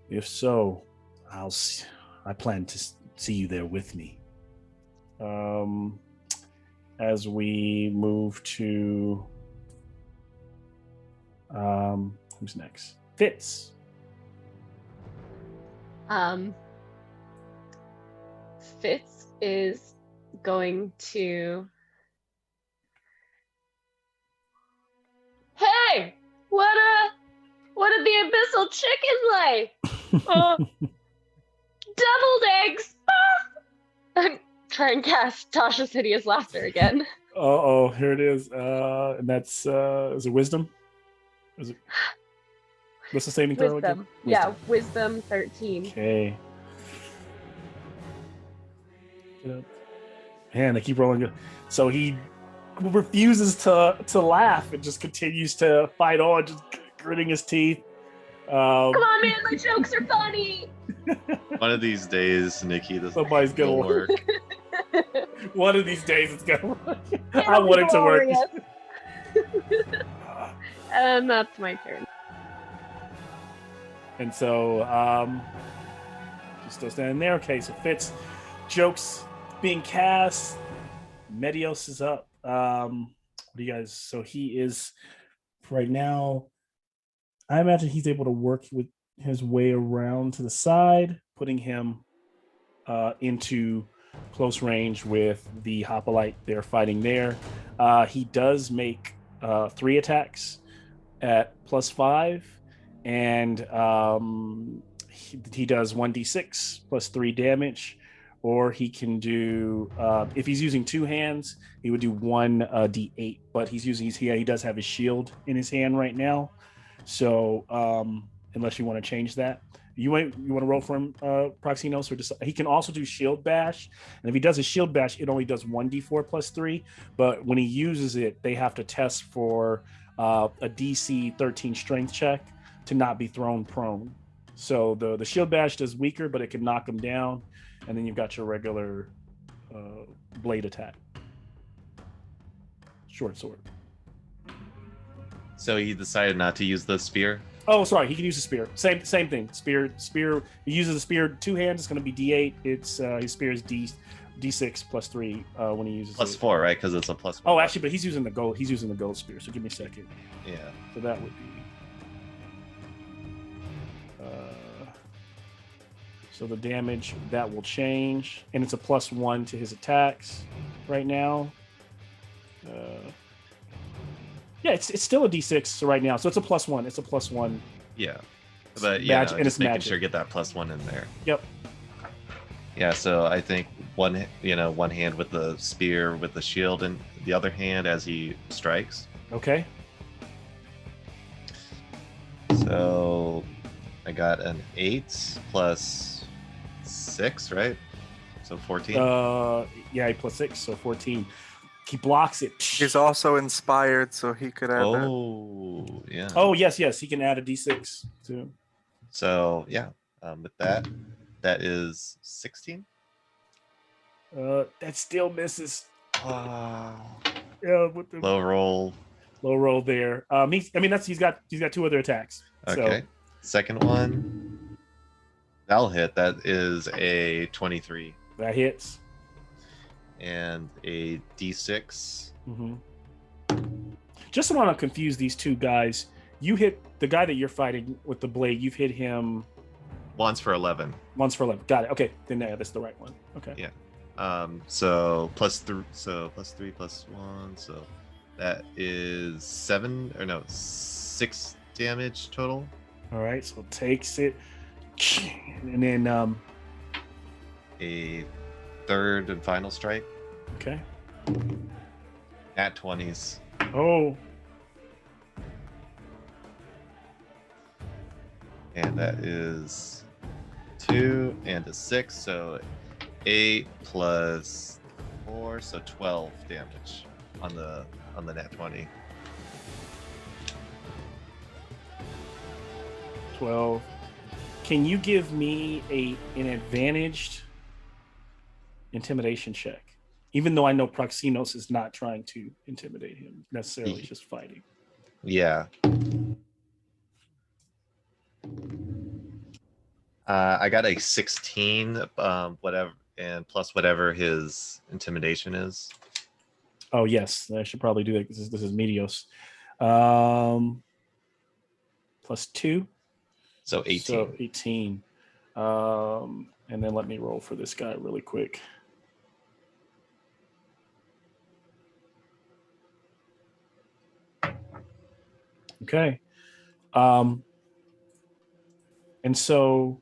if so, I plan to see you there with me. As we move to who's next? Fitz. Fitz is going to. Hey, what did the abyssal chicken lay? Deviled eggs. I'm trying to cast Tasha's hideous laughter again. Oh, here it is. And that's is it wisdom? Is it? What's the saving throw again? Wisdom. Yeah, wisdom 13. Okay. Man, they keep rolling. So he refuses to laugh and just continues to fight on, just gritting his teeth. Come on, man, my jokes are funny. One of these days, Nikki, this Somebody's gonna will work. One of these days it's gonna work. I It'll be want it to work. glorious. And that's my turn. And so, just still standing there. Okay, so Fitz jokes being cast. Medios is up. What do you guys? So he is right now. I imagine he's able to work with his way around to the side, putting him into close range with the Hoplite they're fighting there. He does make 3 attacks at +5, and he does 1d6 plus 3 damage, or he can do if he's using 2 hands, he would do 1d8. But he does have his shield in his hand right now, so unless you want to change that. You want to roll for him, Proxinos, or just, he can also do Shield Bash, and if he does a Shield Bash, it only does 1d4 plus 3. But when he uses it, they have to test for a DC 13 Strength check to not be thrown prone. So the Shield Bash does weaker, but it can knock him down, and then you've got your regular blade attack, short sword. So he decided not to use the spear. Oh, sorry. He can use a spear. Same thing. Spear. He uses a spear 2 hands. It's going to be D8. It's his spear is D6 plus 3 when he uses Plus it. 4, right? Because it's a +1. Oh, actually, but he's using the gold. He's using the gold spear. So give me a second. Yeah. So that would be. So the damage that will change, and it's a +1 to his attacks right now. Yeah, it's still a D6 right now, so it's a +1. It's a +1. Yeah. But Magic- and just it's making magic. sure get that +1 in there. Yep. Yeah, so I think one hand with the spear with the shield and the other hand as he strikes. Okay. So I got an 8 plus 6, right? So 14. Yeah, he +6, so 14. He blocks it. He's also inspired, so he could add that. Oh, yeah. Oh, yes, he can add a D6 too. So yeah, with that is 16. That still misses. Wow. Yeah, with the Low roll. low roll there. He's got 2 other attacks. Okay. Second one. That'll hit. That is a 23 So that hits. and a D6. Mm-hmm. Just so I don't confuse these two guys, you hit the guy that you're fighting with the blade. You've hit him Once for 11. once for 11. Got it. Okay, then that's the right one. Okay. Yeah. So +3, so +3 +1, so that is 6 damage total. All right. So it takes it, and then A third and final strike okay. at 20s. Oh, And that is 2 and a 6, so 8 plus 4, so 12 damage on the nat 20. 12. Can you give me an advantaged intimidation check? Even though I know Proxinos is not trying to intimidate him necessarily, just fighting. Yeah. I got a 16, whatever, and plus whatever his intimidation is. Oh yes, I should probably do that because this is Medios. +2. So 18. So 18. And then let me roll for this guy really quick. Okay. And so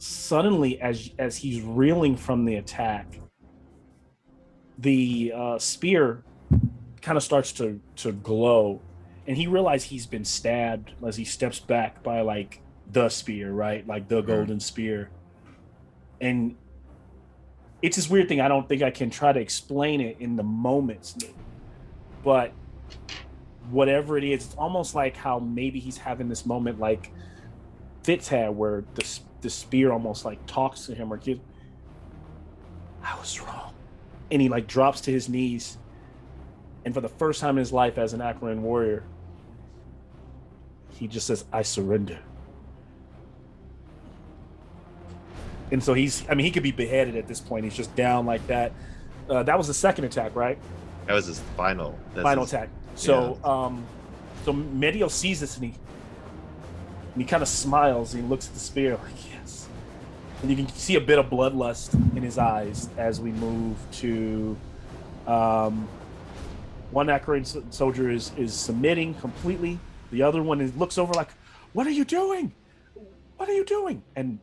suddenly as he's reeling from the attack, the spear kind of starts to glow, and he realizes he's been stabbed as he steps back by like the spear, right? Like the golden spear. And it's this weird thing. I don't think I can try to explain it in the moments, but whatever it is, it's almost like how maybe he's having this moment like Fitz had, where the spear almost like talks to him, or gives. I was wrong. And he like drops to his knees. And for the first time in his life as an Aquarian warrior, he just says, I surrender. And so he could be beheaded at this point. He's just down like that. That was the second attack, right? That was his final. Final attack. So, so Medio sees this and he kind of smiles. And he looks at the spear like, yes. And you can see a bit of bloodlust in his eyes as we move to one Aquarian soldier is submitting completely. The other one looks over like, what are you doing? What are you doing? And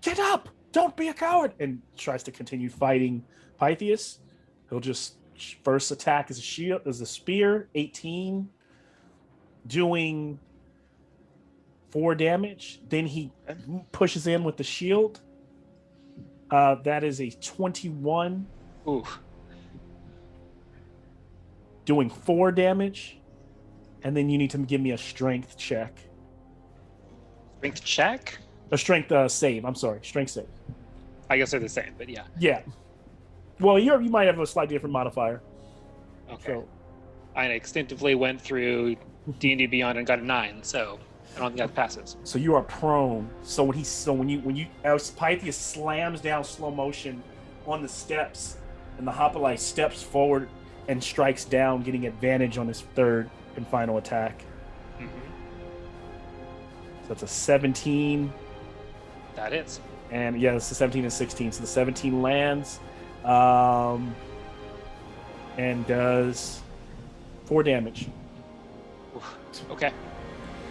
get up! Don't be a coward! And tries to continue fighting Pythias. He'll just first attack as a spear, 18, doing 4 damage. Then he pushes in with the shield. That is a 21. Ooh. Doing 4 damage. And then you need to give me a strength check. Strength check? A strength save. I'm sorry. Strength save. I guess they're the same, but yeah. Yeah. Well, you might have a slightly different modifier. Okay. So, I instinctively went through D&D Beyond and got a 9, so I don't think that passes. so you are prone. So when as Pythias slams down slow motion on the steps, and the Hoplite steps forward and strikes down, getting advantage on his third and final attack. Mm-hmm. So that's a 17. That is. And yeah, it's the 17 and 16. So the 17 lands and does 4 damage. Oof. Okay.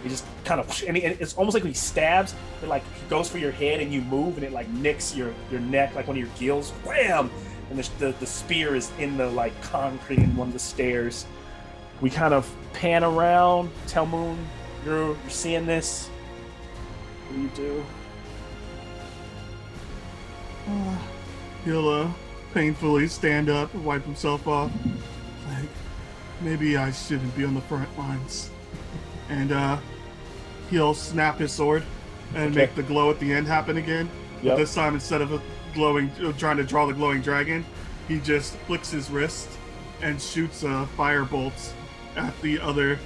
He just kind of, and it's almost like when he stabs, it like he goes for your head and you move and it like nicks your neck, like one of your gills. Wham! And the spear is in the like concrete in one of the stairs. We kind of pan around. Telmoon, you're seeing this. What do you do? He'll painfully stand up and wipe himself off. Like, maybe I shouldn't be on the front lines. And he'll snap his sword and Okay. make the glow at the end happen again. But Yep. this time, instead of trying to draw the glowing dragon, he just flicks his wrist and shoots a firebolt at the other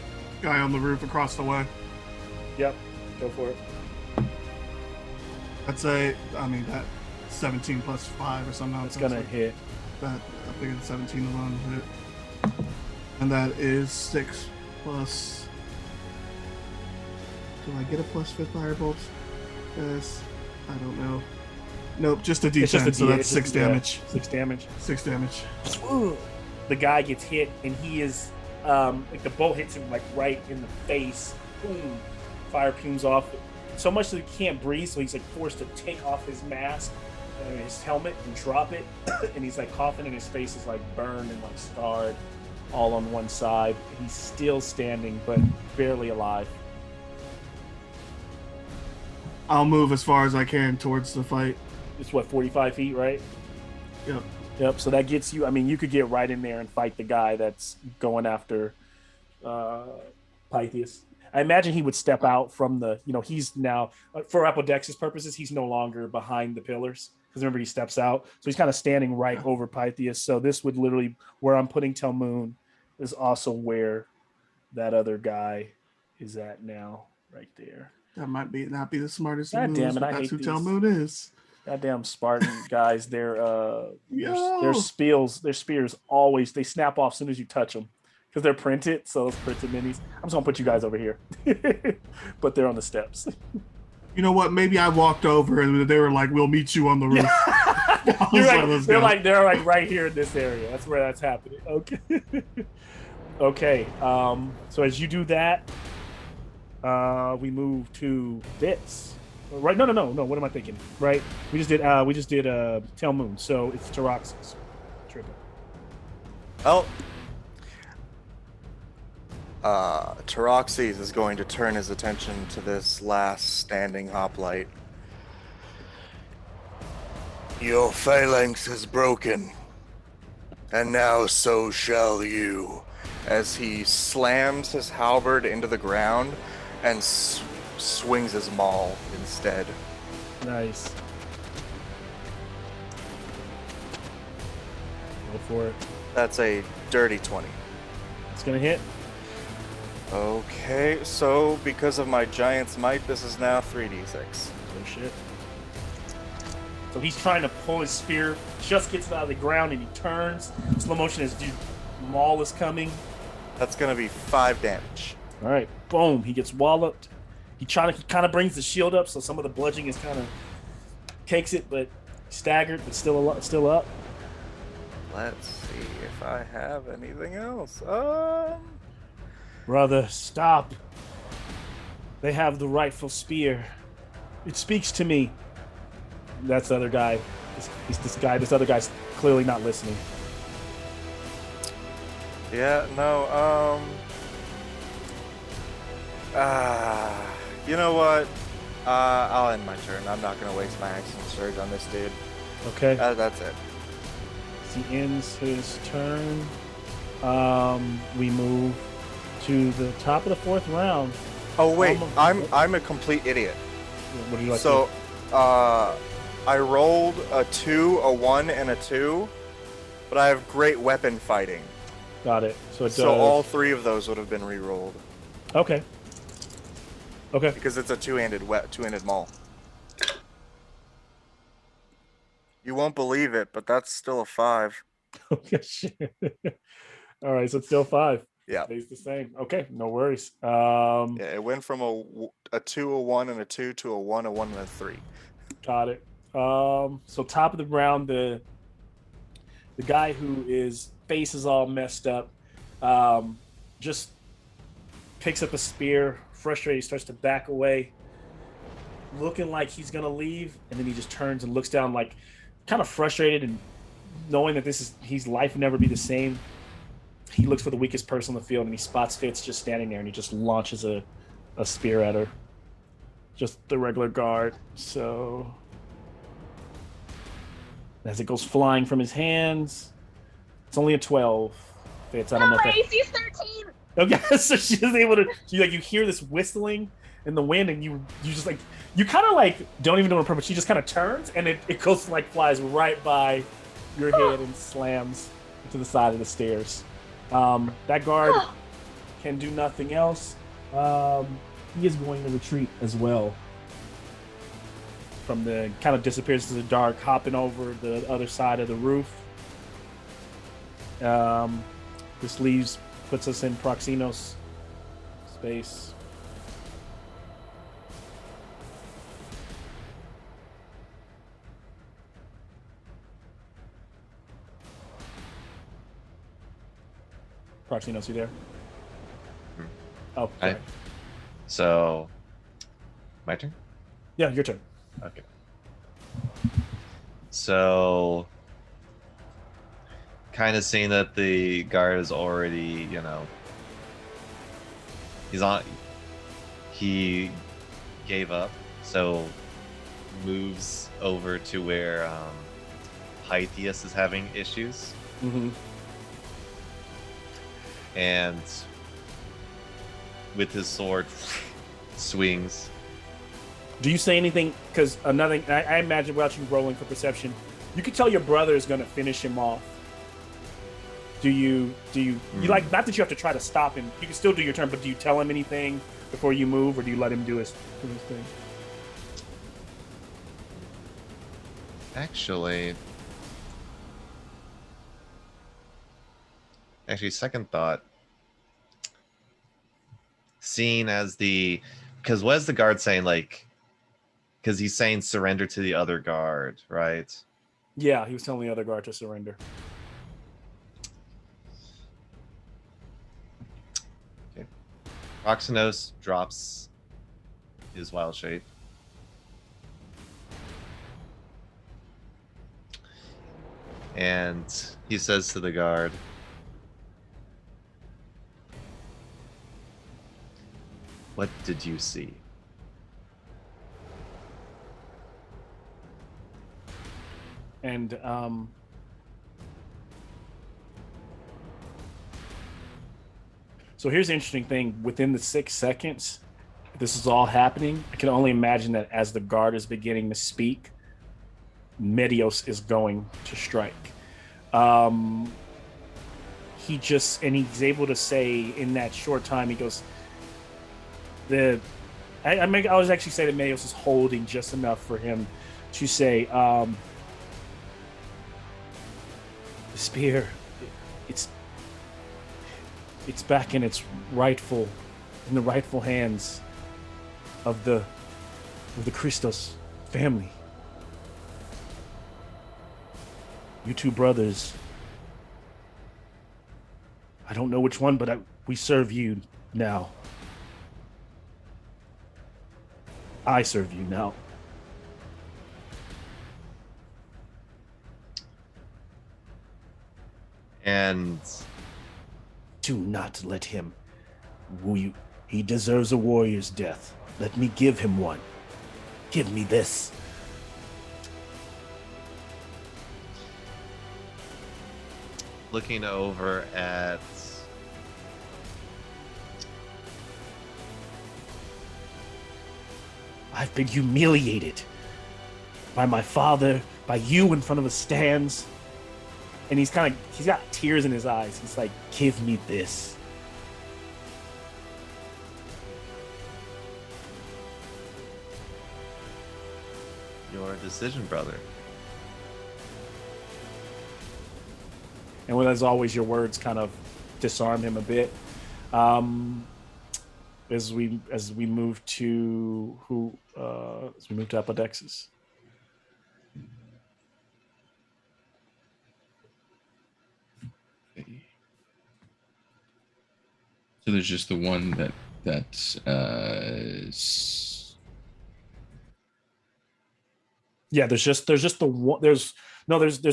guy on the roof across the way. Yep. Go for it. That 17 plus 5 or something. It's gonna hit. That I figured 17 alone hit. And that is 6 plus. Do I get a plus for firebolt? Yes. I don't know. Nope, just a D10, It's just a so D8, that's it's 6 just- yeah, damage. 6 damage. 6 damage. The guy gets hit and he is like the bolt hits him like right in the face. Boom. Fire fumes off. So much that he can't breathe, so he's like forced to take off his mask and his helmet and drop it. And he's like coughing and his face is like burned and like scarred all on one side. He's still standing, but barely alive. I'll move as far as I can towards the fight. It's what, 45 feet, right? Yep. Yep. So that gets you. I mean, you could get right in there and fight the guy that's going after Pythias. I imagine he would step out from the. He's now for Apodex's purposes. He's no longer behind the pillars because remember he steps out, so he's kind of standing right over Pythias. So this would literally where I'm putting Telmoon is also where that other guy is at now, right there. That might not be the smartest God moves, damn it, but I that's hate who these. Telmoon is. Goddamn Spartan guys, their Yo! spears always they snap off as soon as you touch them because they're printed. So those printed minis. I'm just gonna put you guys over here, but they're on the steps. You know what? Maybe I walked over and they were like, "We'll meet you on the roof." You're like, right. "Let's They're go." like right here in this area. That's where that's happening. Okay. Okay. So as you do that, we move to this. Right? No. What am I thinking? Right? We just did Telmoon. So it's THEROS. Triple. Oh. Taroxes is going to turn his attention to this last standing hoplite. Your phalanx is broken, and now so shall you. As he slams his halberd into the ground and swings his maul instead. Nice. Go for it. That's a dirty 20. It's gonna hit. Okay, so because of my giant's might, this is now 3d6. Oh shit. So he's trying to pull his spear, just gets it out of the ground, and he turns. Slow motion as dude Maul is coming. That's gonna be 5 damage. All right, boom. He gets walloped. He kind of brings the shield up, so some of the bludgeoning is kind of takes it, but staggered, but still up. Let's see if I have anything else. Brother, stop. They have the rightful spear. It speaks to me. That's the other guy. This other guy's clearly not listening. Yeah, no, you know what? I'll end my turn. I'm not gonna waste my action surge on this dude. Okay. That's it. He ends his turn. We move to the top of the 4th round. Oh wait, I'm a complete idiot. What do you like? So, I rolled a 2, a 1, and a 2, but I have great weapon fighting. Got it. So it does. So all 3 of those would have been re-rolled. Okay. Okay. Because it's a two-handed maul. You won't believe it, but that's still a 5. Okay. Shit. All right. So it's still 5. Yeah. Stays the same. Okay. No worries. Yeah, it went from a 2, a 1, and a 2 to a 1, a 1, and a 3. Got it. So top of the round, the guy who is face is all messed up, just picks up a spear, frustrated, starts to back away, looking like he's gonna leave, and then he just turns and looks down, like kind of frustrated and knowing that his life will never be the same. He looks for the weakest person on the field, and he spots Fitz just standing there, and he just launches a spear at her. Just the regular guard. So as it goes flying from his hands, it's only a 12. Fitz, I don't know if that... AC's 13. Okay, so she's able to. You hear this whistling in the wind, and you just like you kind of like don't even know her purpose. She just kind of turns, and it goes flies right by your head and slams to the side of the stairs. That guard can do nothing else. He is going to retreat as well. From the kind of disappears into the dark, hopping over the other side of the roof. This puts us in Proxenos space. Proxenos, you there? Oh, sorry. So, my turn? Yeah, your turn. Okay. So, kind of seeing that the guard is already, he gave up, so moves over to where Pythias is having issues. Mm-hmm. And with his sword, swings. Do you say anything? Because I imagine without you rolling for perception, you can tell your brother is going to finish him off. Do you like, not that you have to try to stop him, you can still do your turn, but do you tell him anything before you move, or do you let him do his thing? Actually, second thought, seeing as because what is the guard saying, like, because he's saying surrender to the other guard, right? Yeah, he was telling the other guard to surrender. Okay. Proxenos drops his wild shape. And he says to the guard, "What did you see?" And so here's the interesting thing. Within the 6 seconds this is all happening, I can only imagine that as the guard is beginning to speak, Medios is going to strike. he's able to say in that short time, he goes, I was actually saying that Mayos is holding just enough for him to say, the spear, it's back in the rightful hands of the Christos family. You two brothers, I don't know which one, but we serve you now. I serve you now. And Do not let him. He deserves a warrior's death. Let me give him one. Give me this. looking over at I've been humiliated by my father, by you in front of the stands. And he's got tears in his eyes. He's like, give me this. your decision, brother. And as always, your words kind of disarm him a bit. As we move to Apodexis. So there's just the one Yeah, there's just the one. There's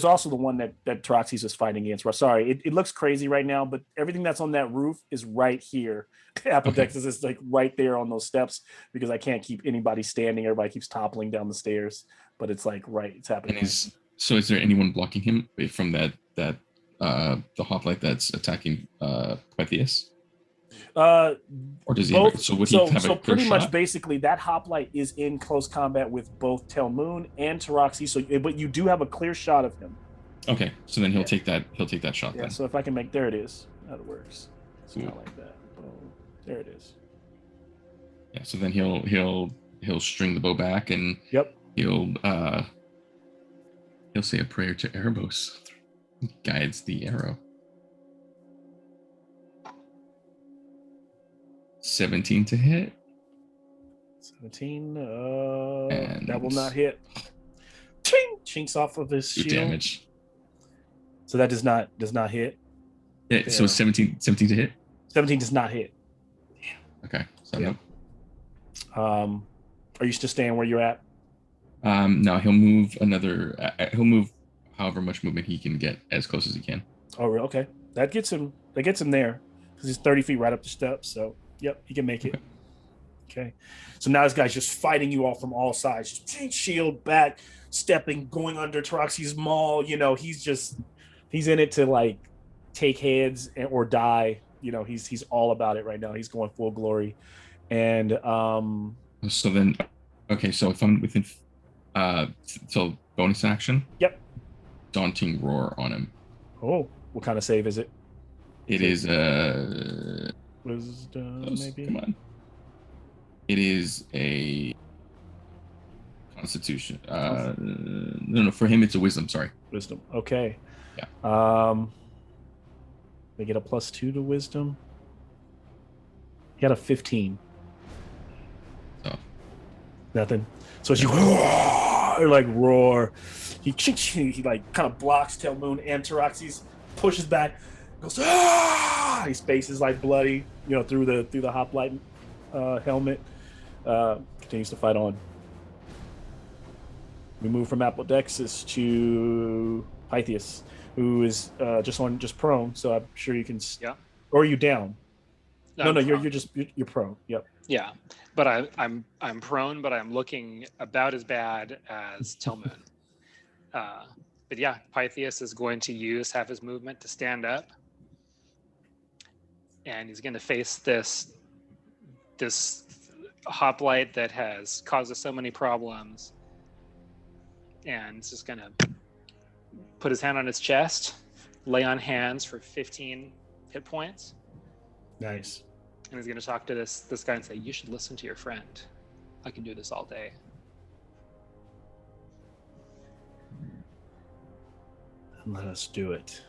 also the one that Troxys is fighting against. Sorry, it looks crazy right now, but everything that's on that roof is right here. Apodexis is like right there on those steps because I can't keep anybody standing. Everybody keeps toppling down the stairs, but it's like right. It's happening. So is there anyone blocking him from the hoplite that's attacking Pythias? Or does he both, have, so would he have a pretty first much shot? basically that hoplite is in close combat with both Telmoon and Taraxi, but you do have a clear shot of him. Okay, so then he'll take that shot then. So if I can make, there it is. That works. It's Cool. kind of like that. Boom. There it is. Yeah, so then he'll string the bow back and he'll say a prayer to Erebos. Guides the arrow. 17 to hit. 17. And that will not hit. Ching! Chinks off of his 2 shield. damage. So that does not hit. Yeah, so 17 to hit. 17 does not hit. Okay. So Yeah. Are you still staying where you're at? No, he'll move he'll move however much movement he can get as close as he can. Oh, okay. That gets him there because he's 30 feet right up the steps. So, yep, he can make it. Okay. So now this guy's just fighting you all from all sides. Just shield back, stepping, going under Taroxy's maul. You know, he's in it to like take heads or die. You know, he's all about it right now. He's going full glory. And so then, okay, so if I'm within so bonus action. Yep. Daunting roar on him. Oh, what kind of save is it? It is Wisdom, maybe. Come on. It is a Constitution. No, for him it's a Wisdom. Sorry. Wisdom. Okay. Yeah. They get a +2 to Wisdom. He got a 15. Oh. Nothing. So as you like roar, he like kind of blocks Telmoon and Taraxis, pushes back, goes his face is like bloody, you know, through the hoplite helmet. Continues to fight on. We move from Apodexis to Pythias, who is just prone. So I'm sure you can. Yeah. Or are you down? No, prone. you're prone. Yep. Yeah, but I'm prone, but I'm looking about as bad as Telmoon. But yeah, Pythias is going to use half his movement to stand up, and he's going to face this hoplite that has caused us so many problems, and he's just going to put his hand on his chest lay on hands for 15 hit points, Nice. and he's going to talk to this guy and say, "You should listen to your friend. I can do this all day." And let us do it.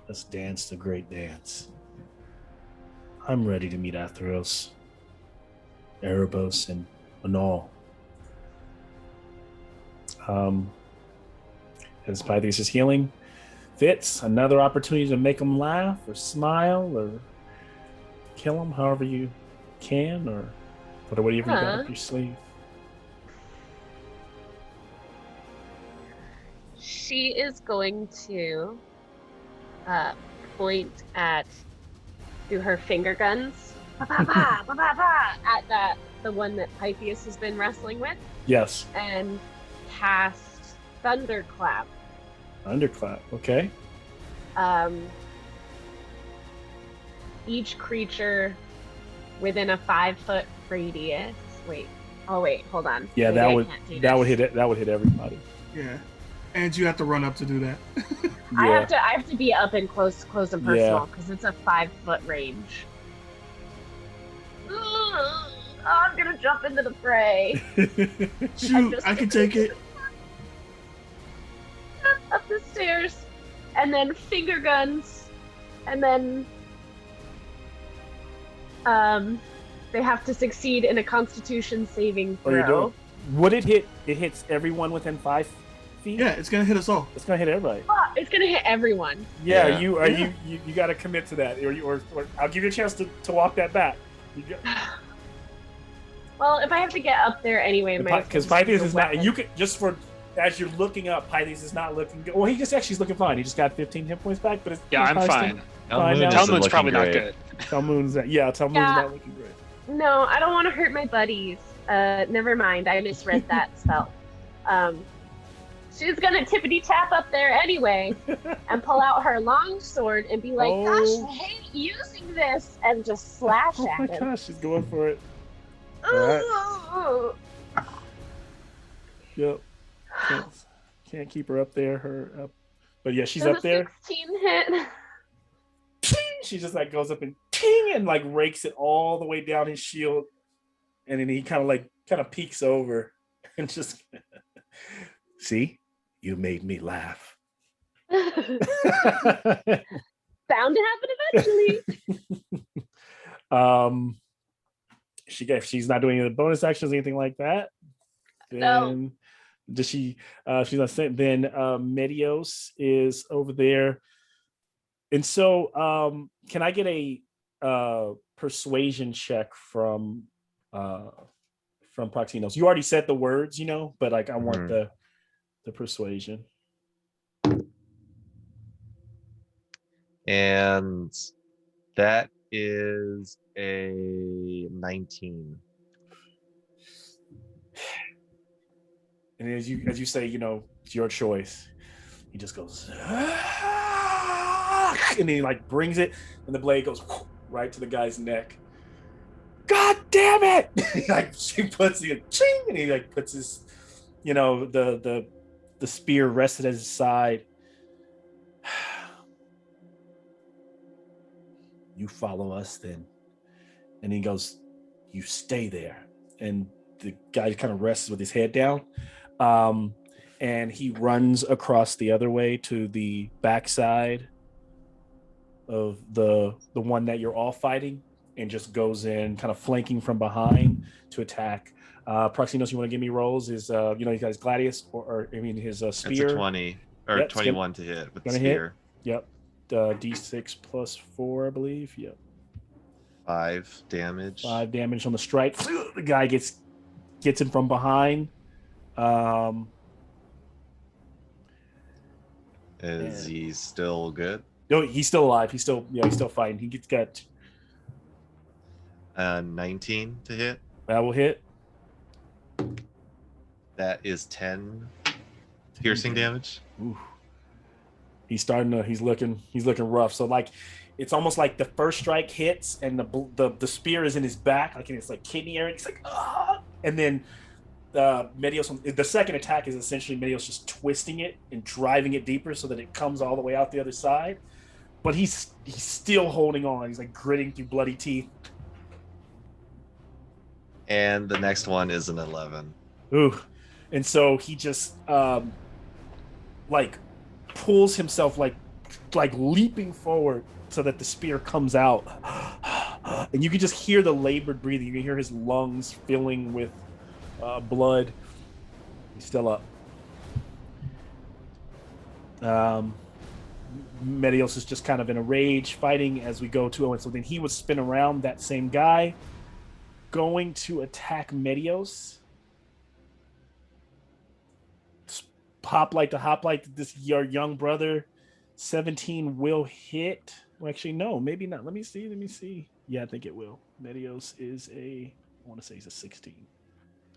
Let's dance the great dance. I'm ready to meet Atheros, Erebos, and Anal. As Pythes is healing, Fitz, another opportunity to make them laugh or smile or kill them however you can, or whatever you got up your sleeve. She is going to point do her finger guns at the one that Pythias has been wrestling with. Yes. And cast Thunderclap. Thunderclap, okay. Each creature within a 5-foot radius. Hold on. Yeah, Maybe that would hit everybody. Yeah. And you have to run up to do that. I have to be up and close and personal because it's a 5-foot range. Oh, I'm gonna jump into the fray. Shoot, I can take it. Up the stairs, and then finger guns, and then they have to succeed in a Constitution saving throw. Would it hit? It hits everyone within 5 feet. Yeah, it's gonna hit us all. It's gonna hit everybody. Oh, it's gonna hit everyone. Yeah, you got to commit to that, or I'll give you a chance to walk that back. Well, if I have to get up there anyway, because Pythes is not. You could just for. As you're looking up, Pythes is not looking good. Well, he's looking fine. He just got 15 hit points back, but I'm fine. Talmoon's probably not good. Talmoon's not looking great. No, I don't want to hurt my buddies. Never mind. I misread that spell. She's gonna tippity tap up there anyway, and pull out her long sword and be like, "Gosh, I hate using this," and just slash at him. Oh my gosh, she's going for it. All right. Yep. Can't keep her up there. But yeah, she's up there. 16 hit. She just like goes up and ting and like rakes it all the way down his shield, and then he kind of peeks over and just see, you made me laugh. Bound to happen eventually. If she's not doing any bonus actions, anything like that, then No. Does she? She's not saying. Then Medios is over there, and so can I get a persuasion check from Proxinos? You already said the words, but like I want the persuasion. And that is a 19. And as you say, it's your choice. He just goes, and he like brings it, and the blade goes right to the guy's neck. God damn it! She puts it, ching, and he like puts his, the spear rested at his side. You follow us then, and he goes, you stay there, and the guy kind of rests with his head down. And he runs across the other way to the backside of the one that you're all fighting, and just goes in, kind of flanking from behind to attack. Proxinos, you want to give me rolls? Is you guys Gladius or his spear? It's a 20 or 21 to hit with the spear. Hit. Yep. D6 plus 4, I believe. Yep. 5 damage. 5 damage on the strike. The guy gets him from behind. Is he still good? No, he's still alive. He's still fighting. He got 19 to hit. That will hit. That is 10 piercing damage. Ooh. He's looking rough. So like, it's almost like the first strike hits and the spear is in his back, like in his like kidney area. He's like, ah, and then Medios, the second attack is essentially Medios just twisting it and driving it deeper so that it comes all the way out the other side. But he's still holding on. He's like gritting through bloody teeth. And the next one is an 11. Ooh. And so he just like pulls himself like leaping forward so that the spear comes out. And you can just hear the labored breathing. You can hear his lungs filling with blood. He's still up. Medios is just kind of in a rage fighting as we go to. And so then he would spin around that same guy, going to attack Medios. Hoplite to hoplite. This your young brother, 17 will hit. Well, actually, no, maybe not. Let me see. Yeah, I think it will. Medios is I want to say he's a 16.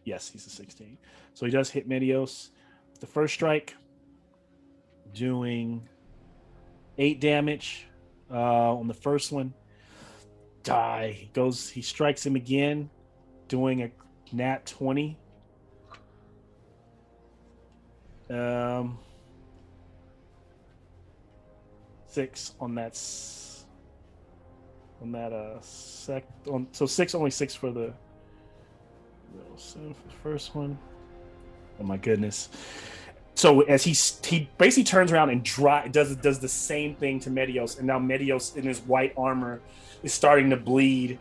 Yes, he's a 16. So he does hit Medios. The first strike, doing 8 damage on the first one. He strikes him again, doing a nat 20. 6 on that. So 6, only 6 for the. 7 for the first one. Oh my goodness! So as he basically turns around and does the same thing to Medios, and now Medios in his white armor is starting to bleed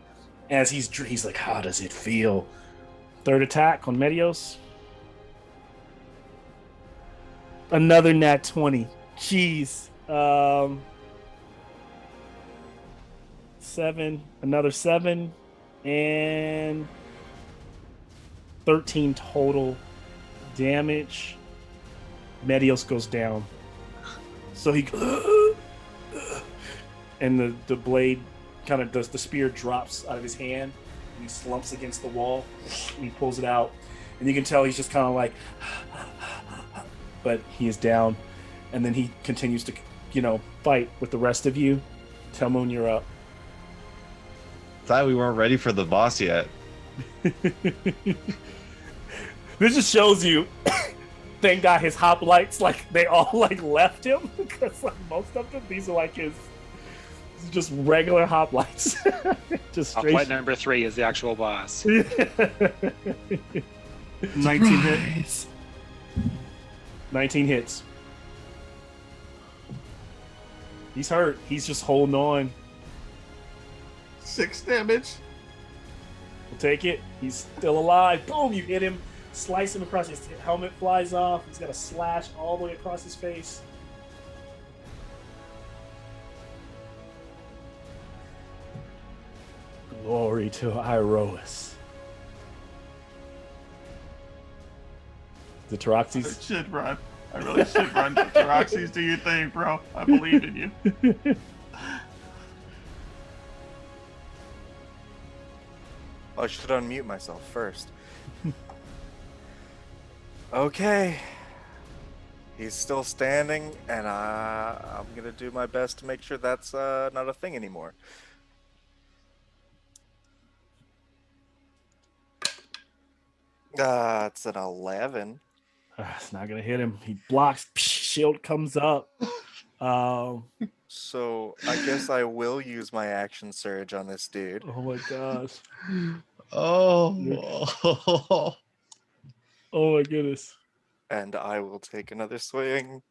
as he's like, how does it feel? Third attack on Medios. Another nat 20. Jeez. 7, another 7, and 13 total damage. Medios goes down. So he and the blade kind of does, the spear drops out of his hand and he slumps against the wall and he pulls it out. And you can tell he's just kind of like, but he is down. And then he continues to, fight with the rest of you. Telmoon, you're up. Thought we weren't ready for the boss yet. This just shows you, thank God his hoplites, like, they all, like, left him. Because, like, most of them, these are, like, his just regular hoplites. Just straight. Hoplite number 3 is the actual boss. 19 hits. 19 hits. He's hurt. He's just holding on. 6 damage. We'll take it. He's still alive. Boom! You hit him. Slice him across. His helmet flies off. He's got a slash all the way across his face. Glory to Iroas. The Taroxys. I should run. I really should run. Taroxys, do your thing, bro. I believe in you. I should unmute myself first. Okay. He's still standing, and I'm going to do my best to make sure that's not a thing anymore. It's an 11. It's not going to hit him. He blocks. Shield comes up. So I guess I will use my action surge on this dude. Oh my gosh. Oh. Oh my goodness. And I will take another swing.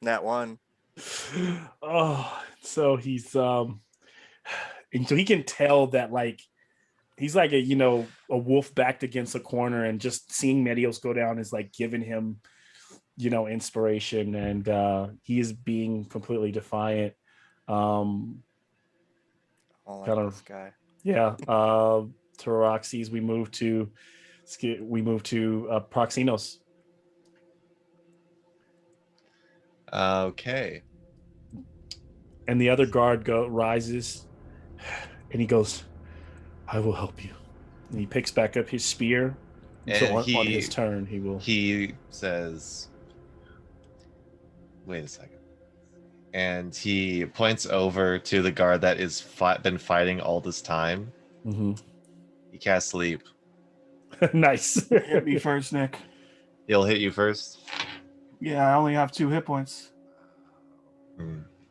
Nat 1. Oh, so he's and so he can tell that, like, he's like a wolf backed against a corner, and just seeing Medios go down is like giving him inspiration, and he is being completely defiant. I don't like this guy. Yeah. Taroxys, we move to Proxinos. Okay. And the other guard rises, and he goes, I will help you. And he picks back up his spear. And so on his turn, he will. He says, wait a second. And he points over to the guard that is been fighting all this time. Mm-hmm. You cast sleep. Nice. Hit me first, Nick. He'll hit you first. Yeah, I only have 2 hit points.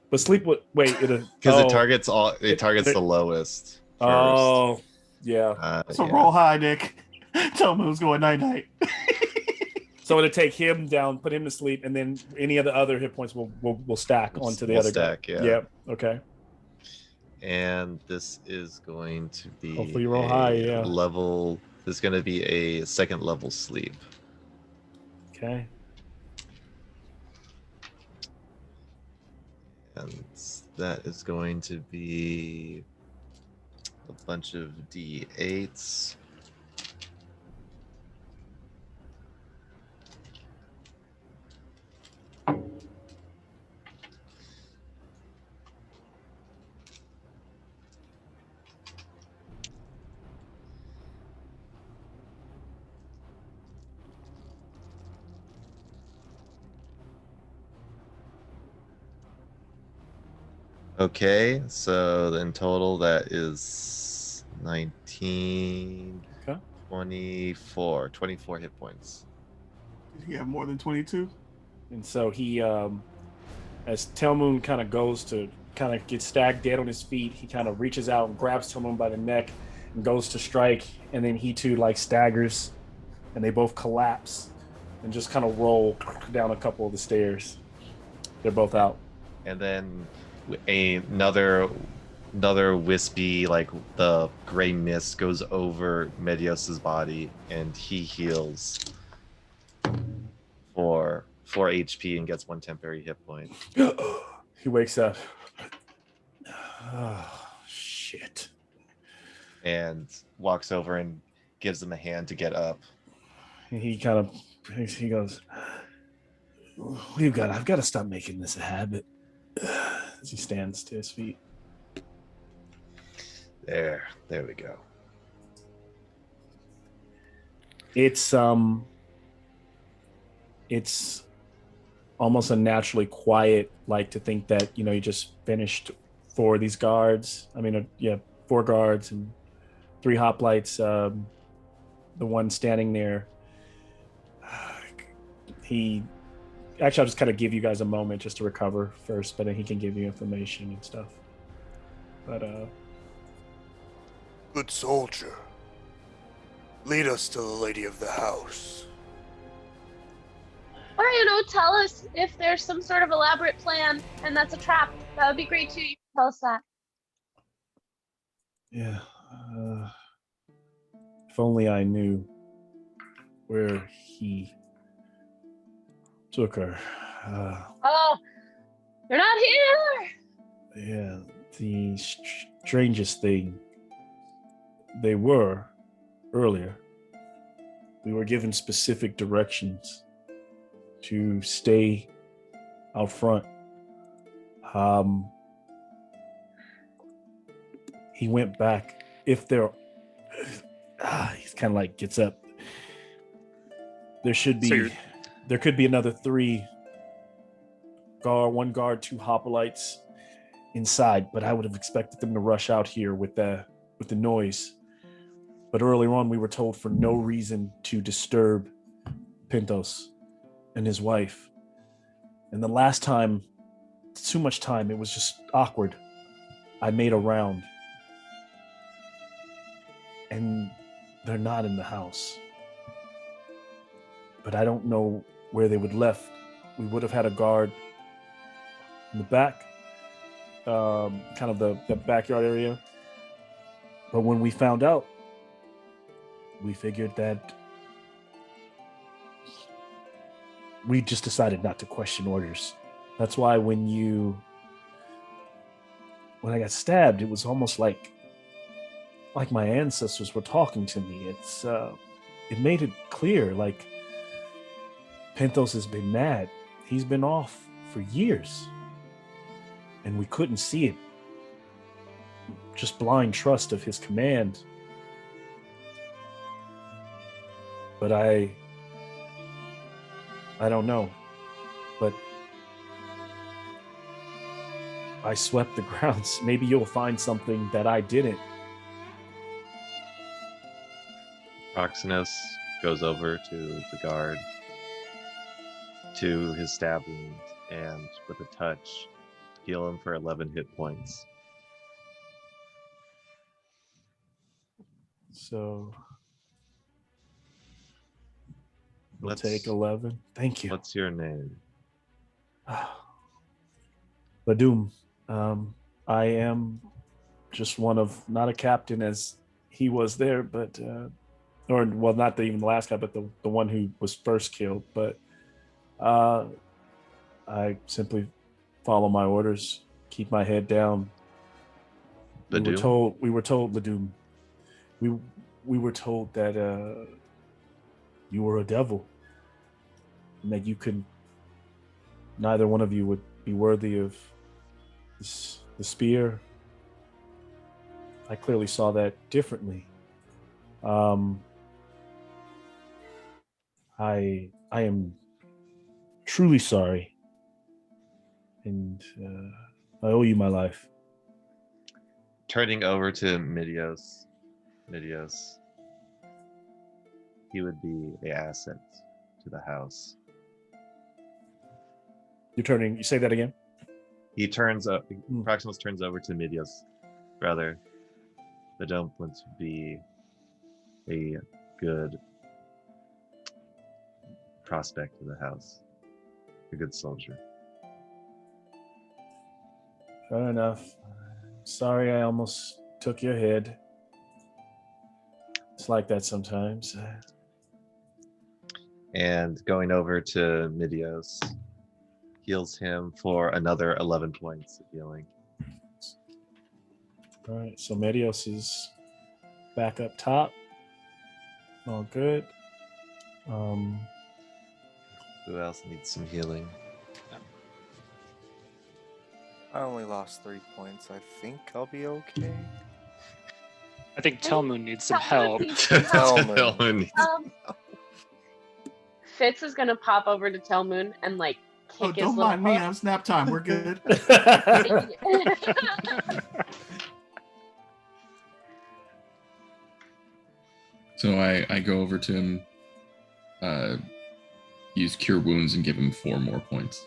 But sleep would wait. Because Oh, it targets all. It targets it- the lowest first. oh, yeah. So Yeah. roll high, Nick. Tell me who's going night-night. So it'll take him down, put him to sleep, and then any of the other hit points will stack onto the We'll other guy. stack, yeah. Yeah. Okay. And this is going to be Hopefully you roll high, yeah. level. This is going to be a 2nd level sleep. Okay. And that is going to be a bunch of D8s. Okay, so in total that is 19, Okay. 24 hit points. Did he have more than 22? And so he, as Telmoon kind of goes to kind of get stagged dead on his feet, he kind of reaches out and grabs Telmoon by the neck and goes to strike. And then he too like staggers and they both collapse and just kind of roll down a couple of the stairs. They're both out. And then another wispy, like the gray mist goes over Medios's body and he heals for 4 HP and gets 1 temporary hit point. He wakes up. Oh, shit. And walks over and gives him a hand to get up. He kind of he goes, I've got to stop making this a habit. As he stands to his feet. There we go. It's almost unnaturally quiet, like to think that, you know, you just finished 4 of these guards. I mean, 4 guards and 3 hoplites. The one standing there, I'll just kind of give you guys a moment just to recover first, but then he can give you information and stuff. But Good soldier. Lead us to the lady of the house. Or, tell us if there's some sort of elaborate plan and that's a trap. That would be great too. You can tell us that. yeah, if only I knew where he took her. Oh, you're not here. Yeah, the strangest thing, they were earlier. We were given specific directions to stay out front. He went back. If there, he's kind of like gets up. There should be, there could be another 3 guard, 1 guard, 2 hoplites inside, but I would have expected them to rush out here with the noise. But earlier on, we were told for no reason to disturb Pintos and his wife. And the last time, too much time, it was just awkward. I made a round. And they're not in the house. But I don't know where they would left. We would have had a guard in the back, kind of the backyard area. But when we found out, we figured that we just decided not to question orders. That's why when I got stabbed, it was almost like my ancestors were talking to me. It made it clear, like, Pintos has been mad. He's been off for years. And we couldn't see it. Just blind trust of his command. But I don't know. But I swept the grounds. Maybe you'll find something that I didn't. Proxenos goes over to the guard, to his stab wound, and with a touch, heal him for 11 hit points. So we'll Let's- take 11. Thank you. What's your name? Ladum. I am just one of, not a captain as he was there, but or well, not even the last guy, but the one who was first killed. But I simply follow my orders, keep my head down. We were told, Ladum. We were told that you were a devil, and that you could. Neither one of you would be worthy of the spear. I clearly saw that differently. I am truly sorry, and I owe you my life. Turning over to Midios. Midios. He would be an asset to the house. You say that again? He turns up. Proximus turns over to Midios. Brother, the dumplings would be a good prospect of the house. A good soldier. Fair enough. Sorry I almost took your head. It's like that sometimes. And going over to Midios, heals him for another 11 points of healing. All right, so Medios is back up top. All good. Who else needs some healing? I only lost 3 points. I think I'll be okay. I think Telmoon needs some Telmoon help. needs some help. Telmoon needs- Fitz is gonna pop over to Telmoon and like kick Oh, his don't little mind me. hoof. I'm snap time. We're good. So I go over to him, use Cure Wounds, and give him 4 more points.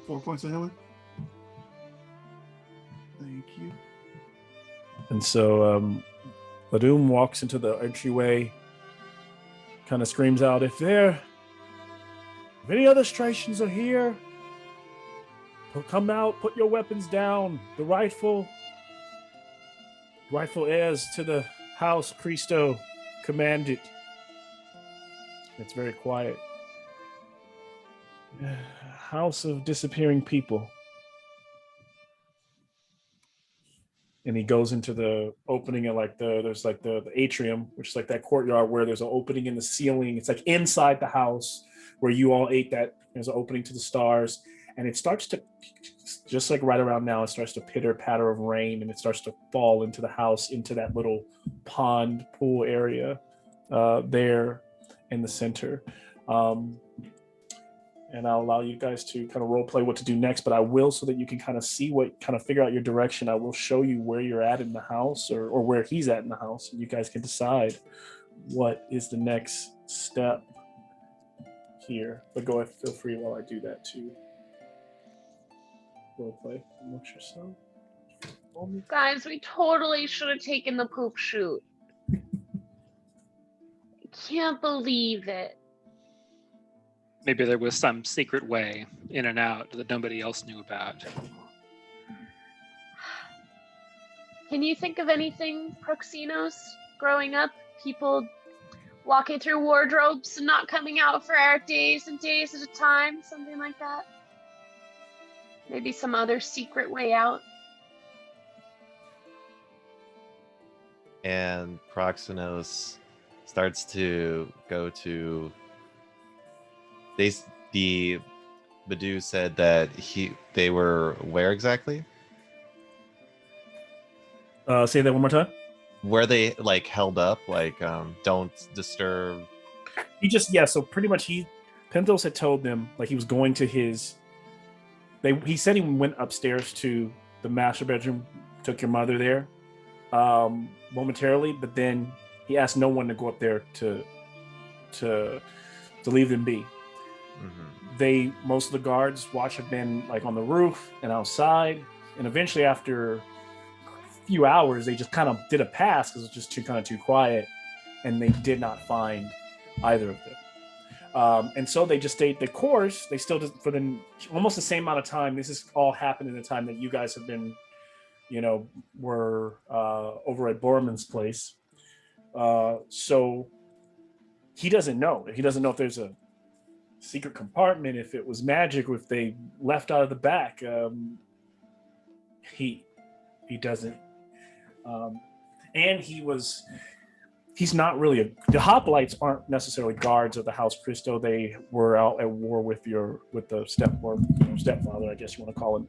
Four points of healing. Thank you. And so Ladum walks into the entryway, kind of screams out, if any other stations are here, come out, put your weapons down. The rightful heirs to the house Christo command it. It's very quiet. House of disappearing people. And he goes into the opening at there's the atrium, which is like that courtyard where there's an opening in the ceiling. It's like inside the house where you all ate that. There's an opening to the stars, and it starts to, just like right around now, it starts to pitter patter of rain, and it starts to fall into the house, into that little pond pool area there in the center. And I'll allow you guys to kind of role play what to do next, but I will, so that you can kind of see figure out your direction. I will show you where you're at in the house, or where he's at in the house, and you guys can decide what is the next step here. But go ahead, feel free while I do that to role play amongst yourself. Guys, we totally should have taken the poop shoot. I can't believe it. Maybe there was some secret way in and out that nobody else knew about. Can you think of anything, Proxinos, growing up? People walking through wardrobes and not coming out for days and days at a time? Something like that? Maybe some other secret way out? And Proxenos starts to go to. The Badu said that they were where exactly? Say that one more time. Where they like held up, like don't disturb. So pretty much Penthos had told them like he was going to his He said he went upstairs to the master bedroom, took your mother there momentarily, but then he asked no one to go up there to leave them be. Most of the guards watch have been like on the roof and outside, and eventually after a few hours they just kind of did a pass because it was just too quiet, and they did not find either of them. And so they just stayed the course. They still did for almost the same amount of time. This has all happened in the time that you guys have been, were over at Borman's place. So he doesn't know. He doesn't know if there's a secret compartment, if it was magic, or if they left out of the back. He doesn't. And he's not really the hoplites aren't necessarily guards of the House Christo. They were out at war with the stepfather, I guess you want to call him.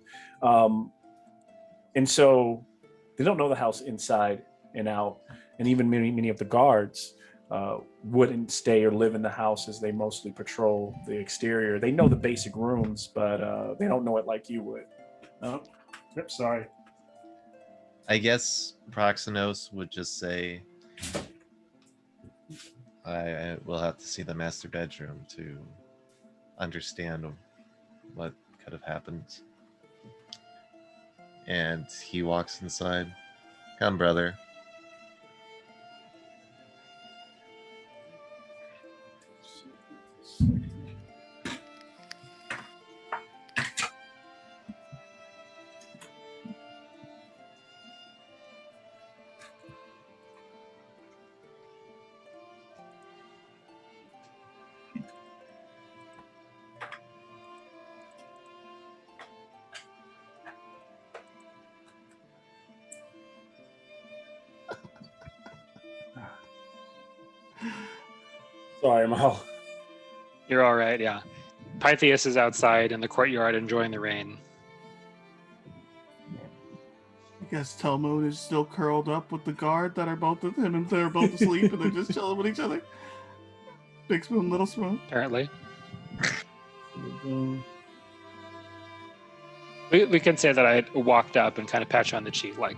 And so they don't know the house inside and out. And even many of the guards wouldn't stay or live in the house, as they mostly patrol the exterior. They know the basic rooms, but they don't know it like you would. Sorry. I guess Proxenos would just say, I will have to see the master bedroom to understand what could have happened. And he walks inside. Come, brother. Sorry, Mal. You're all right, yeah. Pythias is outside in the courtyard enjoying the rain. I guess Talmud is still curled up with the guard that are both with him, and they're both asleep, and they're just chilling with each other. Big spoon, little spoon. Apparently. We can say that I walked up and kind of pat you on the cheek, like,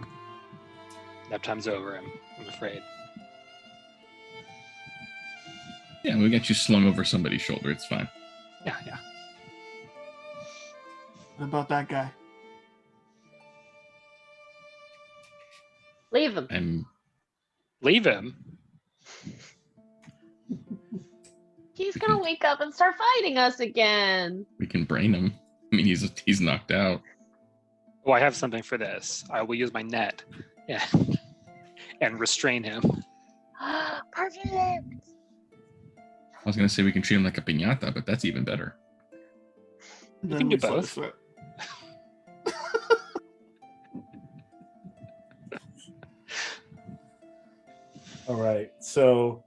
nap time's over, I'm afraid. Yeah, we got you slung over somebody's shoulder. It's fine. Yeah. What about that guy? Leave him. Leave him? He's gonna wake up and start fighting us again. We can brain him. I mean, he's knocked out. Oh, I have something for this. I will use my net. Yeah. And restrain him. Perfect. I was gonna say we can treat him like a piñata, but that's even better. You can do both. All right. So,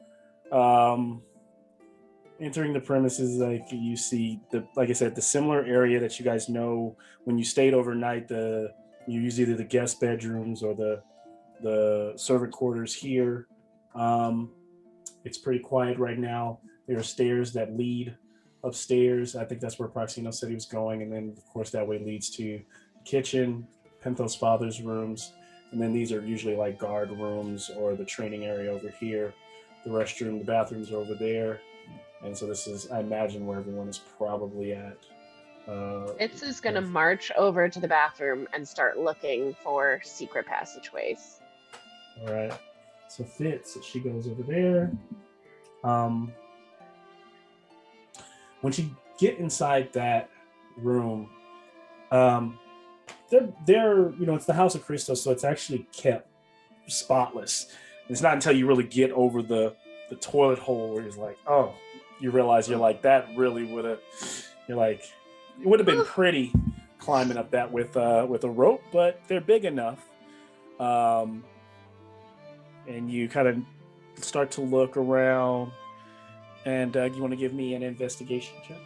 entering the premises, like you see like I said, the similar area that you guys know when you stayed overnight. You use either the guest bedrooms or the servant quarters here. It's pretty quiet right now. There are stairs that lead upstairs. I think that's where Proxino said he was going, and then of course that way leads to the kitchen, Penthos' father's rooms. And then these are usually like guard rooms or the training area over here. The restroom, the bathrooms are over there. And so this is, I imagine, where everyone is probably at. Fitz is going to march over to the bathroom and start looking for secret passageways. All right. So Fitz, she goes over there. When you get inside that room, they're it's the House of Christos, so it's actually kept spotless. And it's not until you really get over the toilet hole where you're like, oh, you realize you're like, that really would have, it would have been pretty climbing up that with a rope, but they're big enough. And you kind of start to look around, and you want to give me an investigation check?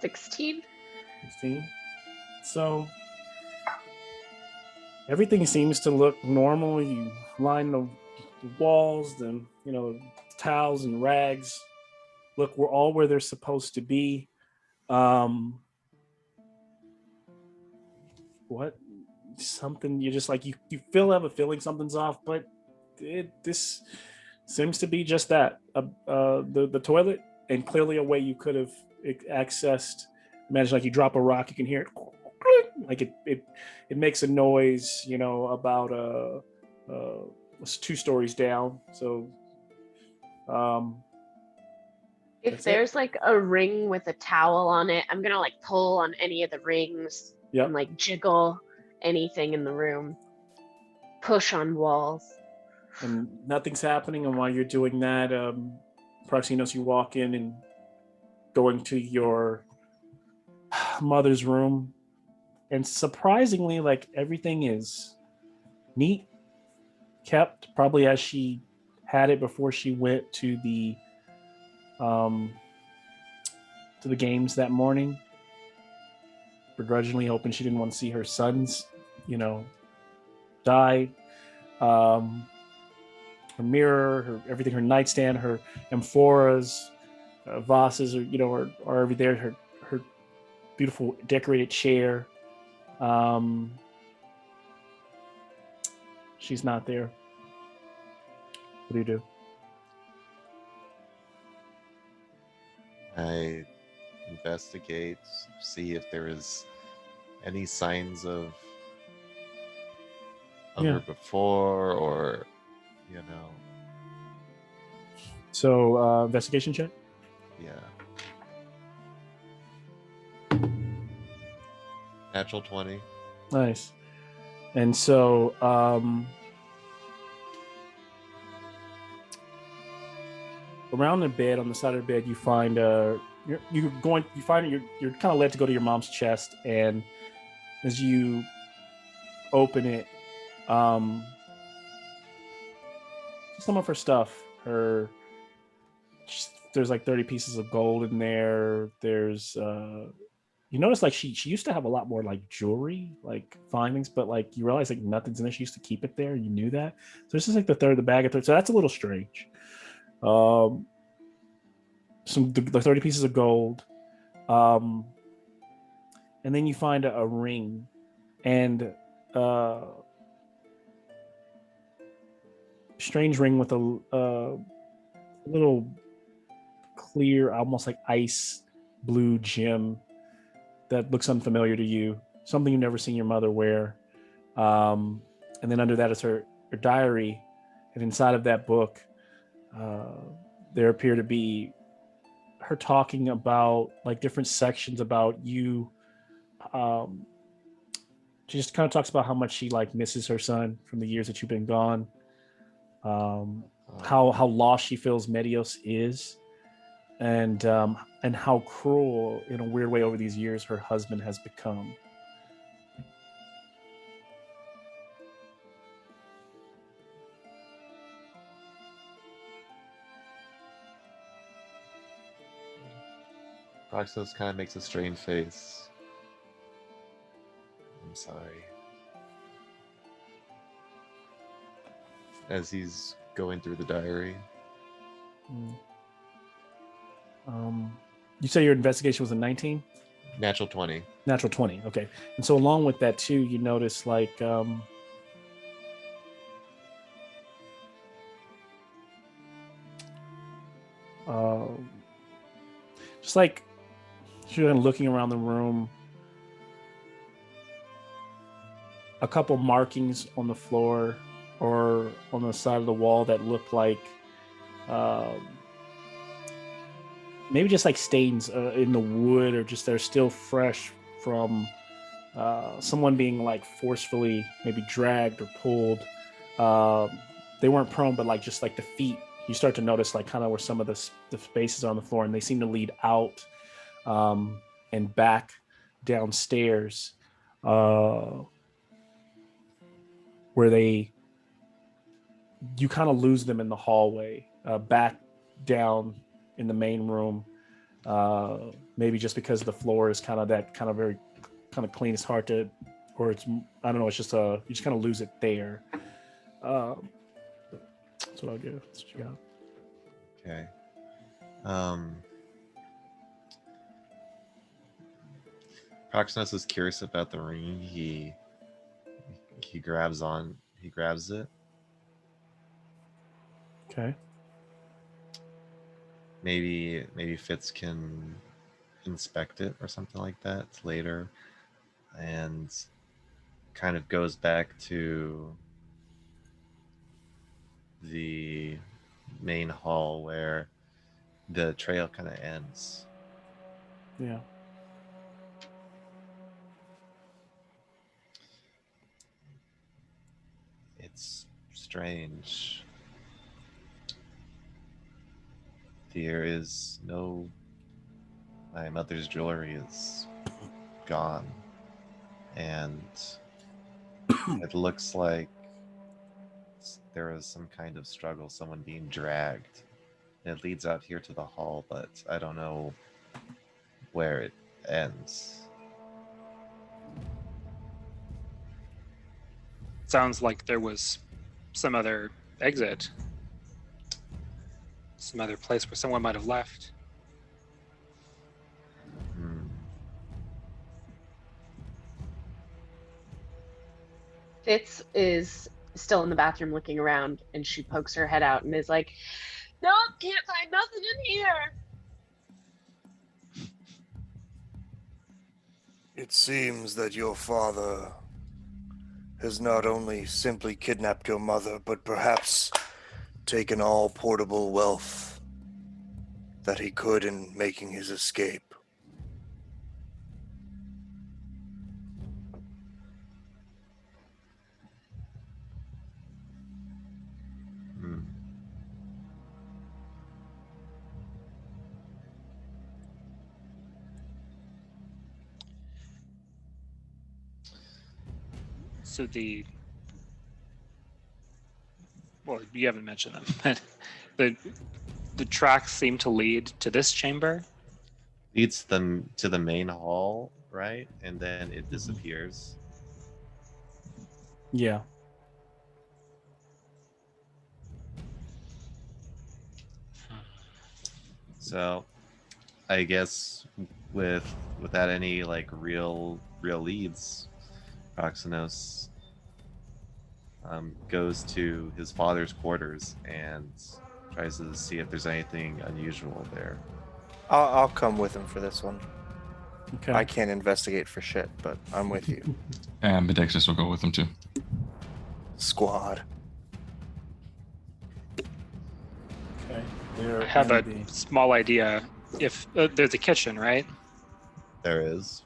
16. 16. So everything seems to look normal. You line the walls, the towels and rags look we're all where they're supposed to be. What something you just like you feel have a feeling something's off, but this seems to be just that the toilet, and clearly a way you could have accessed. Imagine like you drop a rock, you can hear it like it makes a noise, about it's 2 stories down. So If that's it. there's like a ring with a towel on it, I'm gonna like pull on any of the rings Yep. and like jiggle anything in the room. Push on walls. And nothing's happening. And while you're doing that, Proxinos, you walk in and going to your mother's room, and surprisingly, like everything is neat, kept, probably as she had it before she went to the games that morning, begrudgingly hoping she didn't want to see her sons, die. Her mirror, her everything, her nightstand, her amphoras, vases, are over there. Her beautiful decorated chair. She's not there. What do you do? I investigate, see if there is any signs of her before, or So investigation check. Yeah. Natural 20. Nice. And so around the bed, on the side of the bed, you find you're kind of led to go to your mom's chest, and as you open it, some of her stuff, there's like 30 pieces of gold in there. There's you notice like she used to have a lot more like jewelry, like findings, but like you realize like nothing's in there. She used to keep it there. You knew that. So this is like the bag of third. So that's a little strange. The 30 pieces of gold, and then you find a ring, and strange ring with a little clear, almost like ice blue gem that looks unfamiliar to you, something you've never seen your mother wear. And then under that is her diary, and inside of that book there appear to be her talking about like different sections about you. She just kind of talks about how much she like misses her son from the years that you've been gone, how lost she feels Medios is, and how cruel in a weird way over these years her husband has become. Proxos kind of makes a strange face. I'm sorry. As he's going through the diary. You say your investigation was a 19? Natural 20. Natural 20, okay. And so along with that too, you notice like just like she's looking around the room, a couple markings on the floor or on the side of the wall that look like maybe just like stains in the wood, or just they're still fresh from someone being like forcefully maybe dragged or pulled. They weren't prone, but like just like the feet, you start to notice like kind of where some of the spaces are on the floor, and they seem to lead out and back downstairs, where you kind of lose them in the hallway, back down in the main room, maybe just because the floor is kind of very kind of clean. It's hard to or it's, I don't know, it's just you just kind of lose it there. That's what I'll give. That's what you got. Okay. Proxinus is curious about the ring. He grabs it. Okay. Maybe Fitz can inspect it or something like that later, and kind of goes back to the main hall where the trail kind of ends. Yeah. It's strange. There is no. My mother's jewelry is gone, and it looks like there was some kind of struggle, someone being dragged. And it leads out here to the hall, but I don't know where it ends. Sounds like there was some other exit, some other place where someone might have left. Hmm. Fitz is still in the bathroom looking around, and she pokes her head out and is like, "Nope, can't find nothing in here." It seems that your father has not only simply kidnapped your mother, but perhaps taken all portable wealth that he could in making his escape. Hmm. So well, you haven't mentioned them, but the tracks seem to lead to this chamber. Leads them to the main hall, right? And then it Mhm. disappears. Yeah. So I guess without any like real leads, Proxenos goes to his father's quarters and tries to see if there's anything unusual there. I'll come with him for this one. Okay. I can't investigate for shit, but I'm with you. And Bedexis will go with him too. Squad. Okay. I There have a in the- small idea. If there's a kitchen, right? There is.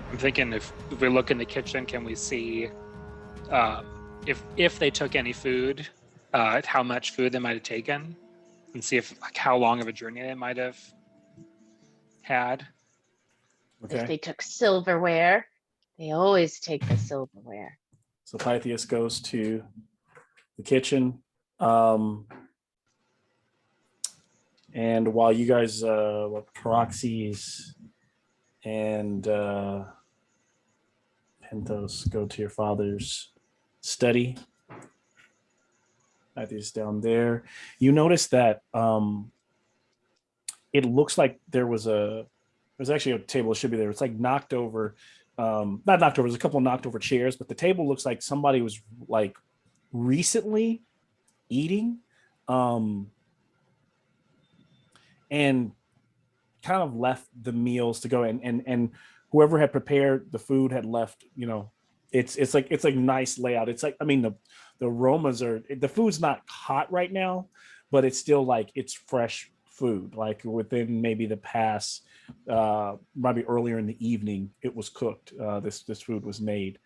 I'm thinking if we look in the kitchen, can we see if they took any food, how much food they might have taken, and see if like how long of a journey they might have had. If Okay. they took silverware, they always take the silverware. So Pythias goes to the kitchen. And while you guys, Proxies and Penthos go to your father's study, Pythias down there, you notice that it looks like there's actually a table that should be there. It's like knocked over, not knocked over. There's a couple of knocked over chairs, but the table looks like somebody was like recently eating, and kind of left the meals to go, and whoever had prepared the food had left. You know, it's like nice layout. It's like, I mean, the aromas are, the food's not hot right now, but it's still like it's fresh food. Like within maybe the past, maybe earlier in the evening, it was cooked. This food was made.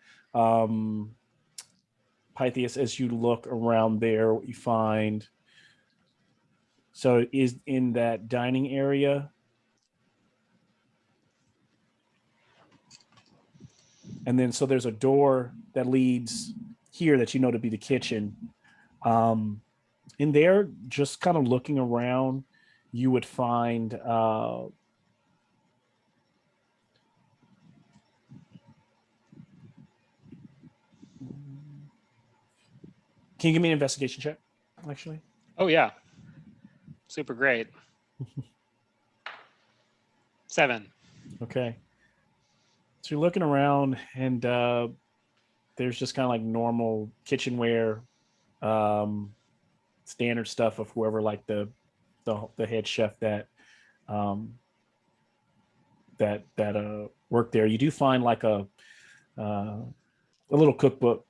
Pythias, as you look around there, what you find. So it is in that dining area. And then, so there's a door that leads here that you know to be the kitchen. In there, just kind of looking around, you would find Can you give me an investigation check, actually? Oh yeah. Super great. 7. Okay. So you're looking around, and there's just kind of like normal kitchenware, standard stuff of whoever like the head chef that worked there. You do find like a little cookbook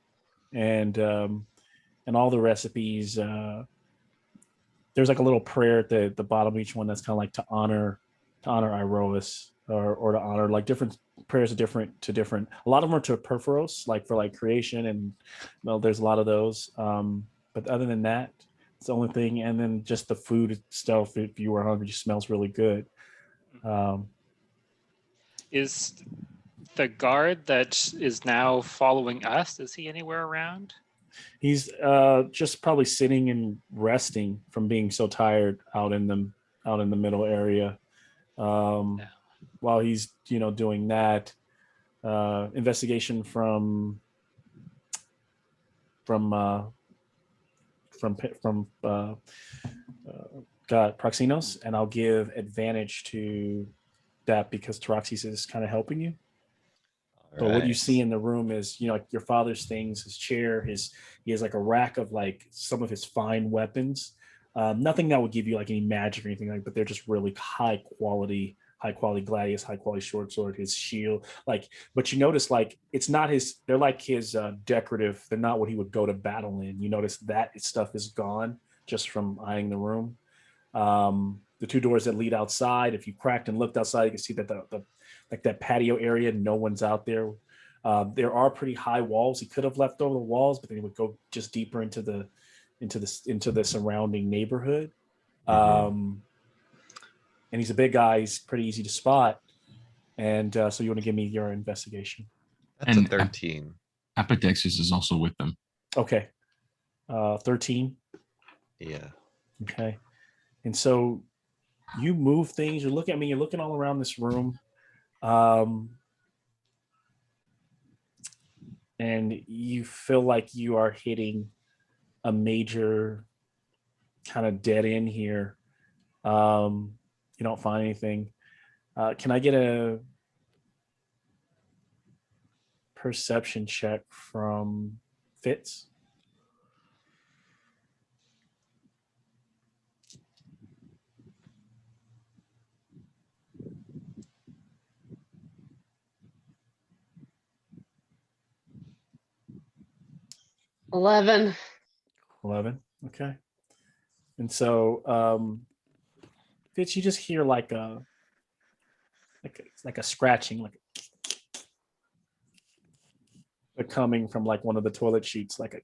and all the recipes. There's like a little prayer at the bottom of each one that's kind of like to honor Iroas, or to honor like different prayers are different to different. A lot of them are to Perforos, like for like creation, and well, there's a lot of those. But other than that, it's the only thing. And then just the food itself, if you were hungry, just smells really good. Is the guard that is now following us, is he anywhere around? He's just probably sitting and resting from being so tired out in the middle area. While he's doing that, investigation from Proxinos, and I'll give advantage to that because Taraxis is kind of helping you. But what you see in the room is, like your father's things, his chair, he has like a rack of like some of his fine weapons. Nothing that would give you like any magic or anything like, but they're just really high quality gladius, high quality short sword, his shield. Like, but you notice like it's not his. They're like his decorative. They're not what he would go to battle in. You notice that stuff is gone just from eyeing the room. The 2 doors that lead outside. If you cracked and looked outside, you can see that the like that patio area, no one's out there. There are pretty high walls. He could have left over the walls, but then he would go just deeper into the surrounding neighborhood. And he's a big guy. He's pretty easy to spot. And so you want to give me your investigation? That's a 13. Apodexis is also with them. Okay. 13. Yeah. Okay. And so you move things. You're looking at me. You're looking all around this room. And you feel like you are hitting a major kind of dead end here. You don't find anything. Can I get a perception check from Fitz? $11. 11. Okay. And so, Fitz, you just hear like a scratching, like coming from like one of the toilet sheets, like a.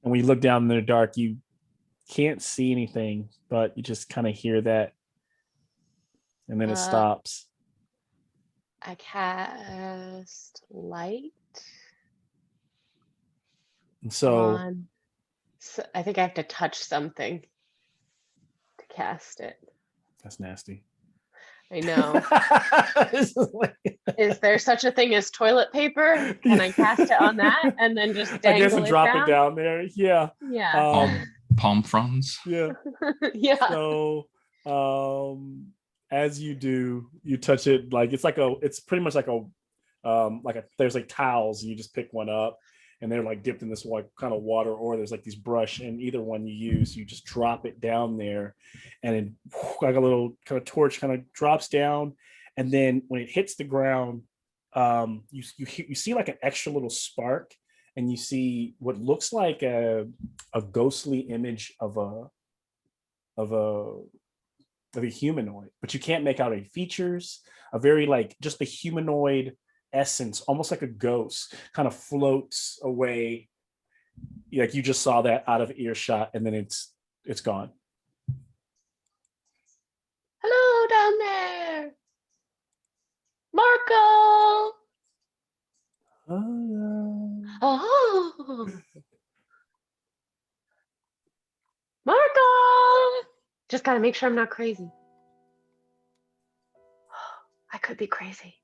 And when you look down in the dark, you can't see anything, but you just kind of hear that, and then it stops. I cast light. And so I think I have to touch something to cast it. That's nasty. I know. Is there such a thing as toilet paper? Can I cast it on that and then just dangle I guess and drop it down there. Yeah. Yeah. Palm fronds. Yeah. Yeah. So as you do, you touch it like it's pretty much like there's like towels, and you just pick one up, and they're like dipped in this like kind of water, or there's like these brush, and either one you use, you just drop it down there, and it like a little kind of torch kind of drops down, and then when it hits the ground, you see like an extra little spark, and you see what looks like a ghostly image of a humanoid, but you can't make out any features. A very like just the humanoid essence, almost like a ghost, kind of floats away. Like you just saw that out of earshot, and then it's gone. Hello down there, Marco. Oh, Marco. Just gotta make sure I'm not crazy. I could be crazy.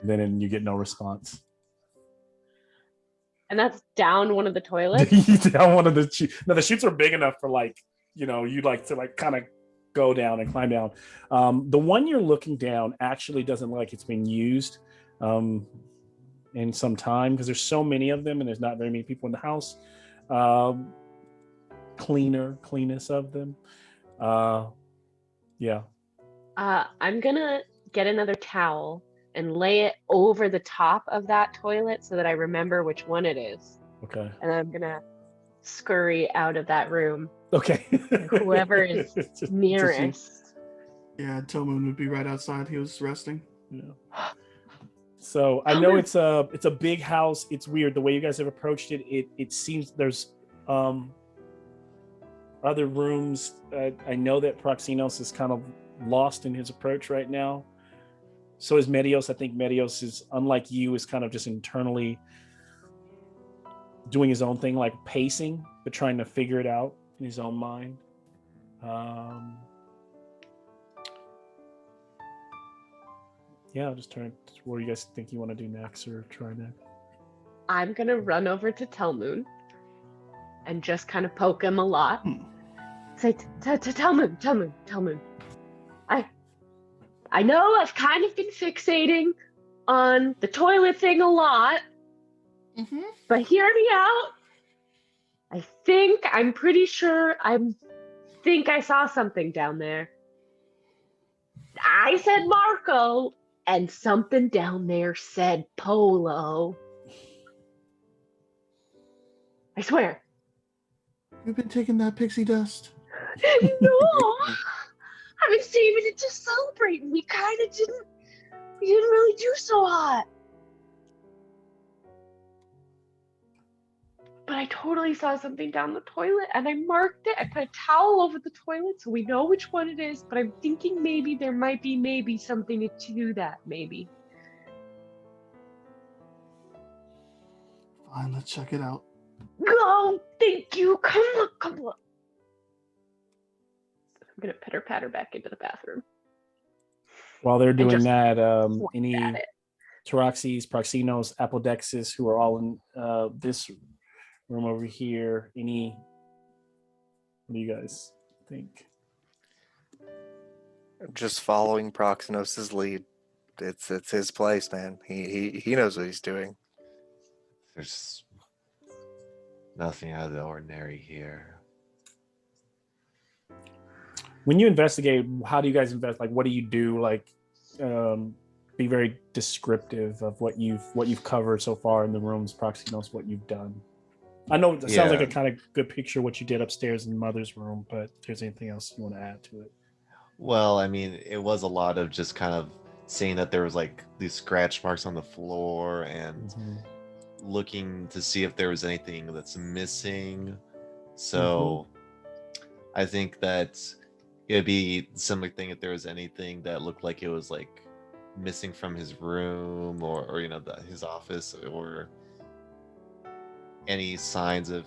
Then you get no response. And that's down one of the toilets. Down one of the chutes. No, the chutes are big enough for like, you'd like to like kind of go down and climb down. The one you're looking down actually doesn't look like it's been used in some time because there's so many of them and there's not very many people in the house. Cleanest of them. Yeah. I'm gonna get another towel and lay it over the top of that toilet so that I remember which one it is. Okay. And I'm gonna scurry out of that room. Okay. Whoever is nearest. Yeah, Tomoon would be right outside. He was resting. Yeah. So I know it's a big house. It's weird the way you guys have approached it. It seems there's other rooms. I know that Proxinos is kind of lost in his approach right now. So is Medios. I think Medios is, unlike you, is kind of just internally doing his own thing, like pacing, but trying to figure it out in his own mind. Yeah, I'll just turn. What do you guys think you want to do next or try next? I'm gonna run over to Telmoon and just kind of poke him a lot. Say, Telmoon. I know I've kind of been fixating on the toilet thing a lot, but hear me out. I'm pretty sure I saw something down there. I said Marco, and something down there said Polo. I swear. You've been taking that pixie dust. No, I've been saving it to celebrate. We didn't really do so hot. But I totally saw something down the toilet and I marked it. I put a towel over the toilet so we know which one it is, but I'm thinking maybe there might be something to that, maybe. Fine, let's check it out. Go! Thank you! Come on! I'm gonna pitter-patter back into the bathroom. While they're doing just that, point any at it. Taroxes, Proxinos, Apodexis, who are all in this room over here, what do you guys think? Just following Proxinos' lead. It's his place, man. He knows what he's doing. There's nothing out of the ordinary here. When you investigate, how do you guys invest? Like, what do you do? Like, be very descriptive of what you've covered so far in the rooms. Proxinos, what you've done. I know it sounds like a kind of good picture of what you did upstairs in Mother's room, but if there's anything else you want to add to it? Well, I mean, it was a lot of just kind of seeing that there was like these scratch marks on the floor and looking to see if there was anything that's missing. So I think that it'd be a similar thing if there was anything that looked like it was like missing from his room or his office, or any signs of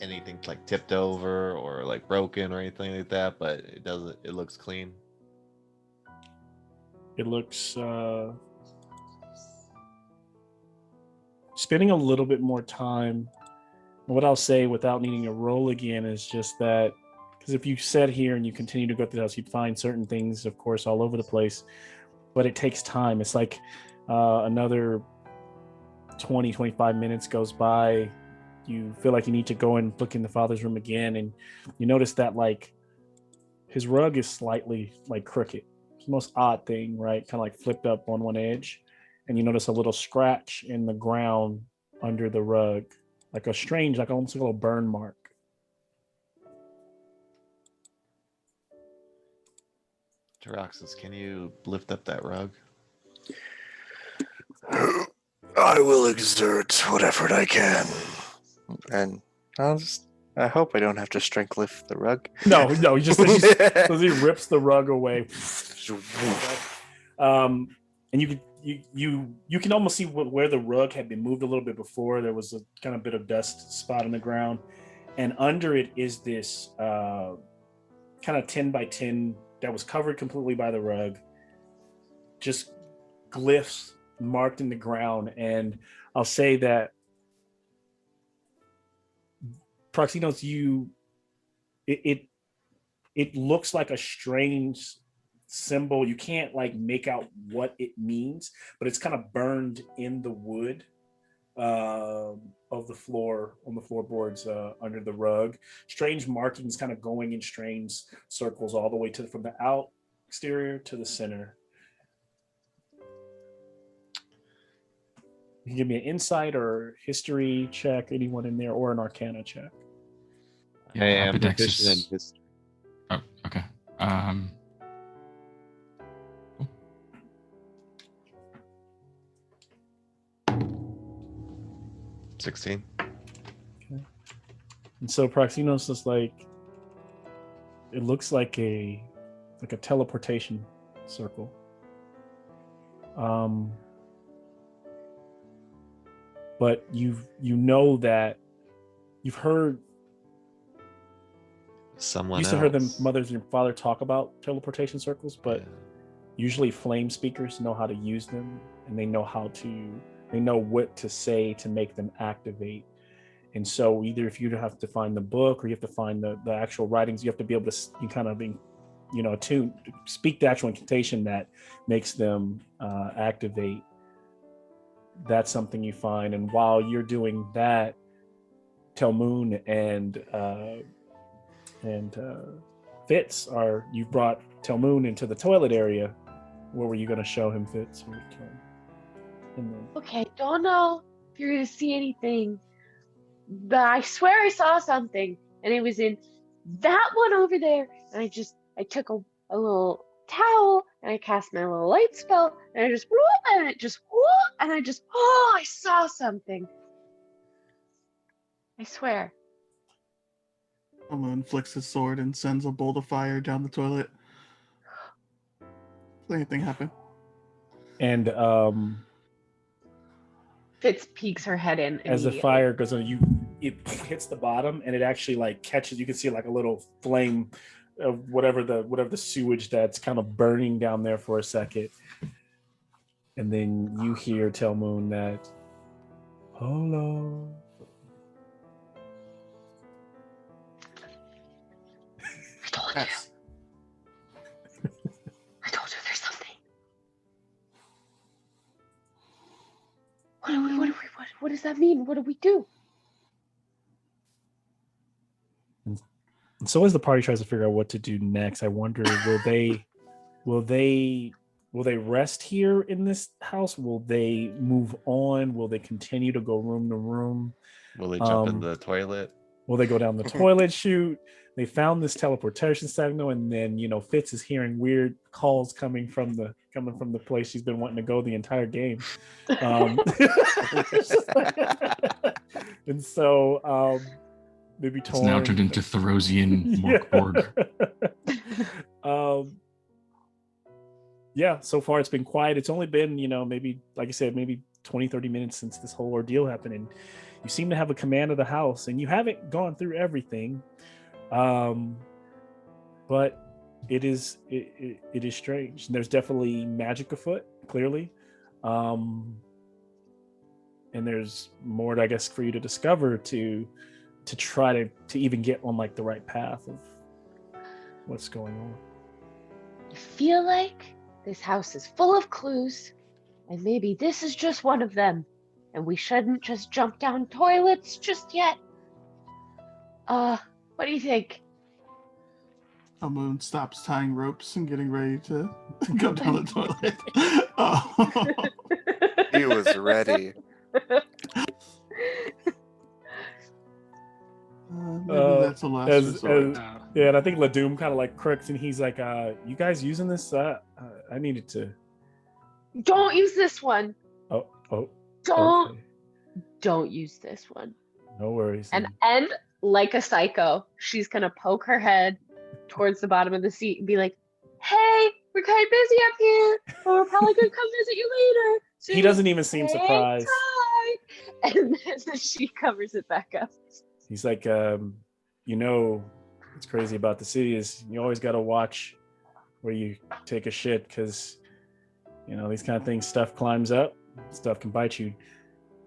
anything like tipped over or like broken or anything like that, but it looks clean. It looks spending a little bit more time. What I'll say without needing to roll again is just that, because if you sat here and you continue to go through the house, you'd find certain things, of course, all over the place, but it takes time. It's like another 20-25 minutes goes by. You feel like you need to go and look in the father's room again, and you notice that like his rug is slightly like crooked. It's the most odd thing, right? Kind of like flipped up on one edge, and you notice a little scratch in the ground under the rug, like a strange, like almost like a little burn mark. Taroxis, can you lift up that rug? I will exert what effort I can. And I hope I don't have to strength lift the rug. No, he just he rips the rug away. And you can almost see where the rug had been moved a little bit before. There was a kind of bit of dust spot on the ground, and under it is this kind of 10 by 10 that was covered completely by the rug, just glyphs marked in the ground. And I'll say that Proxinos, it looks like a strange symbol. You can't like make out what it means, but it's kind of burned in the wood of the floor, on the floorboards under the rug. Strange markings kind of going in strange circles all the way to from the out exterior to the center. You can give me an insight or history check, anyone in there, or an arcana check. I am Apodexis. proficient in history. Oh, okay. Cool. 16. And so Proxinos is like, it looks like a teleportation circle. But you know that you've heard Someone used else. to heard them mothers and father talk about teleportation circles, but Yeah. usually flame speakers know how to use them, and they know what to say to make them activate. And so either if you have to find the book or you have to find the actual writings, you have to be able to kind of be, attune, speak the actual incantation that makes them activate. That's something you find. And while you're doing that, Telmoon and Fitz you've brought Telmoon into the toilet area. Where were you going to show him, Fitz? Okay, don't know if you're gonna see anything, but I swear I saw something, and it was in that one over there. And I took a little towel and I cast my little light spell, and I just I saw something. I swear. Someone flicks his sword and sends a bolt of fire down the toilet. Does anything happen? And Fitz peeks her head in as the immediately. fire goes on, it hits the bottom, and it actually like catches. You can see like a little flame of whatever the sewage that's kind of burning down there for a second, and then you hear Telmoon that, hello. I told Yes. you. I told you there's something. What does that mean? What do we do? And so as the party tries to figure out what to do next, I wonder, will they rest here in this house? Will they move on? Will they continue to go room to room? Will they jump in the toilet? Will they go down the toilet chute? They found this teleportation signal, and then Fitz is hearing weird calls coming from the place she's been wanting to go the entire game. And so maybe It's now turned into Therosian Morkborg. Yeah, so far it's been quiet. It's only been, maybe, like I said, maybe 20-30 minutes since this whole ordeal happened, and you seem to have a command of the house, and you haven't gone through everything, but it is strange. There's definitely magic afoot, clearly, and there's more, I guess, for you to discover to try to even get on like the right path of what's going on. I feel like this house is full of clues, and maybe this is just one of them, and we shouldn't just jump down toilets just yet. What do you think? Moon stops tying ropes and getting ready to go down the toilet. Oh. He was ready. Maybe that's a last resort. Yeah, and I think Ladoom kind of like crooks, and he's like, "You guys using this? I needed to." Don't use this one. Oh. Don't. Okay. Don't use this one. No worries. And like a psycho, she's gonna poke her head towards the bottom of the seat and be like, "Hey, we're kind of busy up here, but we're probably gonna come visit you later." So he doesn't even seem surprised. Tight. And then she covers it back up. He's like, what's crazy about the city is you always got to watch where you take a shit, because these kind of things, stuff climbs up, stuff can bite you.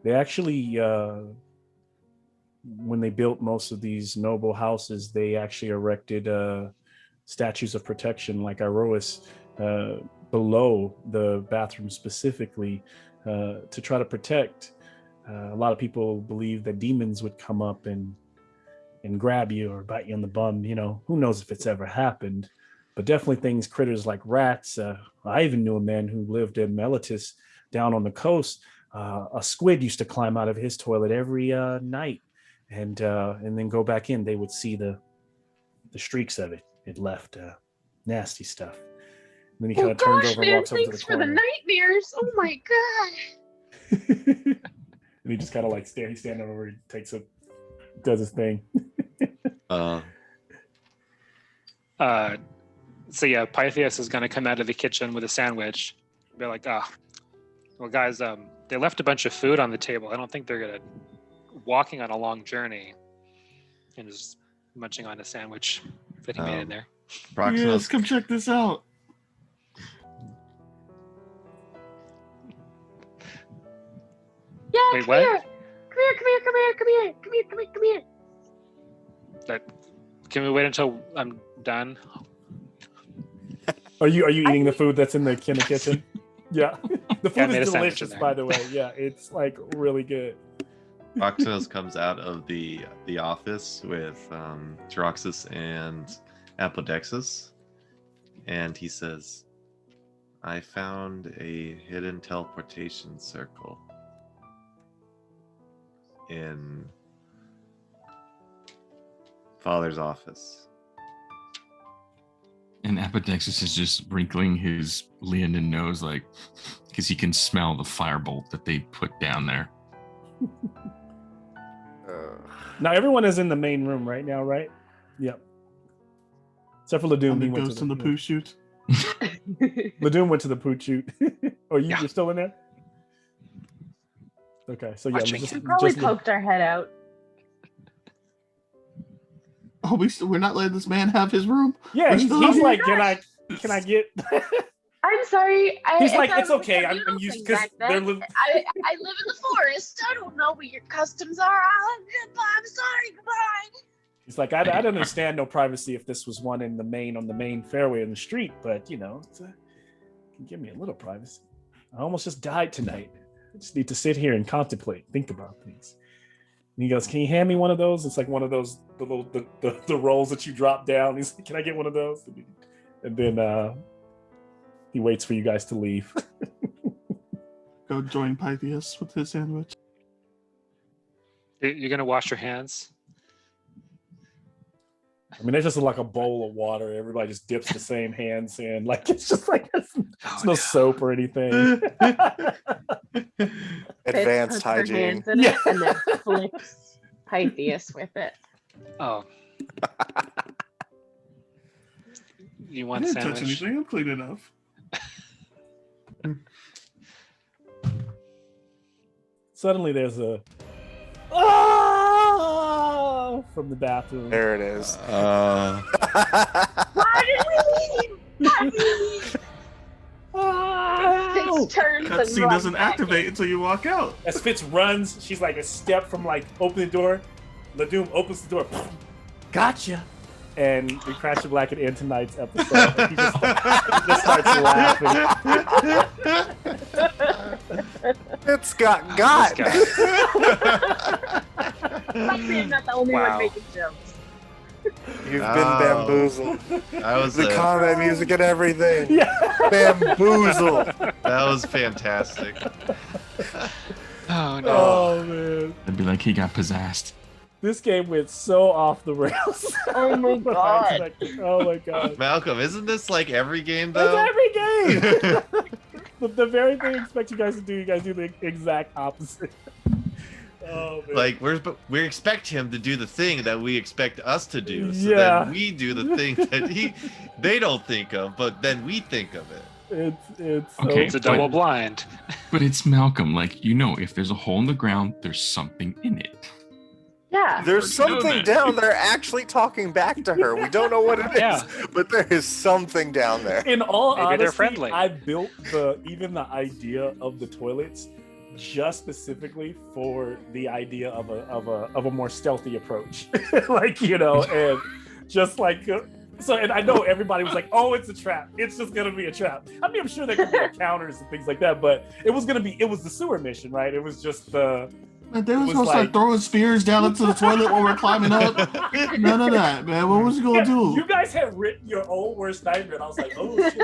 They actually when they built most of these noble houses, they actually erected statues of protection like Iroas below the bathroom specifically to try to protect. A lot of people believe that demons would come up and grab you or bite you on the bum. You know, who knows if it's ever happened, but definitely critters like rats. I even knew a man who lived in Melitus down on the coast. A squid used to climb out of his toilet every night and then go back in. They would see the streaks of it. It left nasty stuff. And then he kind of turns over and man, walks over to the thanks for the corner. nightmares. Oh my god. And he just kind of like he's standing over, he does his thing. So yeah, Pythias is gonna come out of the kitchen with a sandwich. Be like, well guys, they left a bunch of food on the table. I don't think they're walking on a long journey. And just munching on a sandwich that he made in there. Yes, come check this out. Yeah, Wait, come what? here. Come here. Can we wait until I'm done? Are you eating the food that's in the kitchen? Yeah. The Yeah, I food made is a sandwich delicious, in there. by the way. Yeah, it's like really good. Proximus comes out of the office with Teroxus and Apodexus, and he says, I found a hidden teleportation circle in Father's office. And Apodexus is just wrinkling his Leonin nose, like, because he can smell the firebolt that they put down there. Now everyone is in the main room right now, right? Yep. Except for Ladum. And He the went ghost to in the poo shoot. Ladum went to the poo shoot. Oh, Yeah. you're still in there? Okay, so yeah, Watching just, him. Probably just poked our head out. Oh, we're not letting this man have his room. yeah. We're He's still- like, can I get? I'm sorry. He's if like, I it's was a okay. I'm communal used thing because back they're. then, I live in the forest. I don't know what your customs are. I'm sorry. Goodbye. He's like, I'd understand no privacy if this was one on the main fairway in the street, but you know, can give me a little privacy. I almost just died tonight. I just need to sit here and contemplate, think about things. And he goes, can you hand me one of those? It's like one of those the rolls that you drop down. He's like, can I get one of those? And then he waits for you guys to leave. Go join Pythias with his sandwich. You're gonna wash your hands. I mean, there's just like a bowl of water. Everybody just dips the same hands in. Like, it's just like, there's no soap or anything. Advanced Puts her hygiene. hands in it and then flicks Pythias with it. Oh. You I want a didn't touch sandwich? anything. I'm clean enough. Suddenly there's a "Ah!" from the bathroom. There it is. Why did we leave? Why did we leave? Ah! Fitz turns and Cutscene runs doesn't back activate in. until you walk out. As Fitz runs, she's like a step from like opening the door. Ladum opens the door. Gotcha. And we crash the black and end tonight's episode. And he just starts laughing. It's got. This guy. Luckily, I'm not the only Wow. one making jokes. You've Oh. been bamboozled. That was The combat music and everything. Yeah. Bamboozled. that was fantastic. Oh no. Oh man. I'd be like, he got possessed. This game went so off the rails. Oh my god. Oh my god. Malcolm, isn't this like every game That's though? every game. the very thing I expect you guys to do, you guys do the exact opposite. Oh man. Like we expect him to do the thing that we expect us to do, so Yeah. then we do the thing that they don't think of, but then we think of it. It's so Okay. It's a double blind. But it's Malcolm. Like, you know, if there's a hole in the ground, there's something in it. Yeah. There's Already know something that. down there actually talking back to her. We don't know what it is, Yeah. but there is something down there. In all Maybe they're honesty, friendly. I built the idea of the toilets just specifically for the idea of a more stealthy approach, like, you know, and just like. So, and I know everybody was like, "Oh, it's a trap. It's just gonna be a trap." I mean, I'm sure there could be encounters and things like that, but it was the sewer mission, right? It was just the. Man, they was gonna start throwing spears down into the toilet while we're climbing up. None of that, man. What was he gonna do? You guys had written your own worst nightmare, and I was like, "Oh shit,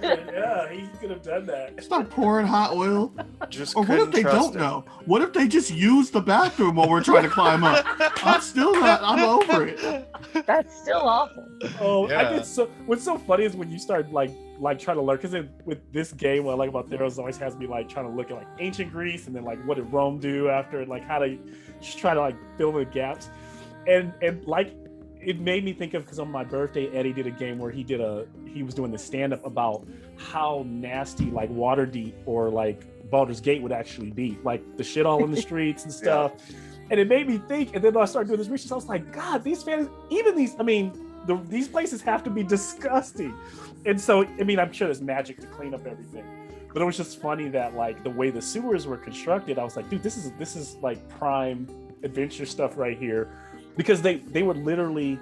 man, yeah, he could have done that." Start pouring hot oil. Just Or what if they don't know? What if they just use the bathroom while we're trying to climb up? I'm over it. That's still awful. Oh, Yeah. I get so. What's so funny is when you start like trying to learn, because with this game, what I like about THEROS always has me like trying to look at like ancient Greece and then like what did Rome do after, and like how to just try to like fill the gaps, and like it made me think of, because on my birthday Eddie did a game where he was doing the stand up about how nasty like Waterdeep or like Baldur's Gate would actually be, like the shit all in the streets and stuff. And it made me think, and then I started doing this research. I was like, God, these fans, even these, I mean, these places have to be disgusting. And so, I mean, I'm sure there's magic to clean up everything, but it was just funny that like the way the sewers were constructed, I was like, dude, this is like prime adventure stuff right here, because they were literally,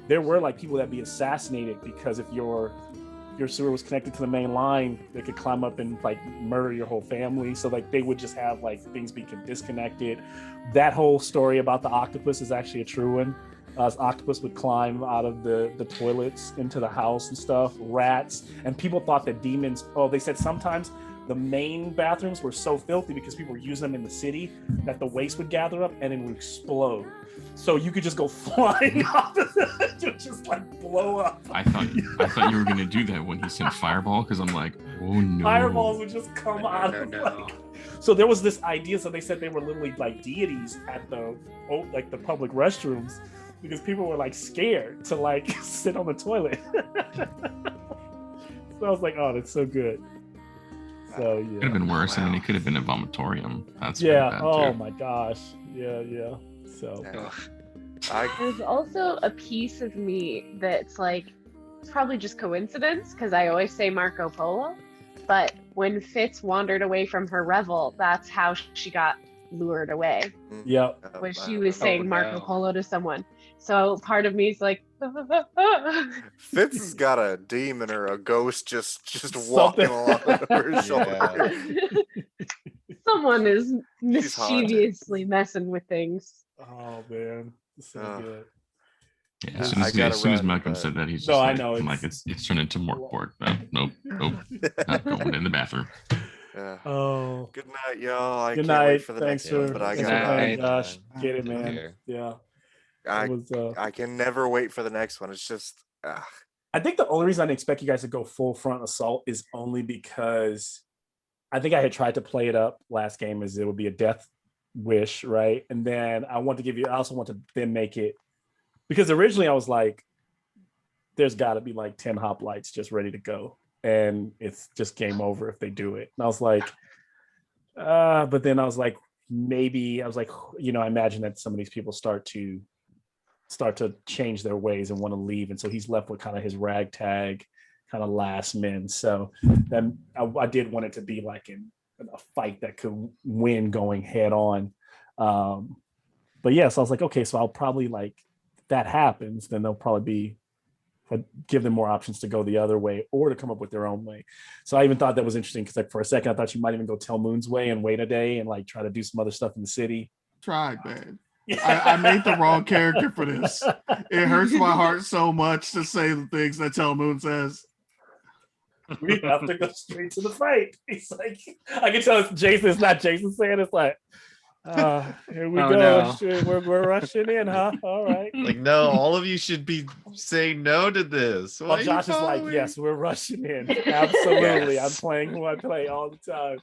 there were like people that'd be assassinated because if your sewer was connected to the main line, they could climb up and like murder your whole family. So like they would just have like things be disconnected. That whole story about the octopus is actually a true one. Octopus would climb out of the toilets into the house and stuff. Rats, and people thought that demons. Oh, they said sometimes the main bathrooms were so filthy because people were using them in the city that the waste would gather up and it would explode. So you could just go flying off of it, you'd just like blow up. I thought you were gonna do that when he sent fireball, because I'm like, oh no. Fireballs would just come out of like. So there was this idea. So they said they were literally like deities at the public restrooms, because people were like scared to like sit on the toilet. So I was like, oh, that's so good. So yeah. Could have been worse. I mean, it could have been a vomitorium. That's Yeah. bad, Oh too. my gosh. Yeah. So There's also a piece of me that's like, it's probably just coincidence because I always say Marco Polo, but when Fitz wandered away from her revel, that's how she got lured away. yeah. When she was saying Marco no. Polo to someone. So part of me is like, Fitz has got a demon or a ghost just walking along over his shoulder. someone is She's haunted. mischievously messing with things. Oh man, so good. Yeah, as I soon as, gotta run, Malcolm but- said that, he's just No, I like, know, I'm like, it's turned into Morkport. Nope, not going in the bathroom. Yeah. Oh. Good night, y'all. I Good can't wait night. for the Thanks next one, for but I thanks gotta for playing, run. Josh. Get it, man. Here. Yeah. I, It was, I can never wait for the next one. It's just I think the only reason I didn't expect you guys to go full front assault is only because I think I had tried to play it up last game as it would be a death wish, right? And then I also want to then make it, because originally I was like, there's got to be like 10 hoplites just ready to go, and it's just game over if they do it. And I was like, but then I was like, maybe I was like, I imagine that some of these people start to change their ways and want to leave, and so he's left with kind of his ragtag kind of last men. So then I did want it to be like a fight that could win going head on. But yeah, so I was like, okay, so I'll probably, like, if that happens, then they'll probably be, give them more options to go the other way or to come up with their own way. So I even thought that was interesting, because like for a second I thought you might even go Tell Moon's way and wait a day and like try to do some other stuff in the city. Tried, man. I made the wrong character for this. It hurts my heart so much to say the things that Tell Moon says. We have to go straight to the fight. He's like, I can tell it's Jason. It's not Jason saying. It's like, here we Oh, go. no. Shit, we're rushing in, huh? All right. Like, no, all of you should be saying no to this. Why Well, are you Josh is like, following? yes, we're rushing in. Absolutely. Yes. I'm playing who I play all the time.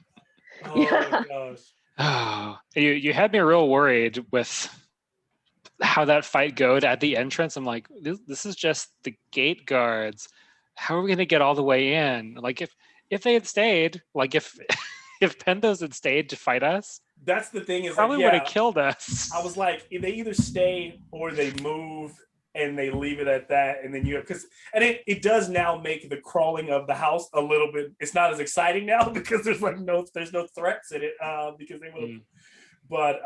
Oh Yeah. my gosh. Oh, you had me real worried with how that fight goes at the entrance. I'm like, this is just the gate guards. How are we gonna get all the way in? Like, if they had stayed, like if if Pentos had stayed to fight us, That's the thing, is probably like, would yeah, have killed us. I was like, they either stay or they move and they leave it at that, and then it does now make the crawling of the house a little bit. It's not as exciting now because there's no threats in it because they would. But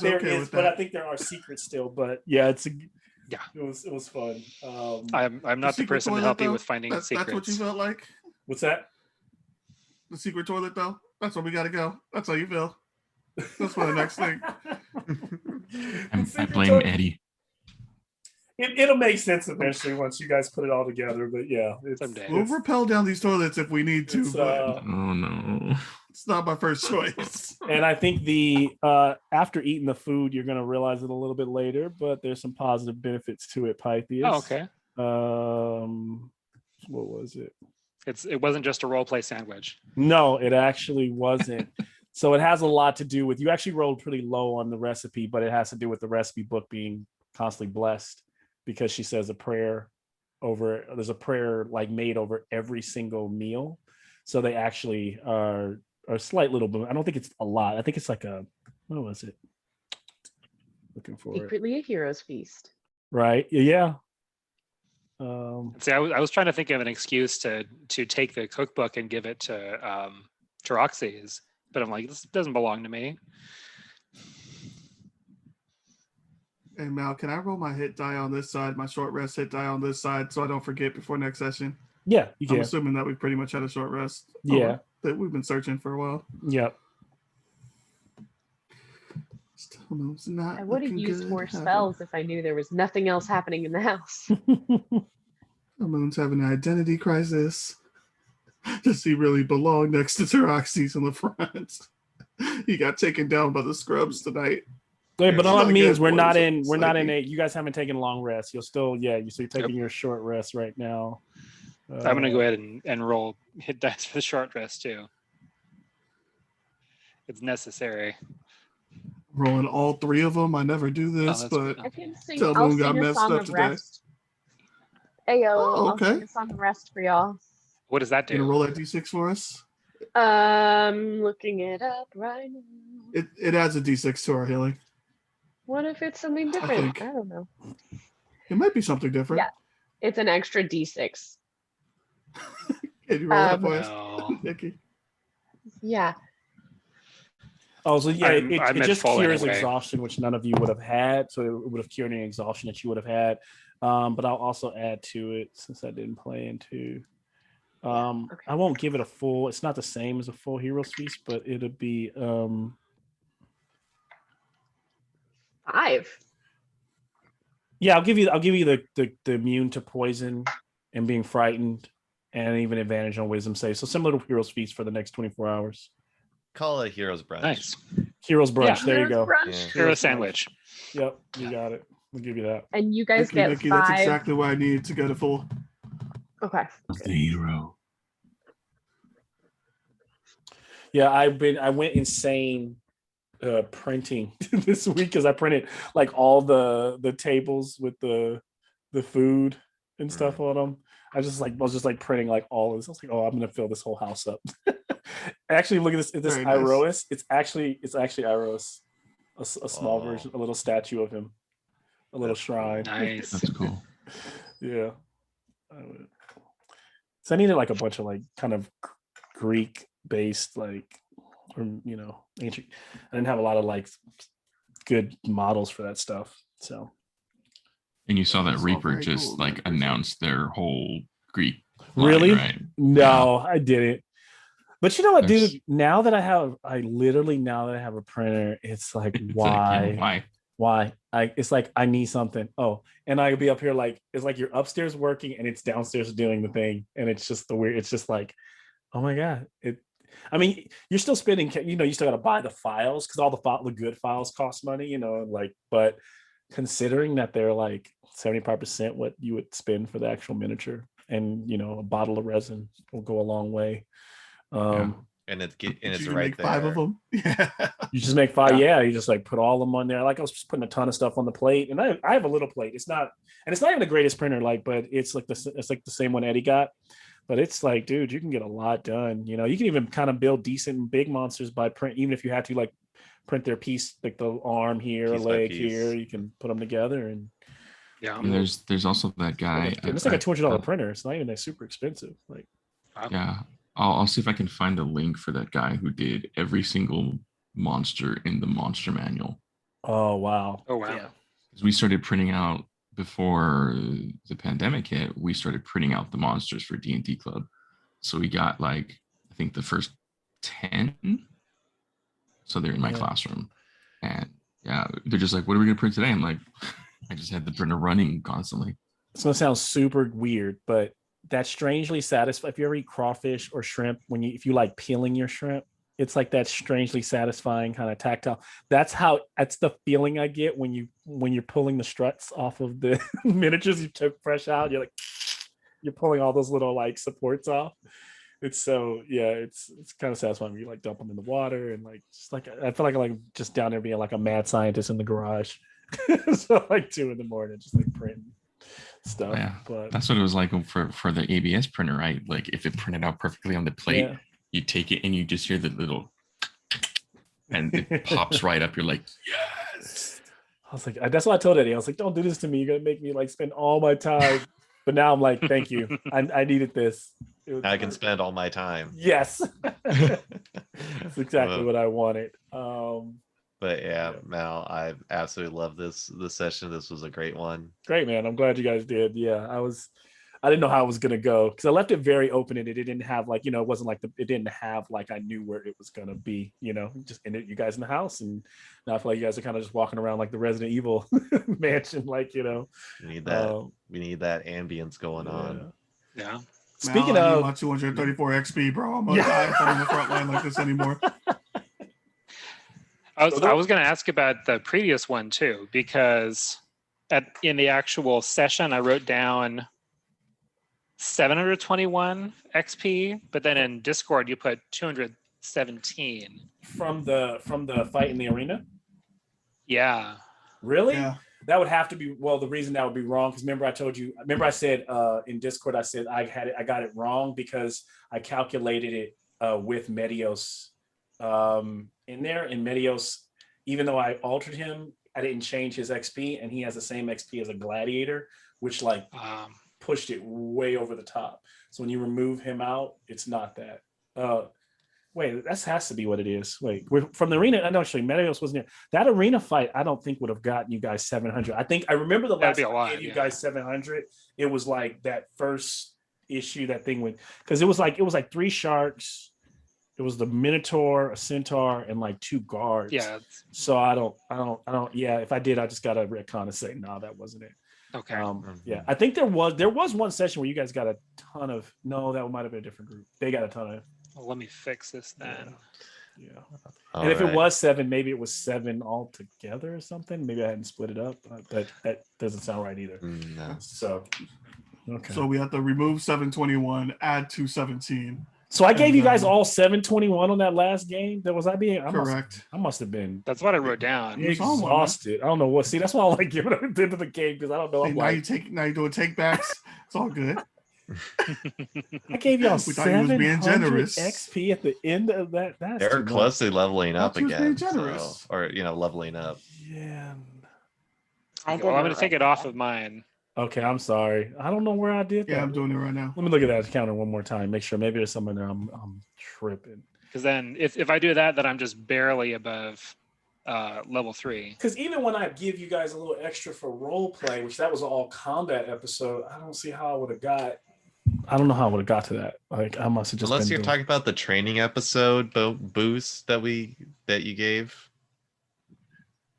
there okay is, but I think there are secrets still. But yeah, it was fun. I'm not the person to help you with finding That's secrets. what you felt like. What's that? The secret toilet, though. That's where we gotta go. That's how you feel. That's for the next thing. I blame Eddie. It'll make sense eventually once you guys put it all together. But yeah, We'll rappel down these toilets if we need to, but Oh no. it's not my first choice. And I think after eating the food, you're gonna realize it a little bit later, but there's some positive benefits to it, Pythias. Oh, okay. What was it? It wasn't just a role play sandwich. No, it actually wasn't. So it has a lot to do with, you actually rolled pretty low on the recipe, but it has to do with the recipe book being constantly blessed, because she says there's a prayer like made over every single meal. So they actually are a slight little bit. I don't think it's a lot. I think it's like what was it? Looking for Secretly a hero's feast. Right. Yeah. See, I was trying to think of an excuse to take the cookbook and give it to Roxy's, but I'm like, this doesn't belong to me. Hey Mal, can I roll my hit die on this side, my short rest hit die on this side, so I don't forget before next session? Yeah, you can. I'm assuming that we pretty much had a short rest. Yeah. That we've been searching for a while. Yep. I would have used more spells if I knew there was nothing else happening in the house. Moon's having an identity crisis. Does he really belong next to Teroxys in the front? He got taken down by the scrubs tonight. Wait, but all that means we're not in a. you guys haven't taken a long rest. You're taking your short rest right now. I'm gonna go ahead and roll hit dice for the short rest too. It's necessary. Rolling all three of them. I never do this, but I can sing. Tell I'll Moon got sing a messed song up of today. rest. Ayo, Oh, okay. I'll sing a song of rest for y'all. What does that Can you do? roll that d6 for us? Looking it up right now. It adds a d6 to our healing. What if it's something different? I don't know. It might be something different. Yeah, it's an extra d6. Can you roll that for us, No. Nikki? Yeah. Oh, so yeah, I'm it at just full cures anyway. exhaustion, which none of you would have had. So it would have cured any exhaustion that you would have had. But I'll also add to it, since I didn't play into. Okay. I won't give it a full. It's not the same as a full Hero's Feast, but it'll be 5. Yeah, I'll give you the immune to poison and being frightened, and even advantage on wisdom save. So similar to Hero's Feast for the next 24 hours. Call it Hero's Brunch. Nice. Hero's Brunch. Yeah. There you Hero's go. Brunch. Yeah. Hero sandwich. Yep, you got it. We'll give you that. And you guys get Nikki, 5. that's exactly what I need to go to full. Okay. The hero. Yeah, I went insane printing this week because I printed like all the tables with the food and stuff on them. I was just like printing like all of this. I was like, oh, I'm gonna fill this whole house up. Actually, look at this. This Very nice. Iroas. It's actually Iroas, a small version, a little statue of him, a little shrine. Nice. That's cool. Yeah. So I needed like a bunch of like kind of Greek based like, or ancient. I didn't have a lot of like good models for that stuff. So. And you saw that That's all Reaper very just cool, like man. announced their whole Greek line, Really? right? No, I didn't. But you know what, There's- dude? Now that I have a printer, it's like, It's why? like, yeah, Why? It's like I need something. Oh, and I'll be up here like it's like you're upstairs working and it's downstairs doing the thing, and it's just the weird. It's just like, oh my god! I mean, you're still spending. You still got to buy the files because all the good files cost money. But considering that they're like 75% what you would spend for the actual miniature, and a bottle of resin will go a long way. And it's You can right make there. 5 of them. Yeah. You just make 5, yeah. You just like put all of them on there. Like I was just putting a ton of stuff on the plate, and I have a little plate. It's not even the greatest printer, but it's like the same one Eddie got. But it's like, dude, you can get a lot done. You can even kind of build decent big monsters by print, even if you had to like print their piece, like the arm here, Piece by leg piece. here. You can put them together, and Yeah. And there's also that guy. It's like a $200 printer. It's not even that super expensive. Like, Wow. Yeah, I'll see if I can find a link for that guy who did every single monster in the monster manual. oh wow. Oh, wow. Yeah. 'Cause we started printing out before the pandemic hit. We started printing out the monsters for D&D Club. So we got like I think the first 10. So they're in my Yeah. classroom, and yeah, they're just like, "What are we gonna print today?" I'm like, I just had the printer running constantly. It's gonna sound super weird, but that's strangely satisfying. If you ever eat crawfish or shrimp, if you like peeling your shrimp, it's like that strangely satisfying kind of tactile. That's the feeling I get when you're pulling the struts off of the miniatures you took fresh out. You're like you're pulling all those little like supports off. It's so it's kind of satisfying when you like dump them in the water and like just like I feel like I'm like just down there being like a mad scientist in the garage. So like 2 a.m, just like printing stuff. Yeah, But that's what it was like for the ABS printer, right? Like if it printed out perfectly on the plate, yeah. you take it and you just hear the little, and it pops right up. You're like, yes. I was like, that's what I told Eddie. I was like, don't do this to me. You're gonna make me like spend all my time. But now I'm like, thank you. I needed this. I can spend all my time. Yes. That's exactly what I wanted. But yeah, Mal, I absolutely love this session. This was a great one. Great, man. I'm glad you guys did. Yeah, I didn't know how it was gonna go because I left it very open and it didn't have like, it wasn't like it didn't have like I knew where it was gonna be, just ended you guys in the house. And now I feel like you guys are kind of just walking around like the Resident Evil mansion, like, We need that. We need that ambience going on. Yeah. Speaking Mal, I need of my 234 XP, bro. I'm gonna die if I'm in the front line like this anymore. I was going to ask about the previous one too, because in the actual session, I wrote down 721 XP, but then in Discord you put 217 from the fight in the arena. Yeah. Really? Yeah. That would have to be, well, the reason that would be wrong, because remember I said in Discord, I said I got it wrong because I calculated it with Medios in there. And Medios, even though I altered him, I didn't change his XP, and he has the same XP as a gladiator, which like pushed it way over the top. So when you remove him out, it's not that. Wait, that has to be what it is. Wait, from the arena. I know actually Medios wasn't there. That arena fight, I don't think would have gotten you guys 700. I think I remember the last time I gave you guys 700. It was like that first issue, that thing with, because it was like 3 sharks. It was the Minotaur, a Centaur, and like 2 guards. Yeah. So I don't. Yeah, if I did, I just got to retcon and say, no, that wasn't it. Okay. Yeah, I think there was one session where you guys got a ton of. No, that might have been a different group. They got a ton of. Well, let me fix this then. Yeah. All and if right. it was 7, maybe it was 7 all together or something. Maybe I hadn't split it up. That doesn't sound right either. No. So, okay. So we have to remove 721, add 217. So I gave you guys all 721 on that last game. Correct. I must have been That's what I wrote down. Yeah. exhausted. I don't know what. See, that's why I like giving it into the game because I don't know. Hey, I'm now like, you're doing take backs. It's all good. I gave y'all We thought he was 700 being generous. XP at the end of that. That's They're too much. closely leveling up Thought you was being again. generous. So, or leveling up. Yeah. Well, I'm going to take it off of mine. Okay, I'm sorry. I don't know where I did that. Yeah, I'm doing it right now. Let me look at that counter one more time. Make sure maybe there's something there. I'm tripping. Because then if I do that, then I'm just barely above level 3. Because even when I give you guys a little extra for role play, which that was an all combat episode, I don't see how I would have got. I don't know how I would have got to that. Like I must have just. Unless you're talking about the training episode boost that you gave.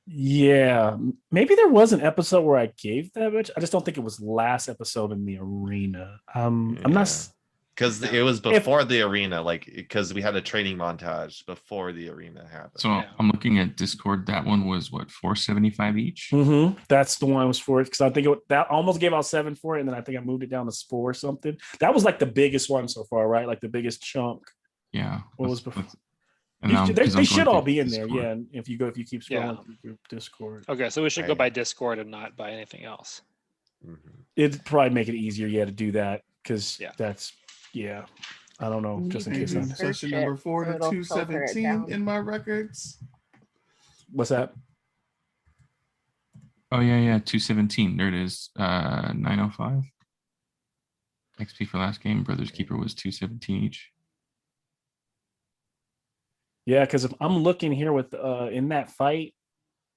Yeah, maybe there was an episode where I gave that much. I just don't think it was last episode in the arena. I'm not. Because it was before the arena, like because we had a training montage before the arena happened. So I'm looking at Discord. That one was what, 475 each? Mm-hmm. That's the one I was for it because I think that almost gave out 7 for it, and then I think I moved it down to 4 or something. That was like the biggest one so far, right? Like the biggest chunk. Yeah. What was before? And They should all be in there, Discord. yeah. And if you keep scrolling through Discord, Okay, so we should go by Discord and not by anything else. it'd probably make it easier, to do that because that's I don't know, just in case. Maybe session number 4 to 217 in my records. What's that? Oh yeah, 217. There it is. 905. XP for last game. Brothers Keeper was 217 each. Yeah, because if I'm looking here with in that fight,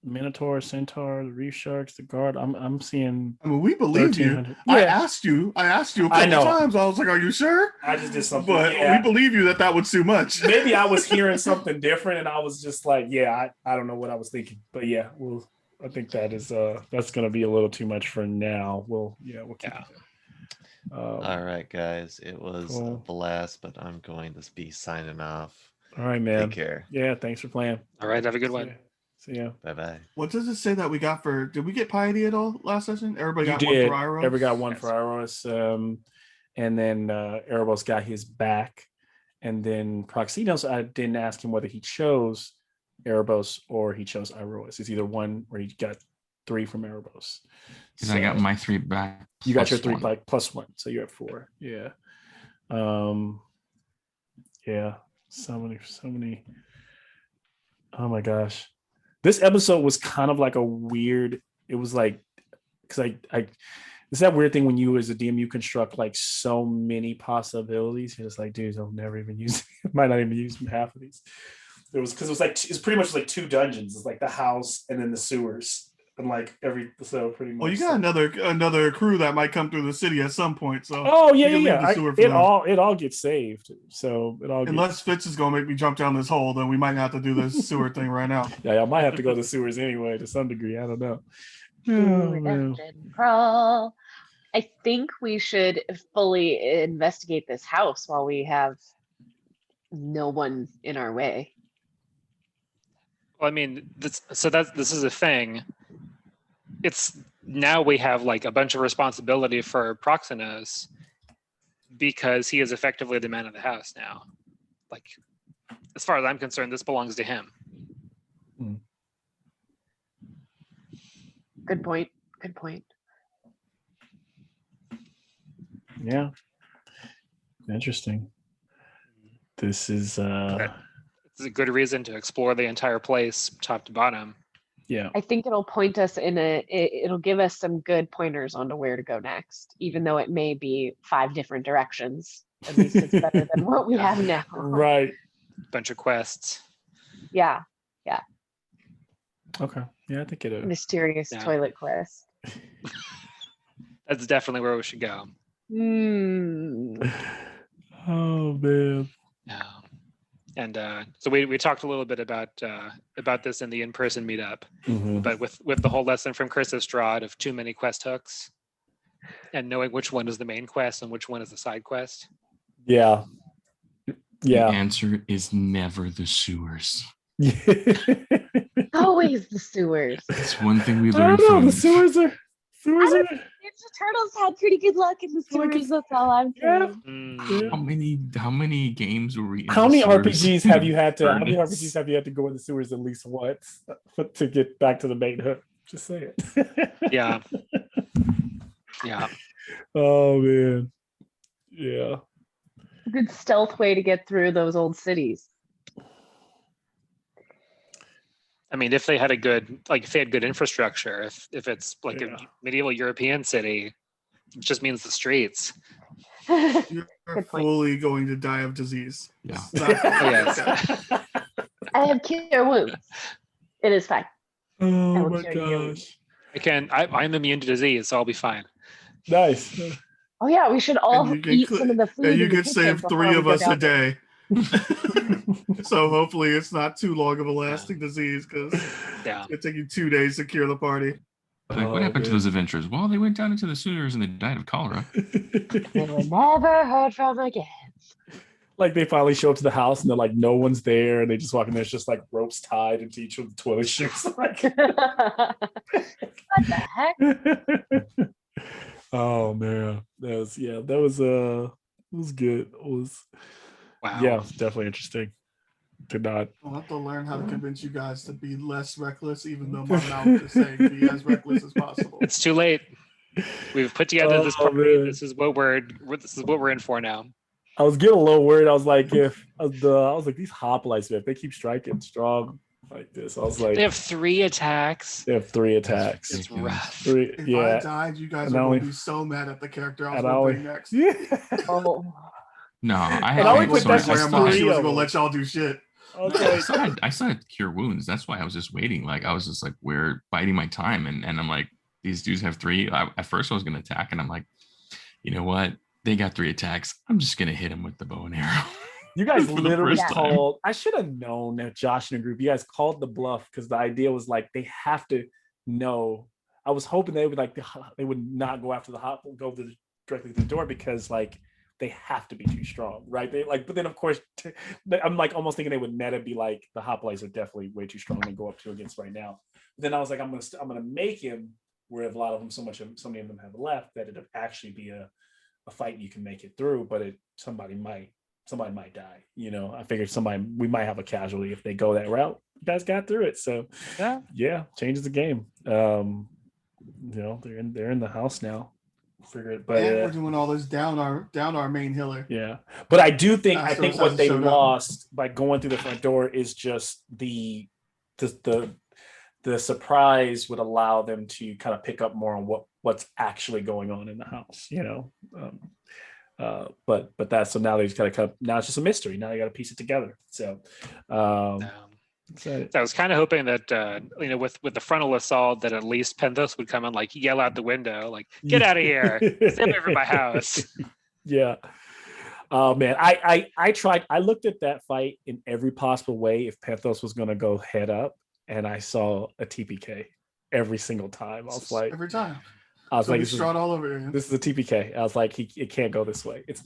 Minotaur, Centaur, the Reef Sharks, the Guard, I'm seeing I mean, we believe you. 1300. I Yeah, asked you a I couple know. times. I was like, "Are you sure?" I just did something. But Yeah. we believe you that was too much. Maybe I was hearing something different, and I was just like, yeah, I don't know what I was thinking, but yeah, I think that is that's gonna be a little too much for now. We'll keep it there. All right, guys. It was a Cool. blast, but I'm going to be signing off. All right, man. Take care. Yeah, thanks for playing. All right, have a good one. See ya. Bye-bye. What does it say that we got for? Did we get Piety at all last session? Everybody You got did. one for Iroh. Everybody got one Yes. for Iroh. And then Erebos got his back. And then Proxinos, I didn't ask him whether he chose Erebos or he chose Iroh. It's either one where he got 3 from Erebos. Because I got my 3 back. You got your plus 3 1. back plus 1, so you're at 4. Yeah. Yeah. So many. Oh my gosh. This episode was kind of like a weird. It was like, because it's that weird thing when you as a DM you construct like so many possibilities. You're just like, dude, I'll never even use. Might not even use half of these. It was because it was like it's pretty much like 2 dungeons. It's like the house and then the sewers and like so pretty much. Well, you got another crew that might come through the city at some point. So Oh you yeah, can leave yeah. the sewer for It them. all gets saved. So it all Unless Fitz is gonna make me jump down this hole, then we might have to do this sewer thing right now. Yeah, I might have to go to the sewers anyway to some degree. I don't know. Oh, Sewer man. dungeon crawl. I think we should fully investigate this house while we have no one in our way. Well, I mean, this is a thing. It's now we have like a bunch of responsibility for Proxinos because he is effectively the man of the house now. Like, as far as I'm concerned, this belongs to him. Good point. Good point. Yeah. Interesting. This is It's a good reason to explore the entire place, top to bottom. yeah. I think it'll point us it'll give us some good pointers onto where to go next, even though it may be 5 different directions. At least it's better than what we have now. Right. Bunch of quests. Yeah. Okay. Yeah, I think it is. Mysterious Yeah. toilet quest. That's definitely where we should go. Oh man. Yeah. And so we talked a little bit about this in the in-person meetup, Mhm. but with the whole lesson from Chris Estrad of too many quest hooks and knowing which one is the main quest and which one is the side quest. Yeah. The Yeah. answer is never the sewers. Always the sewers. That's one thing we I learned don't know. from The sewers are. Ninja Turtles had pretty good luck in the Like sewers. That's all I'm Yeah. saying. how many games were we in? How the many sewers? RPGs have you had to? How many Furnace? RPGs have you had to go in the sewers at least once to get back to the main hook? Just say it. Yeah. Yeah. Oh man. Yeah. Good stealth way to get through those old cities. I mean, if they had good infrastructure, if it's like Yeah. a medieval European city, it just means the streets. You're Good point. fully going to die of disease. Yeah. It's not gonna be okay. I have cure wounds. It is fine. I Oh will my cure you. gosh. I'm immune to disease, so I'll be fine. Nice. Oh yeah, we should all And you can eat cl- some of the food. And you in the could kitchen save before 3 we of go us a down there. day. So hopefully it's not too long of a lasting disease because Yeah. it'll take you 2 days to cure the party. Like, what happened to those adventurers? Well, they went down into the sewers and they died of cholera. They were never heard from again. Like they finally show up to the house and they're like, no one's there, and they just walk in. There's just like ropes tied into each of the toilet chutes. Like, What the heck? oh man, that was good. It was Wow. yeah, definitely interesting. Did not. I'll have to learn how to convince you guys to be less reckless, even though my mouth is saying be as reckless as possible. It's too late. We've put together this Oh, party. man. This is what we're in for now. I was getting a little worried. I was like, I was like, these hoplites, man, if they keep striking strong like this. I was like, They have 3 attacks. they have 3 attacks. It's rough. 3, If yeah. I died, you guys And are I going only- to be so mad at the character I was And I going to only, bring next. yeah. Oh. No, I And I only had put sorry, that I as still had- Grandma, she three wasn't of going to them. let y'all do shit. I was No, I like, still had cure wounds. That's why I was just waiting. Like I was just like, we're biding my time, and I'm like, these dudes have 3. At first, I was gonna attack, and I'm like, you know what? They got 3 attacks. I'm just gonna hit them with the bow and arrow. you guys For the literally first time. called. I should have known that Josh and the group. You guys called the bluff because the idea was like they have to know. I was hoping they would they would not go after the hop, go directly to the door because like they have to be too strong, right? They like, but then of course I'm like almost thinking they would meta be like the hoplites are definitely way too strong to go up to against right now. But then I was like, I'm gonna make him where a lot of them so many of them have left that it'd actually be a fight you can make it through, but somebody might die. You know, I figured we might have a casualty if they go that route. You guys got through it, so yeah, changes the game. You know, they're in the house now. Figure it, but And we're doing all this down our main healer. yeah, but I do think Astros what they hasn't showed up. lost by going through the front door is just the surprise would allow them to kind of pick up more on what's actually going on in the house, you know. But that's so now they've got to now it's just a mystery. Now they got to piece it together. So, So I was kind of hoping that you know, with the frontal assault, that at least Penthos would come and like yell out the window, like, "Get out of here! Stay away from my house!" Yeah. Oh man, I tried. I looked at that fight in every possible way. If Penthos was going to go head up, and I saw a TPK every single time. I was like, Every time. I was like, Strahd all over here. this is a TPK. I was like, it can't go this way. It's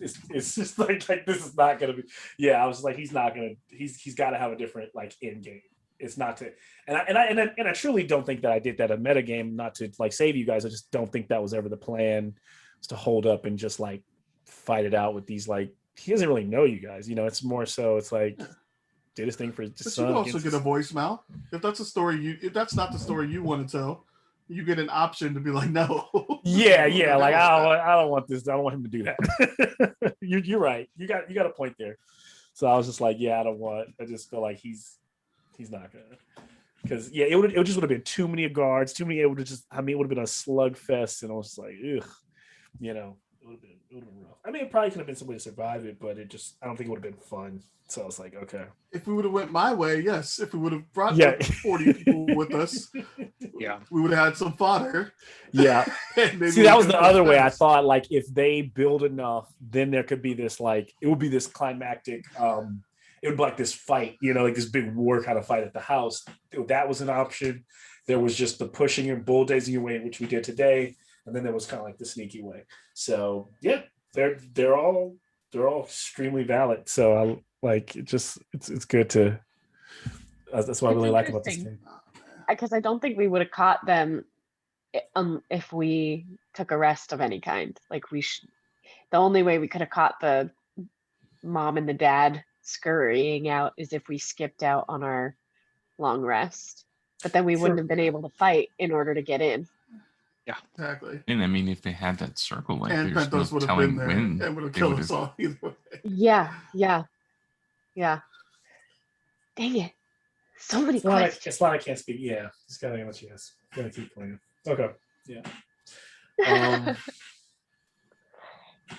just like this is not gonna be. Yeah, I was like, he's not gonna. He's got to have a different like end game. It's not to. And I truly don't think that I did that a meta game, not to like save you guys. I just don't think that was ever the plan, was to hold up and just like fight it out with these like. He doesn't really know you guys. You know, it's more so. It's like did his thing for his But son. you can also get a voicemail if that's a story if that's not the story you want to tell. You get an option to be like, no. Yeah. Like I don't want this. I don't want him to do that. You're right. You got a point there. So I was just like, yeah, I just feel like he's not gonna. Because yeah, it just would have been too many guards, too many. It would have been a slugfest, and I was like, ugh, you know, it would have been rough. I mean, it probably could have been somebody to survive it, but I don't think it would have been fun. So I was like, okay. If we would have went my way, yes. If we would have brought 40 people with us, Yeah, we would have had some fodder. Yeah. Maybe See, we that was could the have other way. I fast. thought like if they build enough, then there could be this like it would be this climactic. It would be like this fight, you know, like this big war kind of fight at the house. That was an option. There was just the pushing and bulldozing away, which we did today, and then there was kind of like the sneaky way. So yeah, they're all extremely valid. So I like it. Just it's good to. That's what I It's really like about this interesting. game. Because I don't think we would have caught them if we took a rest of any kind. Like the only way we could have caught the mom and the dad scurrying out is if we skipped out on our long rest. But then we wouldn't have been able to fight in order to get in. Exactly. And I mean, if they had that circle, like And there's no Penthos would have been telling there when and would have they killed would us have. all either way. Yeah. Dang it. So many questions. It's not I can't speak. Yeah, just gotta let you guys. Gotta keep playing. Okay. Yeah.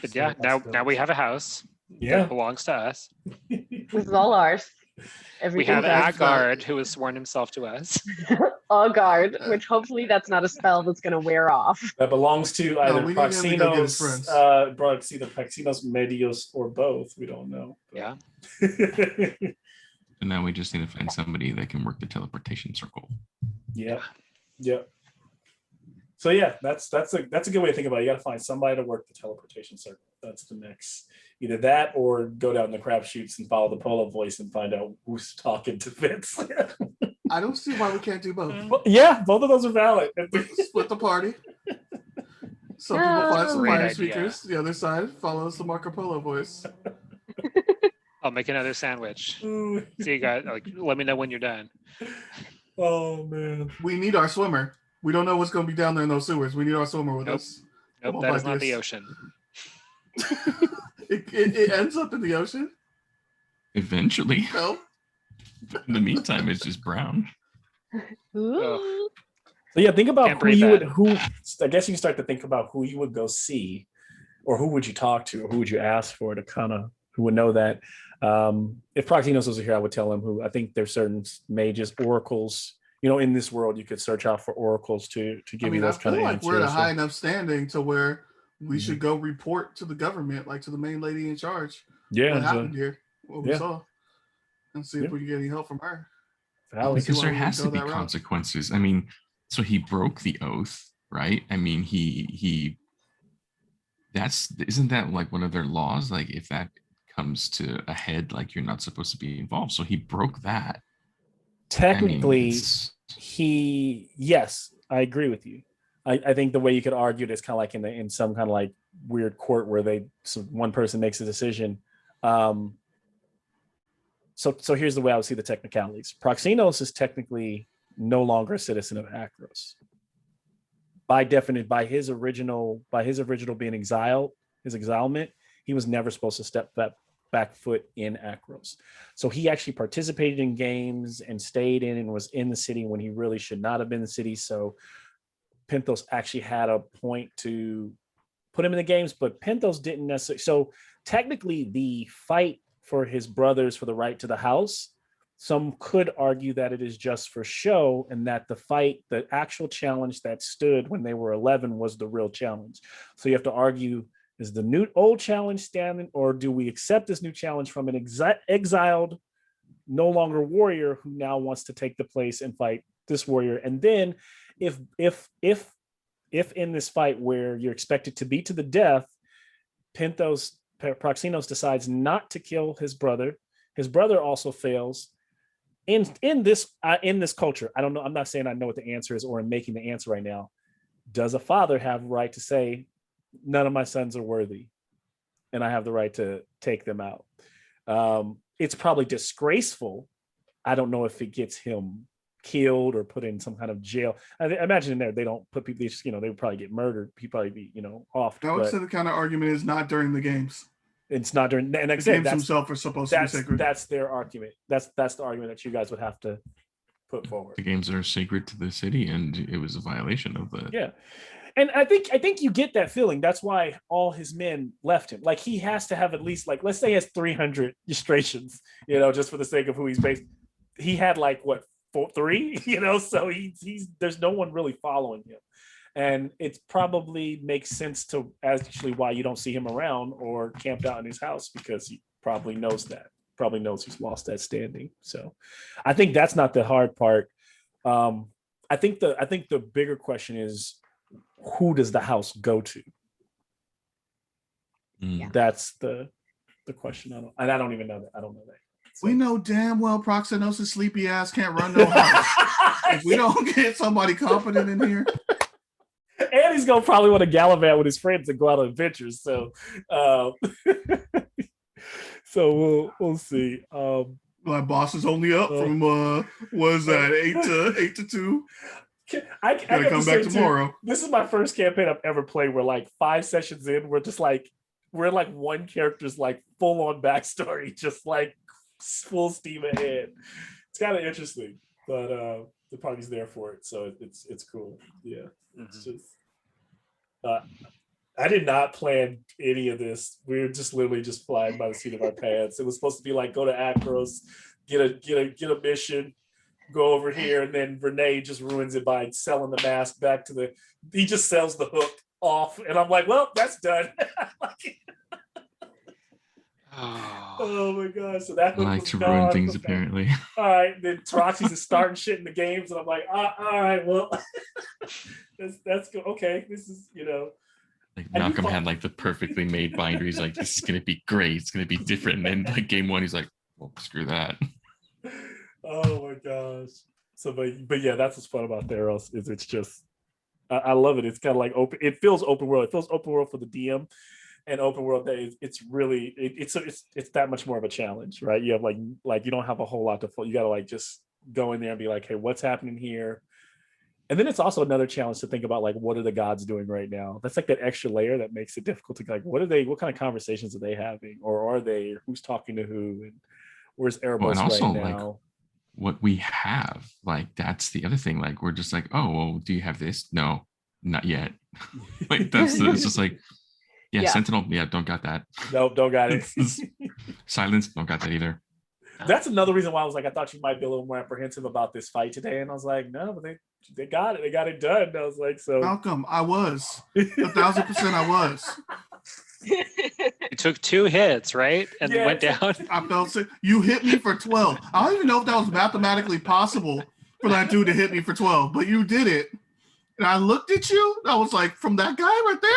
but So yeah, that's now we have a house Yeah. that belongs to us. This is all ours. We Everything have that's Agard, who has sworn himself to us. all guard, which hopefully that's not a spell that's going to wear off. That belongs to either we need him to go get his Proxinos, friends. either Proxinos, Medios, or both. We don't know. Yeah. And now we just need to find somebody that can work the teleportation circle. Yeah. So yeah, that's a good way to think about it. You got to find somebody to work the teleportation circle. That's the next. Either that or go down the crapshoots and follow the polo voice and find out who's talking to Vince. I don't see why we can't do both. Well, yeah, both of those are valid. Split the party. Some people find some Great fire idea. speakers. The other side follows the Marco Polo voice. I'll make another sandwich. Oh See you guys. Like, let me know when you're done. man. We need our swimmer. We don't know what's going to be down there in those sewers. We need our swimmer with Nope. us. Nope, Come on, that is not Marcus. the ocean. It ends up in the ocean? Eventually. No. In the meantime, it's just brown. Ooh. So yeah, think about Can't who breathe you would that. who. I guess you can start to think about who you would go see, or who would you talk to, or who would you ask for to kind of who would know that. If Proxinos was here, I would tell him who. I think there's certain mages, oracles. In this world, you could search out for oracles to give you I those kind feel of like we're at a answers. high enough standing to where we Mhm. should go report to the government, like to the main lady in charge, Yeah, what so, happened here, what we yeah. saw, and see if Yeah. we can get any help from her. Valid. See Because why there we has to wouldn't be go that route. consequences. I mean, so he broke the oath, right? I mean, he isn't that like one of their laws? Like if that comes to a head, like you're not supposed to be involved. So he broke that. Technically, it's yes, I agree with you. I think the way you could argue it is kind of like in some kind of like weird court where one person makes a decision. So here's the way I would see the technicalities. Proxinos is technically no longer a citizen of Akros. By definition, by his original being exiled, his exilement, he was never supposed to step that back foot in Akros. So he actually participated in games and stayed in and was in the city when he really should not have been in the city. So Penthos actually had a point to put him in the games, but Penthos didn't necessarily. So technically the fight for his brothers for the right to the house, some could argue that it is just for show and that the actual challenge that stood when they were 11 was the real challenge. So you have to argue, is the old challenge standing, or do we accept this new challenge from an exiled, no longer warrior who now wants to take the place and fight this warrior? And then if in this fight where you're expected to be to the death, Proxinos decides not to kill his brother also fails. In this culture, I don't know. I'm not saying I know what the answer is or I'm making the answer right now. Does a father have the right to say, none of my sons are worthy, and I have the right to take them out? It's probably disgraceful. I don't know if it gets him killed or put in some kind of jail. I imagine in there they don't put people. They would probably get murdered. He'd probably be off. I would say the kind of argument is not during the games. It's not during, and the games themselves are supposed to be sacred. That's their argument. That's the argument that you guys would have to put forward. The games are sacred to the city, and it was a violation of that. Yeah, and I think you get that feeling. That's why all his men left him. Like he has to have at least let's say he has 300 registrations. Just for the sake of who he's based. He had 3. So he's there's no one really following him. And it probably makes sense to actually why you don't see him around or camped out in his house, because he probably knows he's lost that standing. So I think that's not the hard part. I think the bigger question is, who does the house go to? Yeah. That's the question. I don't even know that. I don't know that. So. We know damn well Proxinos' sleepy ass can't run no house. If we don't get somebody competent in here. And he's gonna probably want to gallivant with his friends and go out on adventures. So, so we'll see. My boss is only up from was that 8 to 2. I gotta come back tomorrow. This is my first campaign I've ever played where 5 sessions in, we're one character's full on backstory, just full steam ahead. It's kind of interesting, but the party's there for it, so it's cool. Yeah. It's just I did not plan any of this. We were just literally just flying by the seat of our pants. It was supposed to be go to Akros, get a mission, go over here, and then Renee just ruins it by selling the mask back to he just sells the hook off, and I'm like, well, that's done. Oh my god! So that I like to ruin things, apparently. All right, then Taroxy's is starting shit in the games, and I'm like, all right, well, that's good. Okay, this is Malcolm had the perfectly made binder. He's like, this is gonna be great. It's gonna be different. And then game 1, he's like, well, screw that. Oh my gosh! So, but yeah, that's what's fun about THEROS. Is it's just I love it. It's kind of open. It feels open world. It feels open world for the DM. And open world days, it's really it's that much more of a challenge, right? You have you don't have a whole lot to you gotta just go in there and be hey, what's happening here? And then it's also another challenge to think about what are the gods doing right now? That's that extra layer that makes it difficult to what kind of conversations are they having, or are they, or who's talking to who, and where's Erebos and also, right now? what we have. Like that's the other thing. Like we're just like, oh well, do you have this? No, not yet. Like it's just like, yeah, Yeah. Sentinel, yeah, don't got that. Nope, don't got it. Silence, don't got that either. That's another reason why I was like, I thought you might be a little more apprehensive about this fight today, and I was like, no, but they got it. They got it done. And I was like, so Malcolm, I was 1,000%. I was. You took 2 hits, right? And Yeah, went it's down. I felt sick. You hit me for 12. I don't even know if that was mathematically possible for that dude to hit me for 12, but you did it. And I looked at you. I was like, from that guy right there,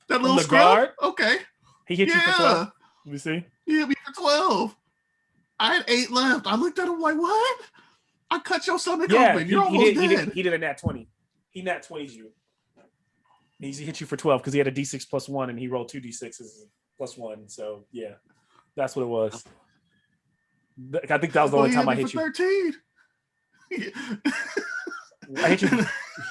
that little the scrub. guard? Okay, he hit you for 12. yeah, Let me see. he hit me for 12. I had 8 left. I looked at him like, what? I cut your stomach Yeah, open. You're almost dead. he did a nat 20. He nat 20'd you. He hit you for 12 because he had a d6 plus 1 and he rolled 2 d6s plus 1. So yeah, that's what it was. I think that was the only time I hit you. 13. I hit you.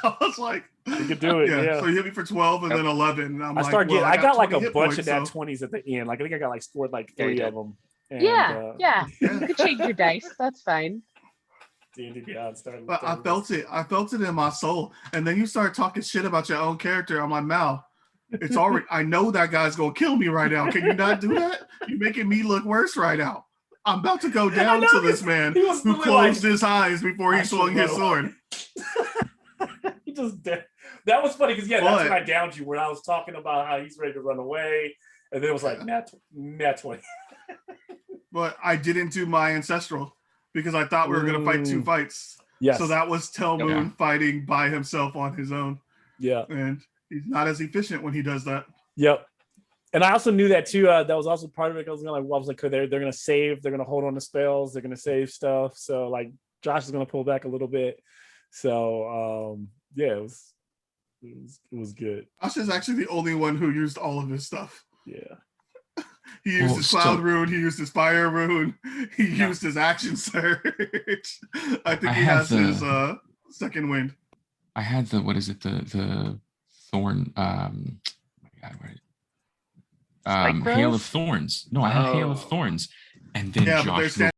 I was like, You could do it. Yeah. So he hit me for 12 and then 11. And I'm I got like a 20 hit bunch points, of nat so- 20s at the end. Like I think I got like scored like Yeah, you 3 did. of them. And, Yeah. You could change your dice. That's fine. D&D Beyond started. But I felt it. I felt it in my soul. And then you start talking shit about your own character. I'm like, Mal, it's already. I know that guy's gonna kill me right now. Can you not do that? You're making me look worse right now. I'm about to go down to this man he was who really closed like, his eyes before he I swung should his run sword. He just did. That was funny because that's But- when I downed you when I was talking about how he's ready to run away, and then it was like nat 20. But I didn't do my ancestral because I thought we were gonna fight 2 fights. Yes. So that was Telmoon fighting by himself on his own. Yeah. And he's not as efficient when he does that. Yep. And I also knew that too. That was also part of it. I was like, they're gonna save. They're gonna hold on to spells. They're gonna save stuff. So like, Josh is gonna pull back a little bit. So yeah, it was good. Josh is actually the only one who used all of his stuff. Yeah. He used his cloud rune. He used his fire rune. He Yeah. used his action surge. I think I he have has his second wind. I had the what is it the thorn oh my god Spike Hail Grove? of Thorns. No, I had Hail of Oh. Thorns, and then Yeah, but Josh they're